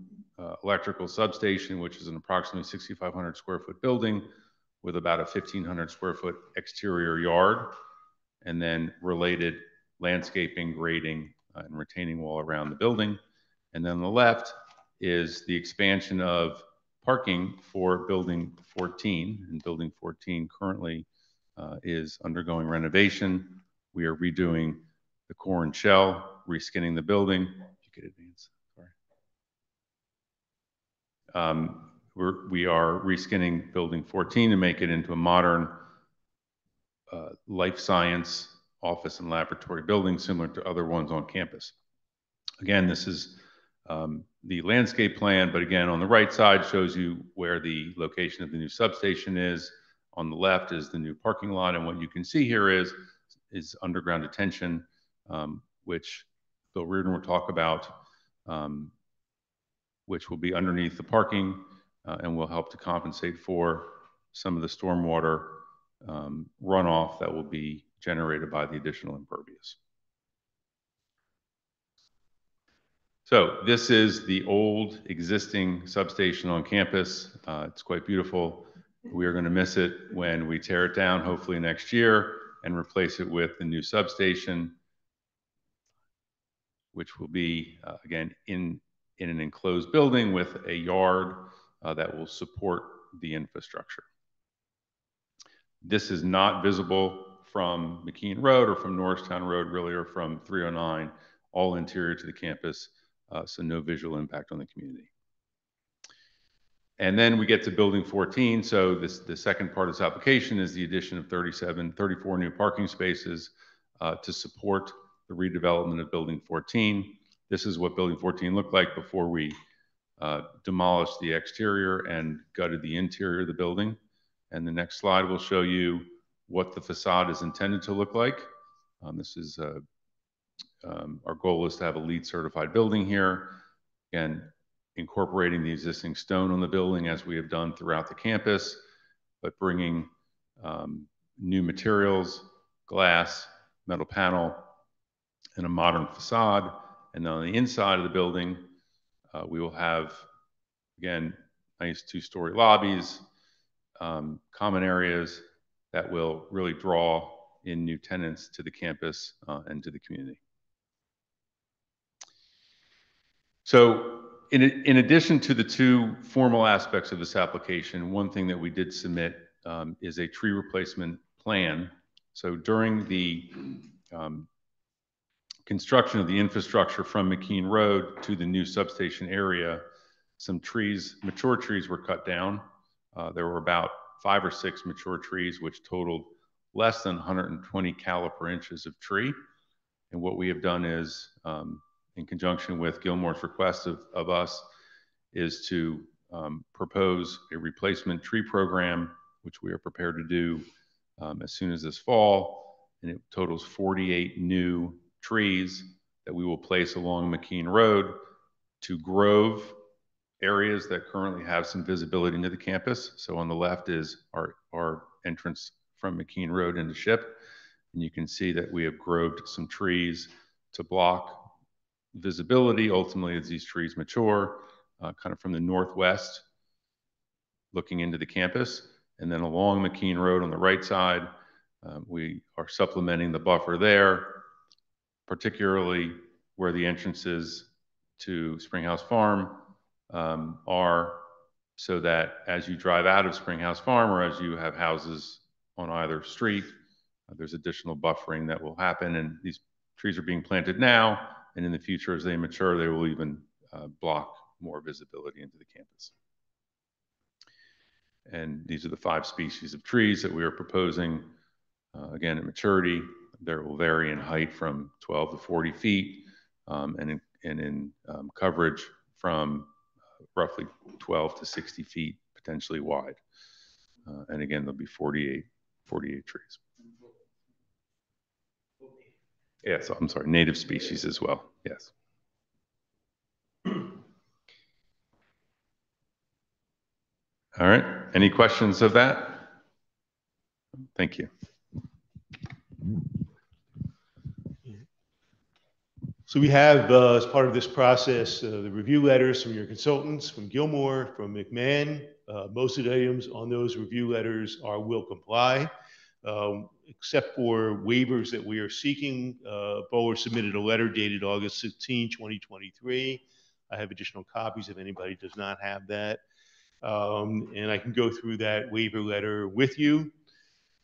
electrical substation, which is an approximately 6,500 square foot building with about a 1,500 square foot exterior yard, and then related landscaping, grading, and retaining wall around the building. And then on the left is the expansion of parking for building 14, and building 14 currently is undergoing renovation. We are redoing the core and shell, reskinning the building. If you could advance, sorry. We are reskinning building 14 to make it into a modern life science office and laboratory building similar to other ones on campus. Again, this is the landscape plan, but again, on the right side shows you where the location of the new substation is. On the left is the new parking lot, and what you can see here is underground detention, which Bill Reardon will talk about, which will be underneath the parking and will help to compensate for some of the stormwater runoff that will be generated by the additional impervious. So this is the old existing substation on campus. It's quite beautiful. We are going to miss it when we tear it down, hopefully next year, and replace it with the new substation, which will be, again, in an enclosed building with a yard that will support the infrastructure. This is not visible from McKean Road or from Norristown Road, really, or from 309, all interior to the campus. So no visual impact on the community. And then we get to building 14. So the second part of this application is the addition of 34 new parking spaces to support the redevelopment of building 14. This is what building 14 looked like before we demolished the exterior and gutted the interior of the building. And the next slide will show you what the facade is intended to look like. This is our goal is to have a LEED certified building here. Again, incorporating the existing stone on the building as we have done throughout the campus, but bringing new materials, glass, metal panel, and a modern facade. And then on the inside of the building, we will have, again, nice two-story lobbies, common areas that will really draw in new tenants to the campus and to the community. So in addition to the two formal aspects of this application, one thing that we did submit is a tree replacement plan. So during the construction of the infrastructure from McKean Road to the new substation area, some trees, mature trees were cut down. There were about 5 or 6 mature trees, which totaled less than 120 caliper inches of tree. And what we have done is, in conjunction with Gilmore's request of us, is to propose a replacement tree program, which we are prepared to do as soon as this fall. And it totals 48 new trees that we will place along McKean Road to grove areas that currently have some visibility into the campus. So on the left is our entrance from McKean Road into Ship. And you can see that we have groved some trees to block visibility, ultimately, as these trees mature, kind of from the northwest, looking into the campus. And then along McKean Road on the right side, we are supplementing the buffer there, particularly where the entrances to Springhouse Farm are, so that as you drive out of Springhouse Farm or as you have houses on either street, there's additional buffering that will happen. And these trees are being planted now, and in the future, as they mature, they will even block more visibility into the campus. And these are the 5 species of trees that we are proposing. Again, at maturity, they will vary in height from 12 to 40 feet, and in coverage from roughly 12 to 60 feet, potentially wide. And again, there'll be 48 trees. Yes, I'm sorry, native species as well, yes. All right, any questions of that? Thank you. So we have, as part of this process, the review letters from your consultants, from Gilmore, from McMahon. Most of the items on those review letters will comply, except for waivers that we are seeking. Bowler submitted a letter dated August 16, 2023. I have additional copies if anybody does not have that. And I can go through that waiver letter with you.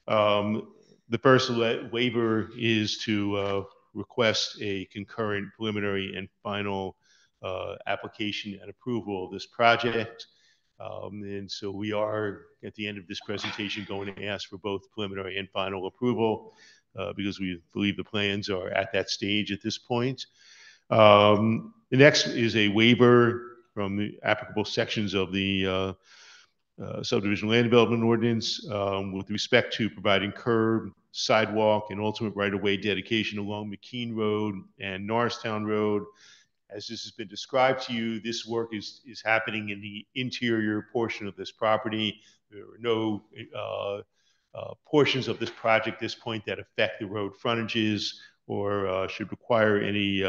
The first waiver is to request a concurrent preliminary and final application and approval of this project. And so we are, at the end of this presentation, going to ask for both preliminary and final approval because we believe the plans are at that stage at this point. The next is a waiver from the applicable sections of the subdivision land development ordinance with respect to providing curb, sidewalk, and ultimate right-of-way dedication along McKean Road and Norristown Road. As this has been described to you, this work is happening in the interior portion of this property. There are no portions of this project at this point that affect the road frontages or should require any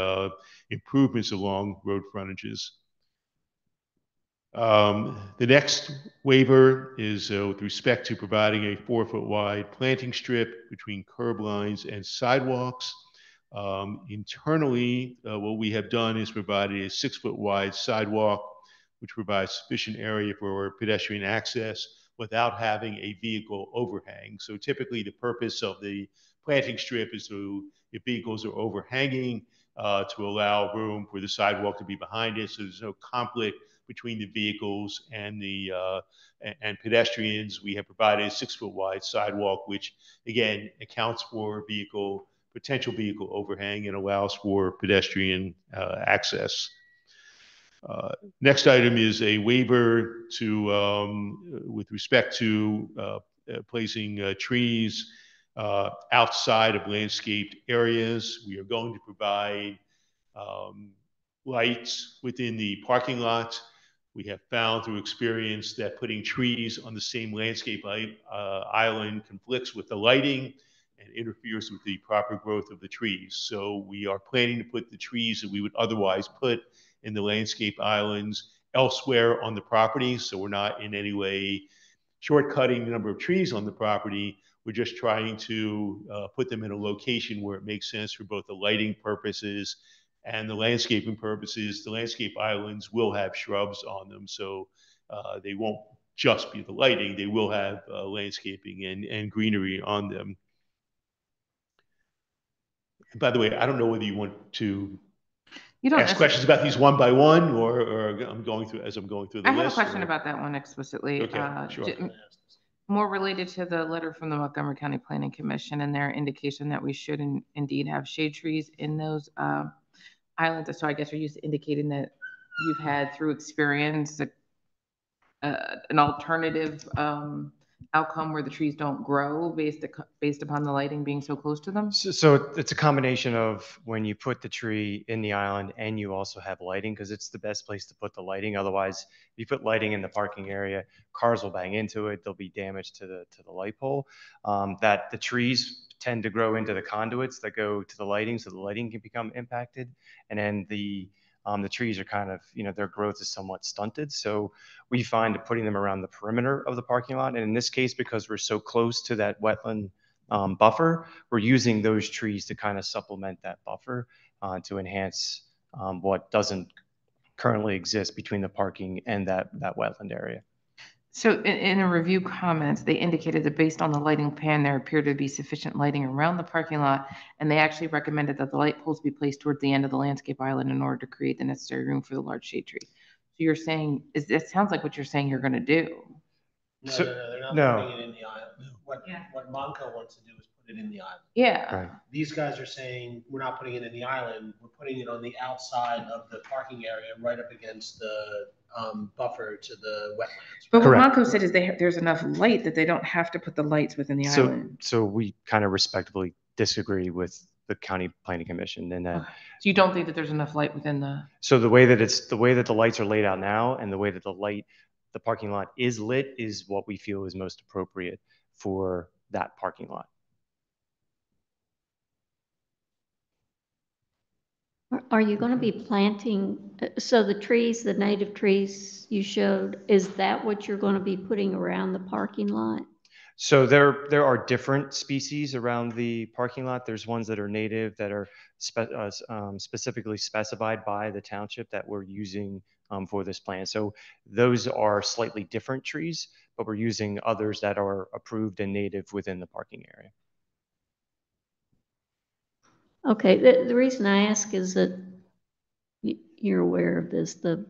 improvements along road frontages. The next waiver is with respect to providing a 4-foot wide planting strip between curb lines and sidewalks. Internally, what we have done is provided a 6-foot wide sidewalk, which provides sufficient area for pedestrian access without having a vehicle overhang. So typically the purpose of the planting strip is to, if vehicles are overhanging, to allow room for the sidewalk to be behind it, so there's no conflict between the vehicles and the and pedestrians. We have provided a 6-foot wide sidewalk, which again accounts for potential vehicle overhang and allows for pedestrian access. Next item is a waiver to, with respect to placing trees outside of landscaped areas. We are going to provide lights within the parking lot. We have found through experience that putting trees on the same landscape island conflicts with the lighting and interferes with the proper growth of the trees. So we are planning to put the trees that we would otherwise put in the landscape islands elsewhere on the property. So we're not in any way shortcutting the number of trees on the property. We're just trying to put them in a location where it makes sense for both the lighting purposes and the landscaping purposes. The landscape islands will have shrubs on them, so they won't just be the lighting. They will have landscaping and greenery on them. And by the way, I don't know whether you want to ask questions about these one by one, or I'm going through the list. I have a question about that one explicitly. Okay, sure. More related to the letter from the Montgomery County Planning Commission and their indication that we should indeed have shade trees in those islands. So I guess are you indicating that you've had through experience an alternative outcome where the trees don't grow based upon the lighting being so close to them? So it's a combination of when you put the tree in the island and you also have lighting, because it's the best place to put the lighting. Otherwise, if you put lighting in the parking area, cars will bang into it. There'll be damage to the light pole. That the trees tend to grow into the conduits that go to the lighting, so the lighting can become impacted. And then the trees are kind of, their growth is somewhat stunted. So we find putting them around the perimeter of the parking lot. And in this case, because we're so close to that wetland buffer, we're using those trees to kind of supplement that buffer to enhance what doesn't currently exist between the parking and that wetland area. So in the review comments, they indicated that based on the lighting plan, there appeared to be sufficient lighting around the parking lot, and they actually recommended that the light poles be placed towards the end of the landscape island in order to create the necessary room for the large shade tree. So you're saying, it sounds like what you're saying you're going to do. No, they're not putting it in the island. What Monco wants to do is put it in the island. Yeah. Right. These guys are saying, we're not putting it in the island, we're putting it on the outside of the parking area, right up against the buffer to the wetlands. But what Monco said is there's enough light that they don't have to put the lights within the island. So we kind of respectfully disagree with the County Planning Commission in that. So you don't think that there's enough light within the? So the way that the lights are laid out now and the way that the parking lot is lit is what we feel is most appropriate for that parking lot. Are you going to be planting, so the trees, the native trees you showed, is that what you're going to be putting around the parking lot? So there are different species around the parking lot. There's ones that are native that are specifically specified by the township that we're using for this plan. So those are slightly different trees, but we're using others that are approved and native within the parking area. Okay, the reason I ask is that you're aware of this. The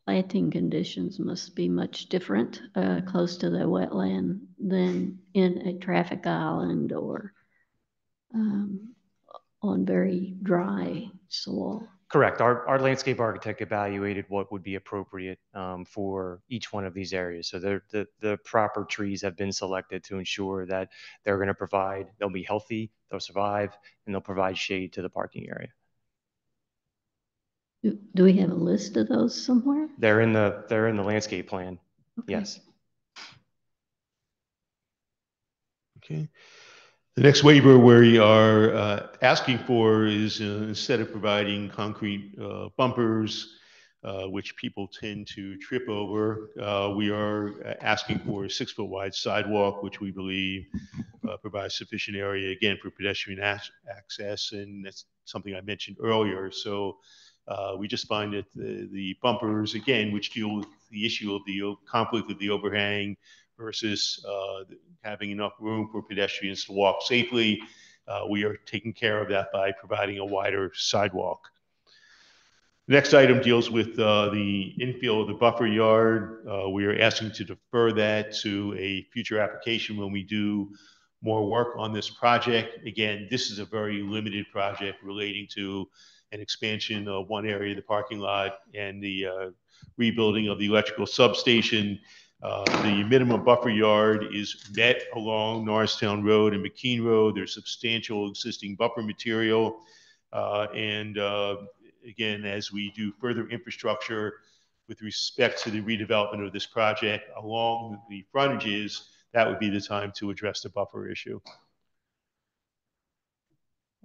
planting conditions must be much different close to the wetland than in a traffic island or on very dry soil. Correct. Our landscape architect evaluated what would be appropriate for each one of these areas. So the proper trees have been selected to ensure that they're going to provide, they'll be healthy, they'll survive, and they'll provide shade to the parking area. Do we have a list of those somewhere? They're in the landscape plan. Okay. Yes. Okay. The next waiver we are asking for is instead of providing concrete bumpers, which people tend to trip over, we are asking for a 6-foot wide sidewalk, which we believe provides sufficient area, again, for pedestrian access. And that's something I mentioned earlier. So we just find that the bumpers, again, which deal with the issue of the conflict of the overhang versus having enough room for pedestrians to walk safely. We are taking care of that by providing a wider sidewalk. The next item deals with the infill of the buffer yard. We are asking to defer that to a future application when we do more work on this project. Again, this is a very limited project relating to an expansion of one area of the parking lot and the rebuilding of the electrical substation. The minimum buffer yard is met along Norristown Road and McKean Road. There's substantial existing buffer material. Again, as we do further infrastructure with respect to the redevelopment of this project along the frontages, that would be the time to address the buffer issue.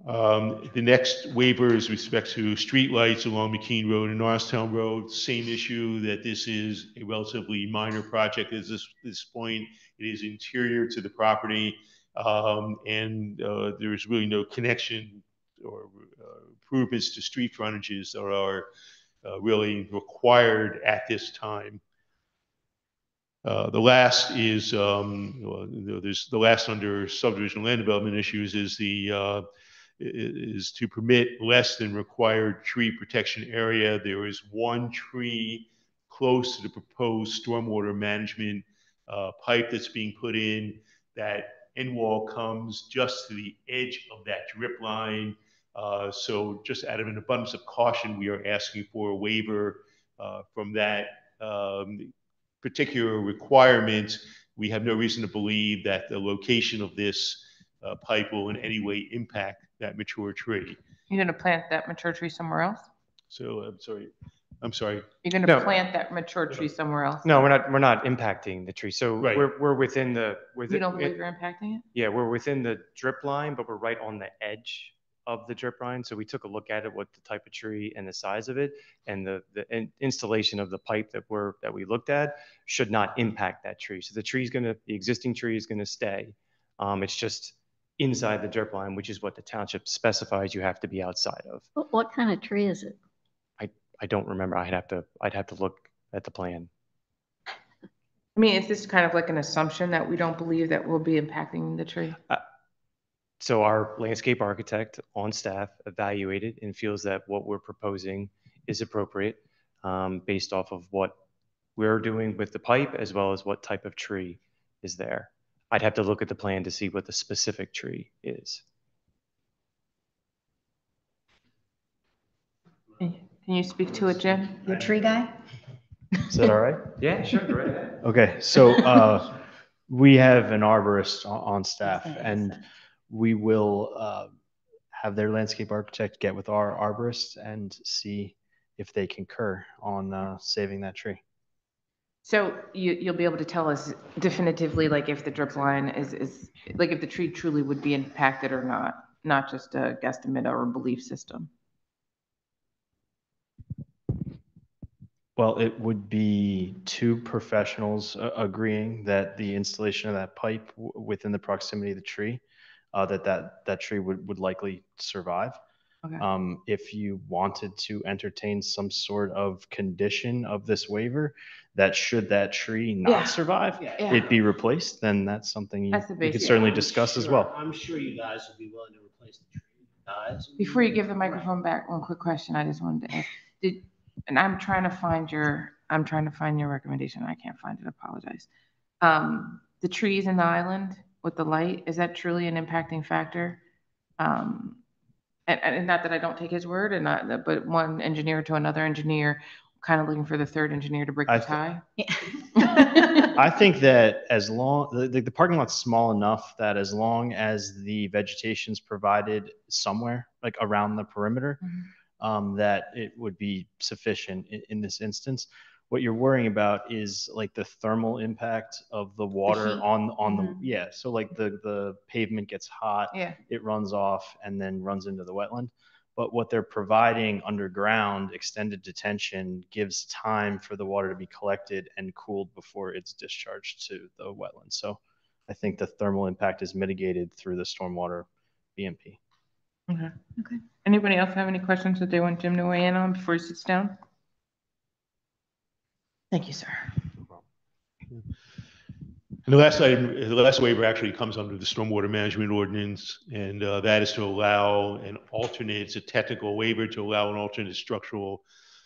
The next waiver is with respect to streetlights along McKean Road and Norristown Road. Same issue, that this is a relatively minor project at this point. It is interior to the property, and there is really no connection or improvements to street frontages that are really required at this time. The last is, there's the last under subdivision land development issues is to permit less than required tree protection area. There is one tree close to the proposed stormwater management pipe that's being put in. That end wall comes just to the edge of that drip line. So just out of an abundance of caution, we are asking for a waiver from that particular requirement. We have no reason to believe that the location of this pipe will in any way impact that mature tree. You're going to plant that mature tree somewhere else? So I'm sorry. You're going to plant that mature tree somewhere else? No, we're not impacting the tree. So right. we're within the You don't believe you're impacting it? Yeah, we're within the drip line, but we're right on the edge of the drip line. So we took a look at it, what the type of tree and the size of it, and the installation of the pipe that we looked at should not impact that tree. So the existing tree is gonna stay. It's just inside the drip line, which is what the township specifies you have to be outside of. What kind of tree is it? I don't remember. I'd have to look at the plan. I mean, is this kind of like an assumption that we don't believe that we'll be impacting the tree? So our landscape architect on staff evaluated and feels that what we're proposing is appropriate based off of what we're doing with the pipe as well as what type of tree is there. I'd have to look at the plan to see what the specific tree is. Can you speak to it, Jim? You're a tree guy? Is that all right? Yeah, sure. Go right ahead. Okay, so we have an arborist on staff, and we will have their landscape architect get with our arborist and see if they concur on saving that tree. So you'll be able to tell us definitively, like if the drip line is like if the tree truly would be impacted or not just a guesstimate or a belief system. Well, it would be two professionals agreeing that the installation of that pipe within the proximity of the tree, that tree would likely survive. Okay. If you wanted to entertain some sort of condition of this waiver, that should that tree not survive, it be replaced, then that's something you could certainly discuss as well. I'm sure you guys would be willing to replace the tree. Guys. Before you give the microphone back, one quick question I just wanted to ask. And I'm trying to find your recommendation. I can't find it. Apologize. The trees in the island with the light, is that truly an impacting factor? And not that I don't take his word, but one engineer to another engineer, kind of looking for the third engineer to break the tie. I think that as long the parking lot's small enough that as long as the vegetation's provided somewhere like around the perimeter. That it would be sufficient in this instance. What you're worrying about is like the thermal impact of the water on the so like the pavement gets hot, it runs off and then runs into the wetland. But what they're providing underground, extended detention, gives time for the water to be collected and cooled before it's discharged to the wetland. So I think the thermal impact is mitigated through the stormwater BMP. Okay. Anybody else have any questions that they want Jim to weigh in on before he sits down? Thank you, sir. And the last waiver actually comes under the stormwater management ordinance, and that is to allow an alternate, it's a technical waiver to allow an alternate structural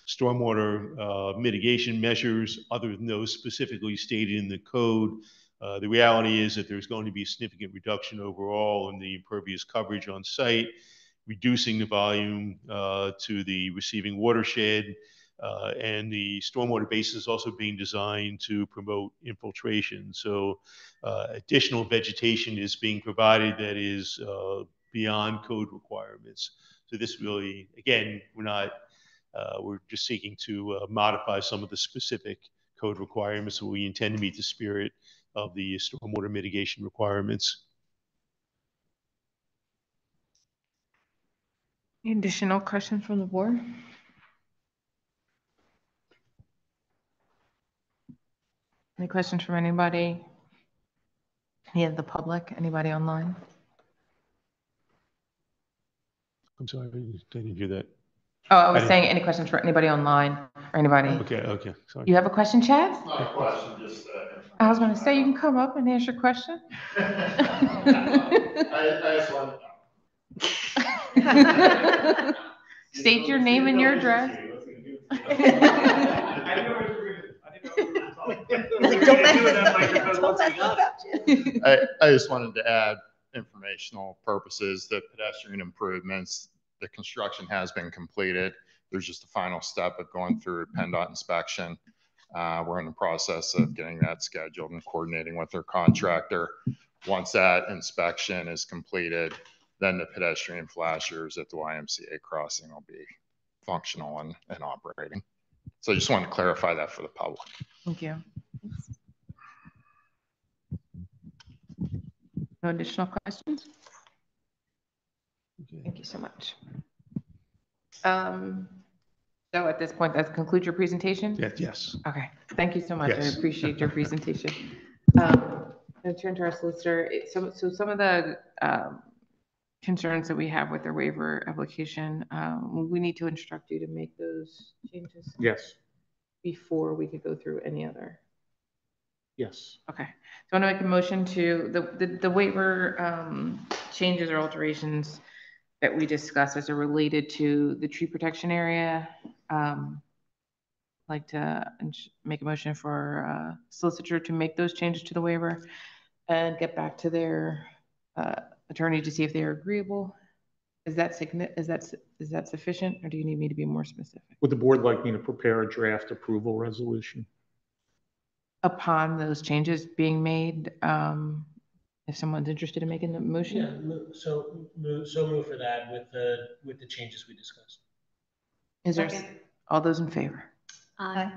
stormwater mitigation measures other than those specifically stated in the code. The reality is that there's going to be a significant reduction overall in the impervious coverage on site, reducing the volume to the receiving watershed, and the stormwater basin is also being designed to promote infiltration. So additional vegetation is being provided that is beyond code requirements. So this really, again, we're just seeking to modify some of the specific code requirements, so we intend to meet the spirit of the stormwater mitigation requirements. Any additional questions from the board? Any questions from anybody? Any of the public? Anybody online? I'm sorry, I didn't hear that. Oh, I was saying any questions for anybody online or anybody? Okay, sorry. You have a question, Chad? Not a question, just. I was going to say you can come up and ask your question. I just wanted to state your name and your address. I just wanted to add informational purposes, the pedestrian improvements, the construction has been completed. There's just a final step of going through PennDOT inspection. We're in the process of getting that scheduled and coordinating with their contractor. Once that inspection is completed, then the pedestrian flashers at the YMCA crossing will be functional and operating. So I just wanted to clarify that for the public. Thank you. No additional questions? Okay. Thank you so much. So at this point, that concludes your presentation? Yes. Okay. Thank you so much. Yes. I appreciate your presentation. I'm going to turn to our solicitor. So some of the concerns that we have with their waiver application, we need to instruct you to make those changes? Yes. Before we could go through any other? Yes. Okay. So I want to make a motion to the waiver changes or alterations that we discussed as are related to the tree protection area. I'd like to make a motion for solicitor to make those changes to the waiver and get back to their attorney to see if they are agreeable. Is that sufficient, or do you need me to be more specific? Would the board like me to prepare a draft approval resolution? Upon those changes being made, if someone's interested in making the motion? Yeah, so move for that with the changes we discussed. Is there all those in favor? Aye.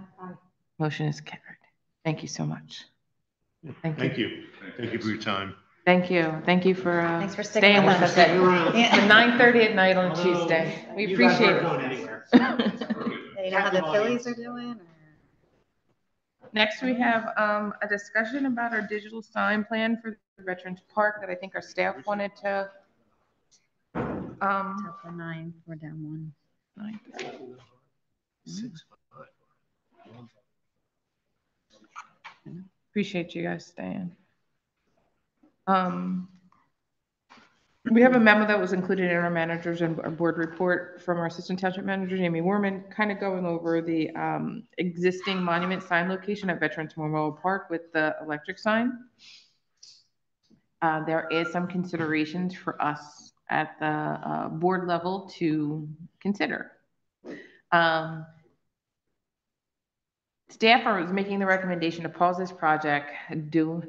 Motion is carried. Thank you so much. Thank you. Thank you for your time. Thank you. Thank you for, Thanks for sticking staying with with us us. at 9:30 at night on Tuesday. We You guys appreciate aren't it. going anywhere. You know how the Phillies are doing? Next, we have a discussion about our digital sign plan for the Veterans Park that I think our staff wanted to. Top of 9, we're down 1. 9. 6. Appreciate you guys staying. We have a memo that was included in our managers and our board report from our assistant township manager, Jamie Warman, kind of going over the existing monument sign location at Veterans Memorial Park with the electric sign. There is some considerations for us at the board level to consider. Staff is making the recommendation to pause this project due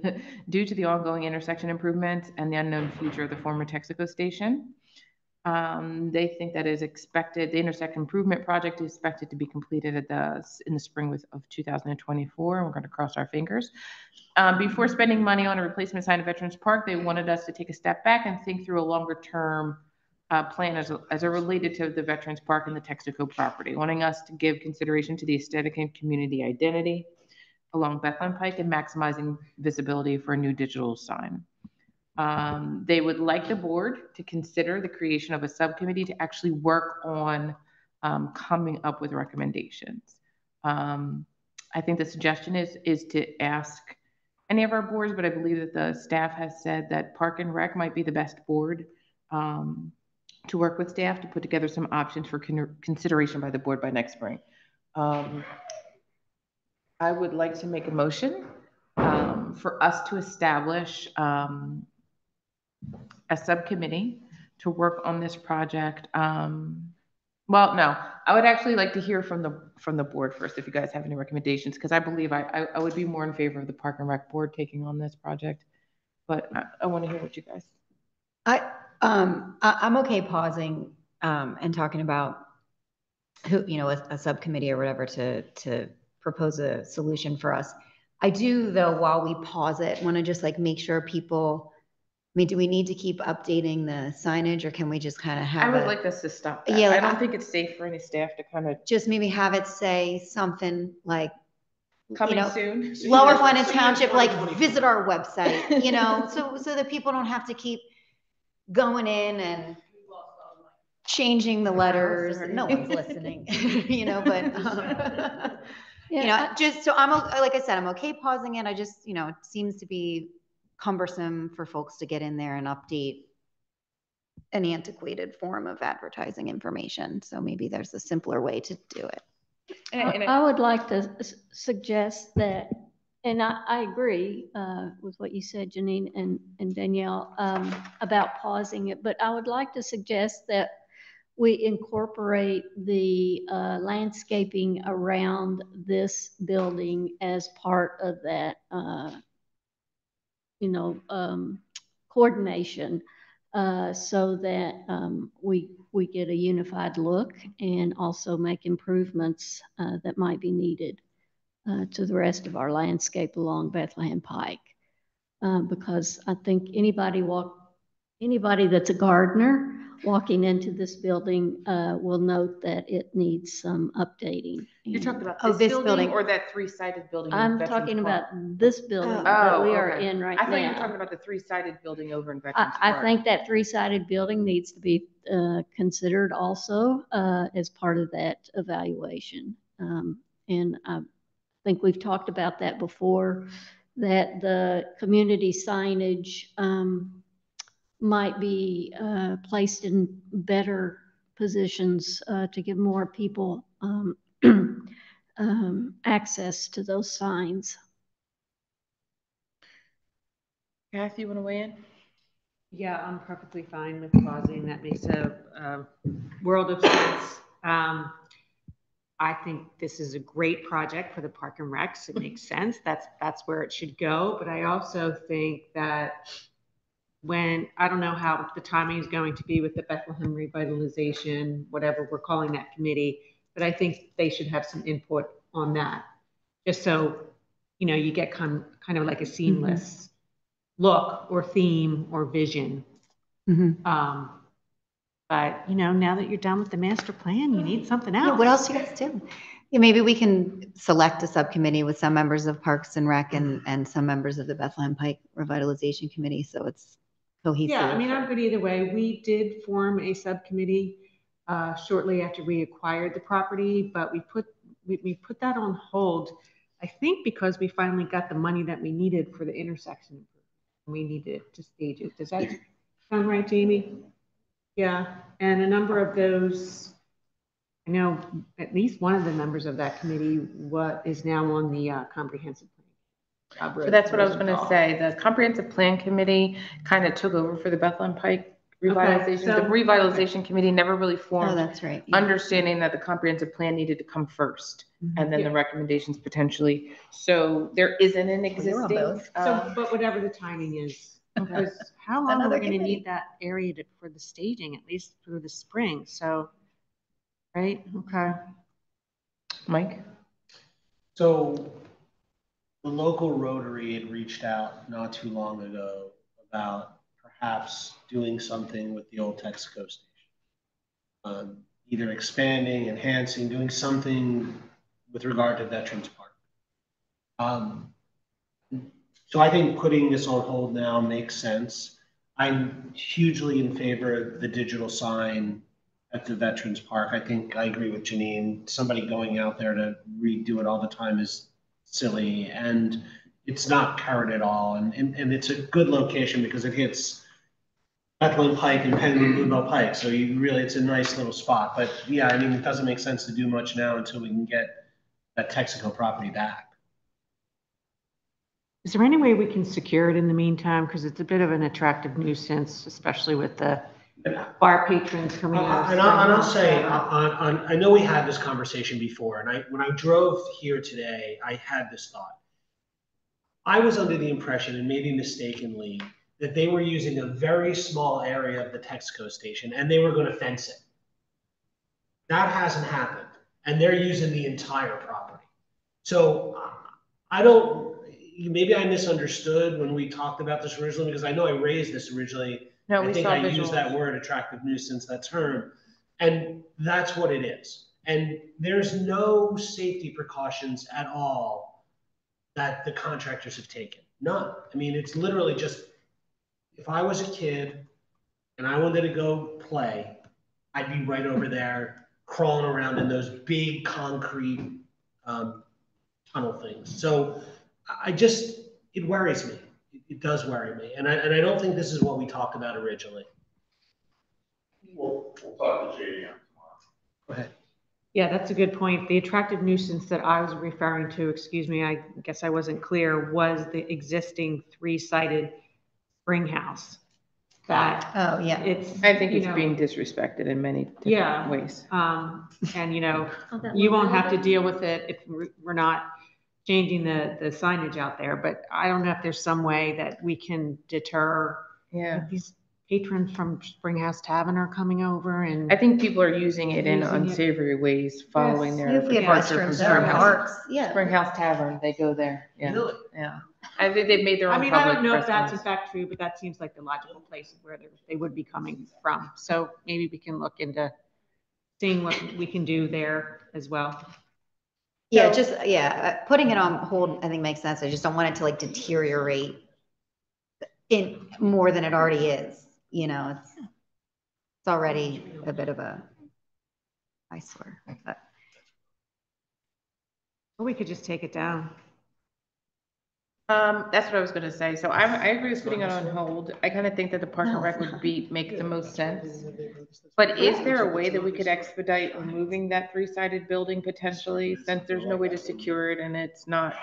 to the ongoing intersection improvements and the unknown future of the former Texaco station. They think that is expected. The intersection improvement project is expected to be completed in the spring of 2024. And we're going to cross our fingers. Before spending money on a replacement sign at Veterans Park, they wanted us to take a step back and think through a longer term plan as it related to the Veterans Park and the Texaco property, wanting us to give consideration to the aesthetic and community identity along Bethlehem Pike and maximizing visibility for a new digital sign. They would like the board to consider the creation of a subcommittee to actually work on coming up with recommendations. I think the suggestion is to ask any of our boards, but I believe that the staff has said that Park and Rec might be the best board to work with staff to put together some options for consideration by the board by next spring. I would like to make a motion for us to establish a subcommittee to work on this project. Well, no, I would actually like to hear from the board first if you guys have any recommendations, because I believe I would be more in favor of the Park and Rec board taking on this project, but I want to hear what you guys. I'm okay pausing and talking about a subcommittee or whatever to propose a solution for us. I do, though, while we pause it, want to just make sure people mean, do we need to keep updating the signage, or can we just kind of have I would like us to stop that. Yeah, I don't think it's safe for any staff to kind of just maybe have it say something like, coming soon. Lower Gwinnett Township, like visit our website, so that people don't have to keep going in and changing the letters. No one's listening, but just so like I said, I'm okay pausing it. I just, it seems to be cumbersome for folks to get in there and update an antiquated form of advertising information. So maybe there's a simpler way to do it. I would like to suggest that, and I agree with what you said, Janine and Danielle, about pausing it, but I would like to suggest that we incorporate the landscaping around this building as part of that, coordination, so that we get a unified look and also make improvements that might be needed to the rest of our landscape along Bethlehem Pike. Because I think anybody that's a gardener walking into this building will note that it needs some updating. You're talking about this building or that three-sided building? I'm talking about this building that we are in right now. I thought you were talking about the three-sided building over in Veterans Park. I think that three-sided building needs to be considered also as part of that evaluation. And I think we've talked about that before, that the community signage might be placed in better positions to give more people access to those signs. Kathy, you want to weigh in? Yeah, I'm perfectly fine with pausing. That makes a world of sense. I think this is a great project for the Park and Recs. It makes sense. That's where it should go. But I also think that I don't know how the timing is going to be with the Bethlehem revitalization, whatever we're calling that committee, but I think they should have some input on that, just so, you get kind of like a seamless look or theme or vision. But, now that you're done with the master plan, you need something else. Yeah, what else do you guys do? Yeah, maybe we can select a subcommittee with some members of Parks and Rec and some members of the Bethlehem Pike Revitalization Committee, so it's cohesive. Yeah, I'm good either way. We did form a subcommittee shortly after we acquired the property, but we put that on hold, I think because we finally got the money that we needed for the intersection. We needed to stage it. Does that sound right, Jamie? Yeah, and a number of those, I know at least one of the members of that committee is now on the comprehensive plan. So that's what I was going to say. The comprehensive plan committee kind of took over for the Bethlehem Pike revitalization. The revitalization committee never really formed. Oh, that's right. Yeah. Understanding that the comprehensive plan needed to come first, and then the recommendations potentially. So there isn't an existing. But whatever the timing is. Because how long are we going to need that area for the staging, at least through the spring? So, right? Okay. Mike? So the local Rotary had reached out not too long ago about perhaps doing something with the old Texaco station. Either expanding, enhancing, doing something with regard to Veterans Park. So I think putting this on hold now makes sense. I'm hugely in favor of the digital sign at the Veterans Park. I think I agree with Janine. Somebody going out there to redo it all the time is silly, and it's not current at all. And it's a good location because it hits Bethlehem Pike and Penn and Bluebell Pike. So it's a nice little spot. But yeah, it doesn't make sense to do much now until we can get that Texaco property back. Is there any way we can secure it in the meantime? Because it's a bit of an attractive nuisance, especially with the bar patrons coming out. And I'll say, I know we had this conversation before, and when I drove here today, I had this thought. I was under the impression, and maybe mistakenly, that they were using a very small area of the Texaco station, and they were going to fence it. That hasn't happened, and they're using the entire property. So maybe I misunderstood when we talked about this originally, because I know I raised this originally. No, I we think saw I visuals. used that word, attractive nuisance, that term. And that's what it is. And there's no safety precautions at all that the contractors have taken. None. I mean, it's literally just, if I was a kid and I wanted to go play, I'd be right over there crawling around in those big concrete tunnel things. So it worries me. It does worry me. And I don't think this is what we talked about originally. We'll talk to JD tomorrow. Go ahead. Yeah, that's a good point. The attractive nuisance that I was referring to, excuse me, I guess I wasn't clear, was the existing 3-sided spring house. That Oh, yeah. I think it's being disrespected in many different ways. And Oh, you won't have to deal with it if we're not changing the signage out there. But I don't know if there's some way that we can deter these patrons from Springhouse Tavern are coming over, and I think people are using it in unsavory ways, following their If we have departure from restrooms in our Springhouse. parks, yeah. Springhouse Tavern, they go there. Yeah. Really? Yeah. I think they've made their own. I mean, I don't know if that's in fact true, but that seems like the logical place where they would be coming from. So maybe we can look into seeing what we can do there as well. Yeah, putting it on hold, I think makes sense. I just don't want it to like deteriorate in more than it already is. It's already a bit of a eyesore. Or we could just take it down. That's what I was going to say. So I agree with putting it on hold. I kind of think that the Park and Rec would make the most sense. But is there a way that we could expedite removing that 3-sided building potentially, since there's no way to secure it and it's not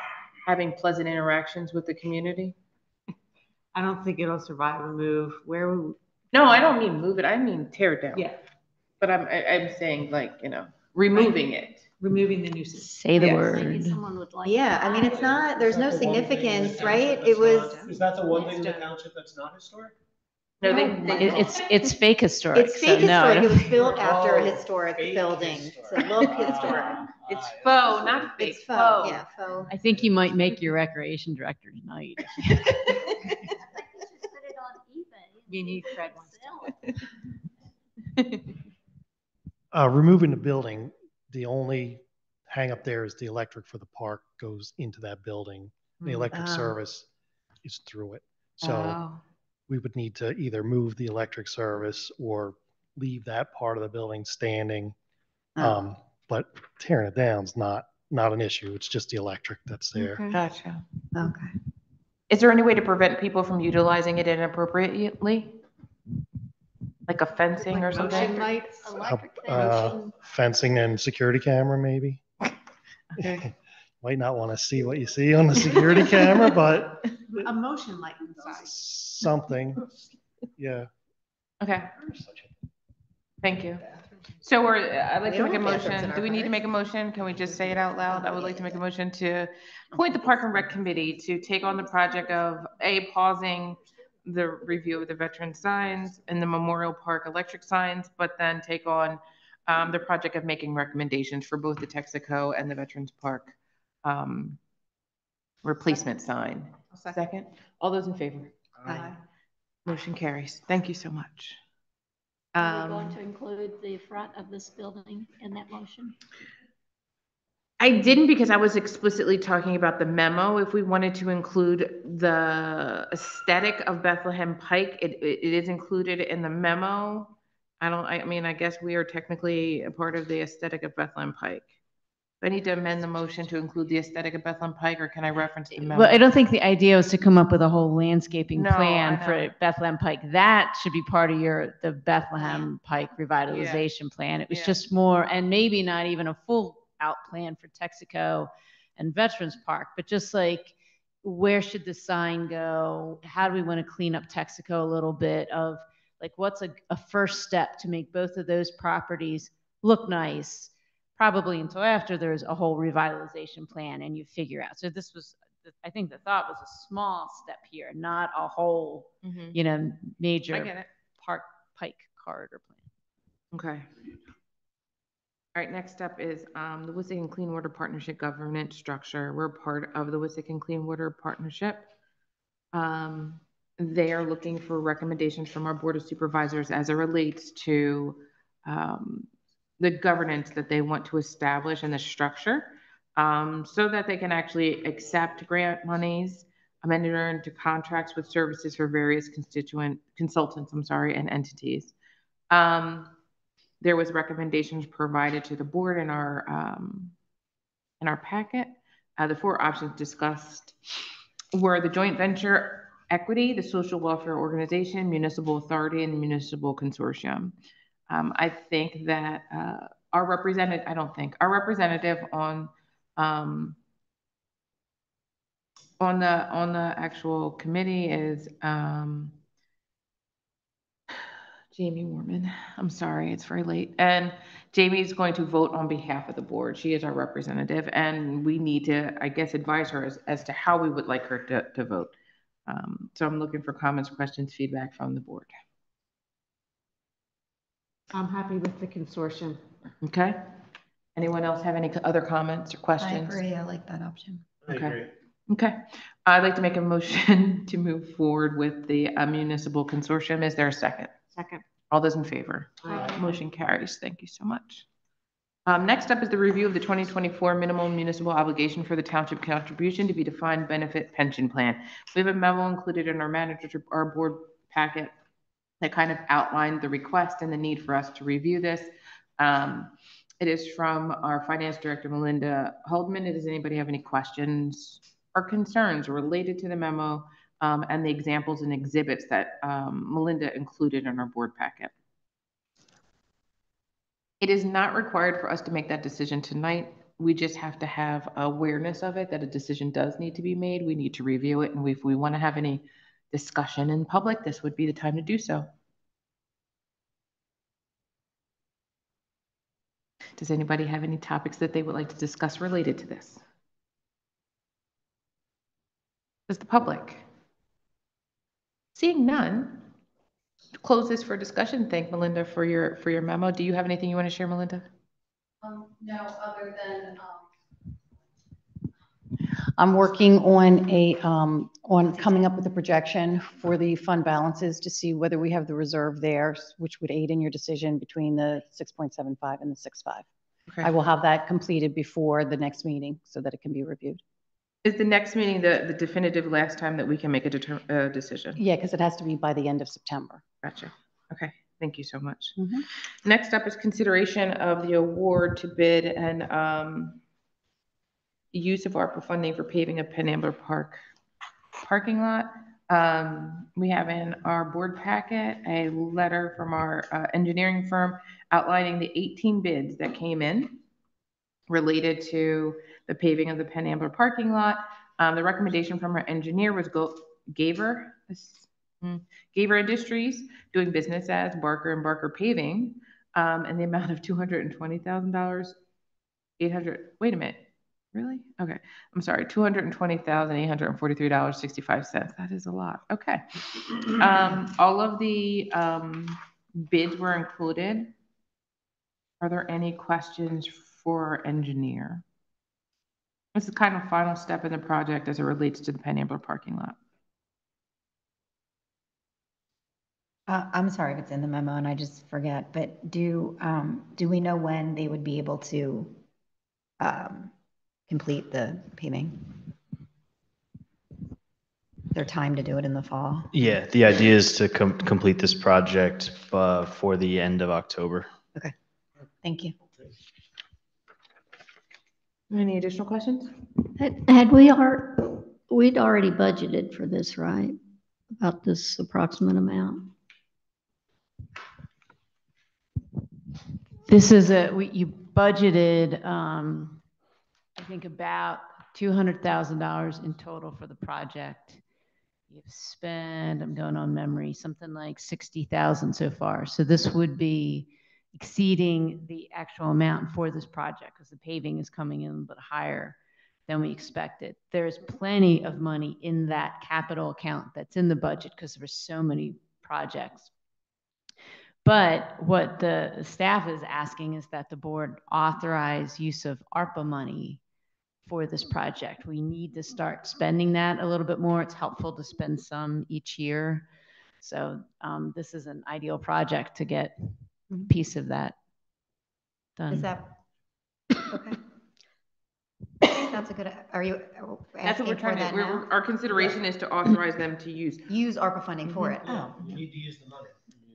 having pleasant interactions with the community? I don't think it'll survive a move. No, I don't mean move it. I mean tear it down. Yeah. But I'm saying removing it. Removing the nuisance. Say the Yeah. word. Maybe someone would like I mean, it's not, there's no significance, right? It was. Is that the one thing in the township that's not historic? No, It's fake historic. It's fake historic. It was built after a Oh, historic fake building historic. to look historic. It's faux, not fake. It's faux. Yeah, faux. I think you might make your recreation director tonight. You need Fred Removing the building, the only hang up there is the electric for the park goes into that building. The electric service is through it. So we would need to either move the electric service or leave that part of the building standing. But tearing it down is not an issue. It's just the electric that's there. Okay. Gotcha. Okay. Is there any way to prevent people from utilizing it inappropriately? Like a fencing or something? Fencing and security camera, maybe. Might not want to see what you see on the security camera, but a motion light inside. something. Yeah. Okay. Thank you. So I'd like to make a motion. Do we need to make a motion? Can we just say it out loud? I would like to make a motion to appoint the Park and Rec Committee to take on the project of pausing the review of the veteran signs and the Memorial Park electric signs, but then take on the project of making recommendations for both the Texaco and the Veterans Park replacement sign. Second. All those in favor? Aye. Motion carries. Thank you so much. Are we going to include the front of this building in that motion? I didn't, because I was explicitly talking about the memo. If we wanted to include the aesthetic of Bethlehem Pike, it is included in the memo. I mean, I guess we are technically a part of the aesthetic of Bethlehem Pike. Do I need to amend the motion to include the aesthetic of Bethlehem Pike, or can I reference the memo? Well, I don't think the idea was to come up with a whole landscaping No, plan I for know. Bethlehem Pike. That should be part of the Bethlehem Pike revitalization plan. It was just more, and maybe not even a full out plan for Texaco and Veterans Park, but just like, where should the sign go? How do we want to clean up Texaco a little bit of like, what's a first step to make both of those properties look nice? Probably until after there's a whole revitalization plan and you figure out. So this was, I think the thought was a small step here, not a whole, major I get it. park pike corridor plan. Okay. All right, next up is the Wissahickon Clean Water Partnership governance structure. We're part of the Wissahickon Clean Water Partnership. They are looking for recommendations from our Board of Supervisors as it relates to the governance that they want to establish and the structure so that they can actually accept grant monies, enter into contracts with services for various consultants, and entities. There was recommendations provided to the board in our packet. The 4 options discussed were the joint venture equity, the social welfare organization, municipal authority, and the municipal consortium. I think that our representative on the actual committee is Jamie Warman. I'm sorry, it's very late. And Jamie's going to vote on behalf of the board. She is our representative, and we need to, I guess, advise her as to how we would like her to vote. So I'm looking for comments, questions, feedback from the board. I'm happy with the consortium. Okay. Anyone else have any other comments or questions? I agree. I like that option. Okay. Okay. I'd like to make a motion to move forward with the municipal consortium. Is there a second? Second. All those in favor? Aye. Motion carries. Thank you so much. Next up is the review of the 2024 minimum municipal obligation for the township contribution to be defined benefit pension plan. We have a memo included in our board packet that kind of outlined the request and the need for us to review this. It is from our finance director, Melinda Holdman. Does anybody have any questions or concerns related to the memo and the examples and exhibits that Melinda included in our board packet? It is not required for us to make that decision tonight. We just have to have awareness of it, that a decision does need to be made. We need to review it. And if we want to have any discussion in public, this would be the time to do so. Does anybody have any topics that they would like to discuss related to this? Does the public? Seeing none, close this for discussion. Thank Melinda for your memo. Do you have anything you want to share, Melinda? No, other than I'm working on coming up with a projection for the fund balances to see whether we have the reserve there, which would aid in your decision between the 6.75 and the 6.5. Okay. I will have that completed before the next meeting so that it can be reviewed. Is the next meeting the definitive last time that we can make a decision? Yeah, because it has to be by the end of September. Gotcha. Okay. Thank you so much. Mm-hmm. Next up is consideration of the award to bid and use of ARPA funding for paving of Penn Ambler Park parking lot. We have in our board packet a letter from our engineering firm outlining the 18 bids that came in related to the paving of the Penn Ambler parking lot. The recommendation from our engineer was Gaver Industries, doing business as Barker and Barker Paving, and the amount of $220,000. Wait a minute. Really? Okay. I'm sorry. $220,843.65. That is a lot. Okay. All of the bids were included. Are there any questions for our engineer? This is kind of final step in the project as it relates to the Penn Ambler parking lot. I'm sorry if it's in the memo and I just forget, but do we know when they would be able to complete the paving? Their time to do it in the fall? Yeah, the idea is to complete this project for the end of October. Okay, thank you. Any additional questions? We'd already budgeted for this, right? About this approximate amount. This is you budgeted, I think about $200,000 in total for the project. You've spent, I'm going on memory, something like $60,000 so far. So this would be exceeding the actual amount for this project because the paving is coming in a little bit higher than we expected. There's plenty of money in that capital account that's in the budget because there were so many projects. But what the staff is asking is that the board authorize use of ARPA money for this project. We need to start spending that a little bit more. It's helpful to spend some each year. So this is an ideal project to get a piece of that done. Is that okay? I think that's a good. Are you? That's what we're trying to. Our consideration is to authorize them to use ARPA funding for it. Oh, You need to use the money.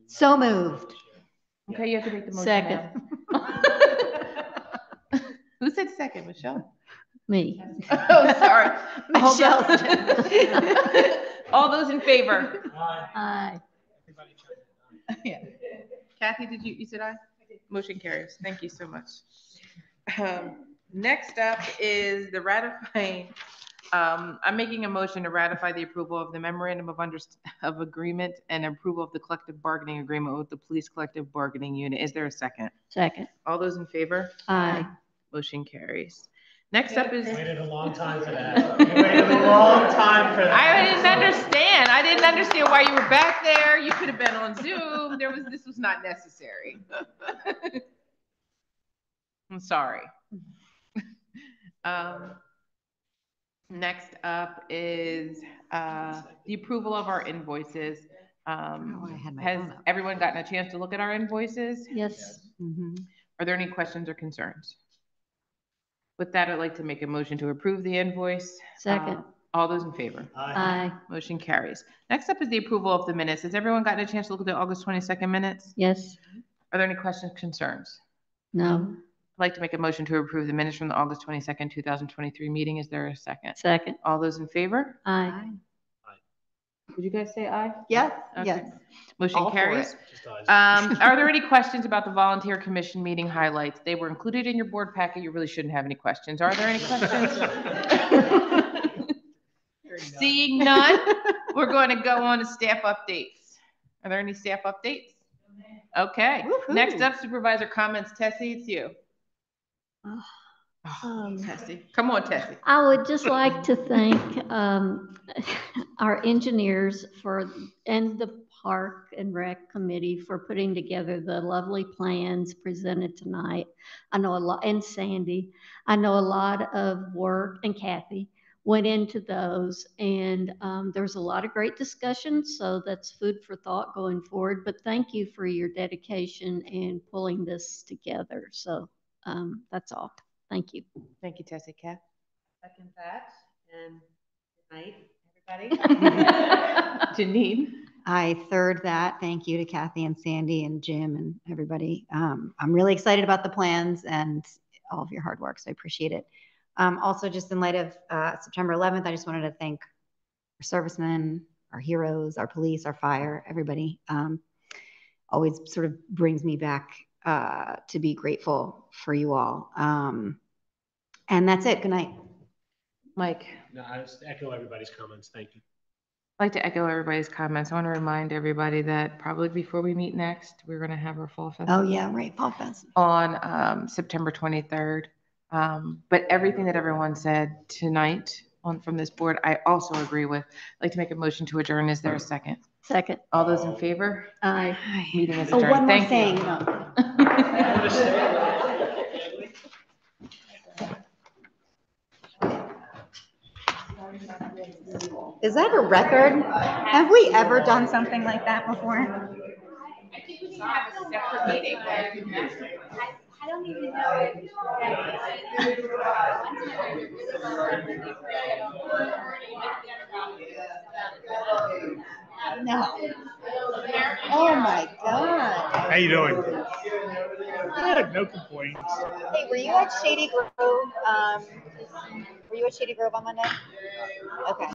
so moved. Okay, you have to make the motion. Second. Who said second, Michelle? Me. Oh, sorry. Michelle. All those in favor? Aye. Yeah. Kathy, did you said aye? Motion carries. Thank you so much. Next up is the ratifying. I'm making a motion to ratify the approval of the memorandum of agreement and approval of the collective bargaining agreement with the police collective bargaining unit. Is there a second? Second. All those in favor? Aye. Motion carries. Next up is. Waited a long time for that. You waited a long time for that. I didn't understand. I didn't understand why you were back there. You could have been on Zoom. This was not necessary. I'm sorry. Next up is the approval of our invoices. Has everyone gotten a chance to look at our invoices? Yes. Are there any questions or concerns? With that, I'd like to make a motion to approve the invoice. Second. All those in favor? Aye. Motion carries. Next up is the approval of the minutes. Has everyone gotten a chance to look at the August 22nd minutes? Yes. Are there any questions, concerns? No. I'd like to make a motion to approve the minutes from the August 22nd, 2023 meeting. Is there a second? Second. All those in favor? Aye. Did you guys say aye? Yes. Okay. Yes. Motion All for carries. it. Are there any questions about the volunteer commission meeting highlights? They were included in your board packet. You really shouldn't have any questions. Are there any questions? Seeing none, we're going to go on to staff updates. Are there any staff updates? Okay. Next up, supervisor comments. Tessie, it's you. Tessie. Come on, Tessie. I would just like to thank our engineers and the Park and Rec Committee for putting together the lovely plans presented tonight. I know a lot, and Sandy, I know a lot of work, and Kathy, went into those, and there's a lot of great discussions, so that's food for thought going forward. But thank you for your dedication and pulling this together. So that's all. Thank you. Thank you, Tessie. Kath? Second that, and good night, everybody. Janine? I third that. Thank you to Kathy and Sandy and Jim and everybody. I'm really excited about the plans and all of your hard work, so I appreciate it. Also, just in light of September 11th, I just wanted to thank our servicemen, our heroes, our police, our fire, everybody. Always sort of brings me back to be grateful for you all. And that's it. Good night. Mike? No, I just echo everybody's comments. Thank you. I'd like to echo everybody's comments. I want to remind everybody that probably before we meet next, we're going to have our Fall Festival. Oh, yeah, right. Fall Festival. On September 23rd. But everything that everyone said tonight from this board, I also agree with. I'd like to make a motion to adjourn. Is there a second? Second. All those in favor? Aye. Meeting is Oh, adjourned. one more Thank thing. Is that a record? Have we ever done something like that before? I think we should have a separate meeting. I don't even know. No. Oh my God. How you doing? Good, no complaints. Hey, were you at Shady Grove? Were you at Shady Grove on Monday? Okay.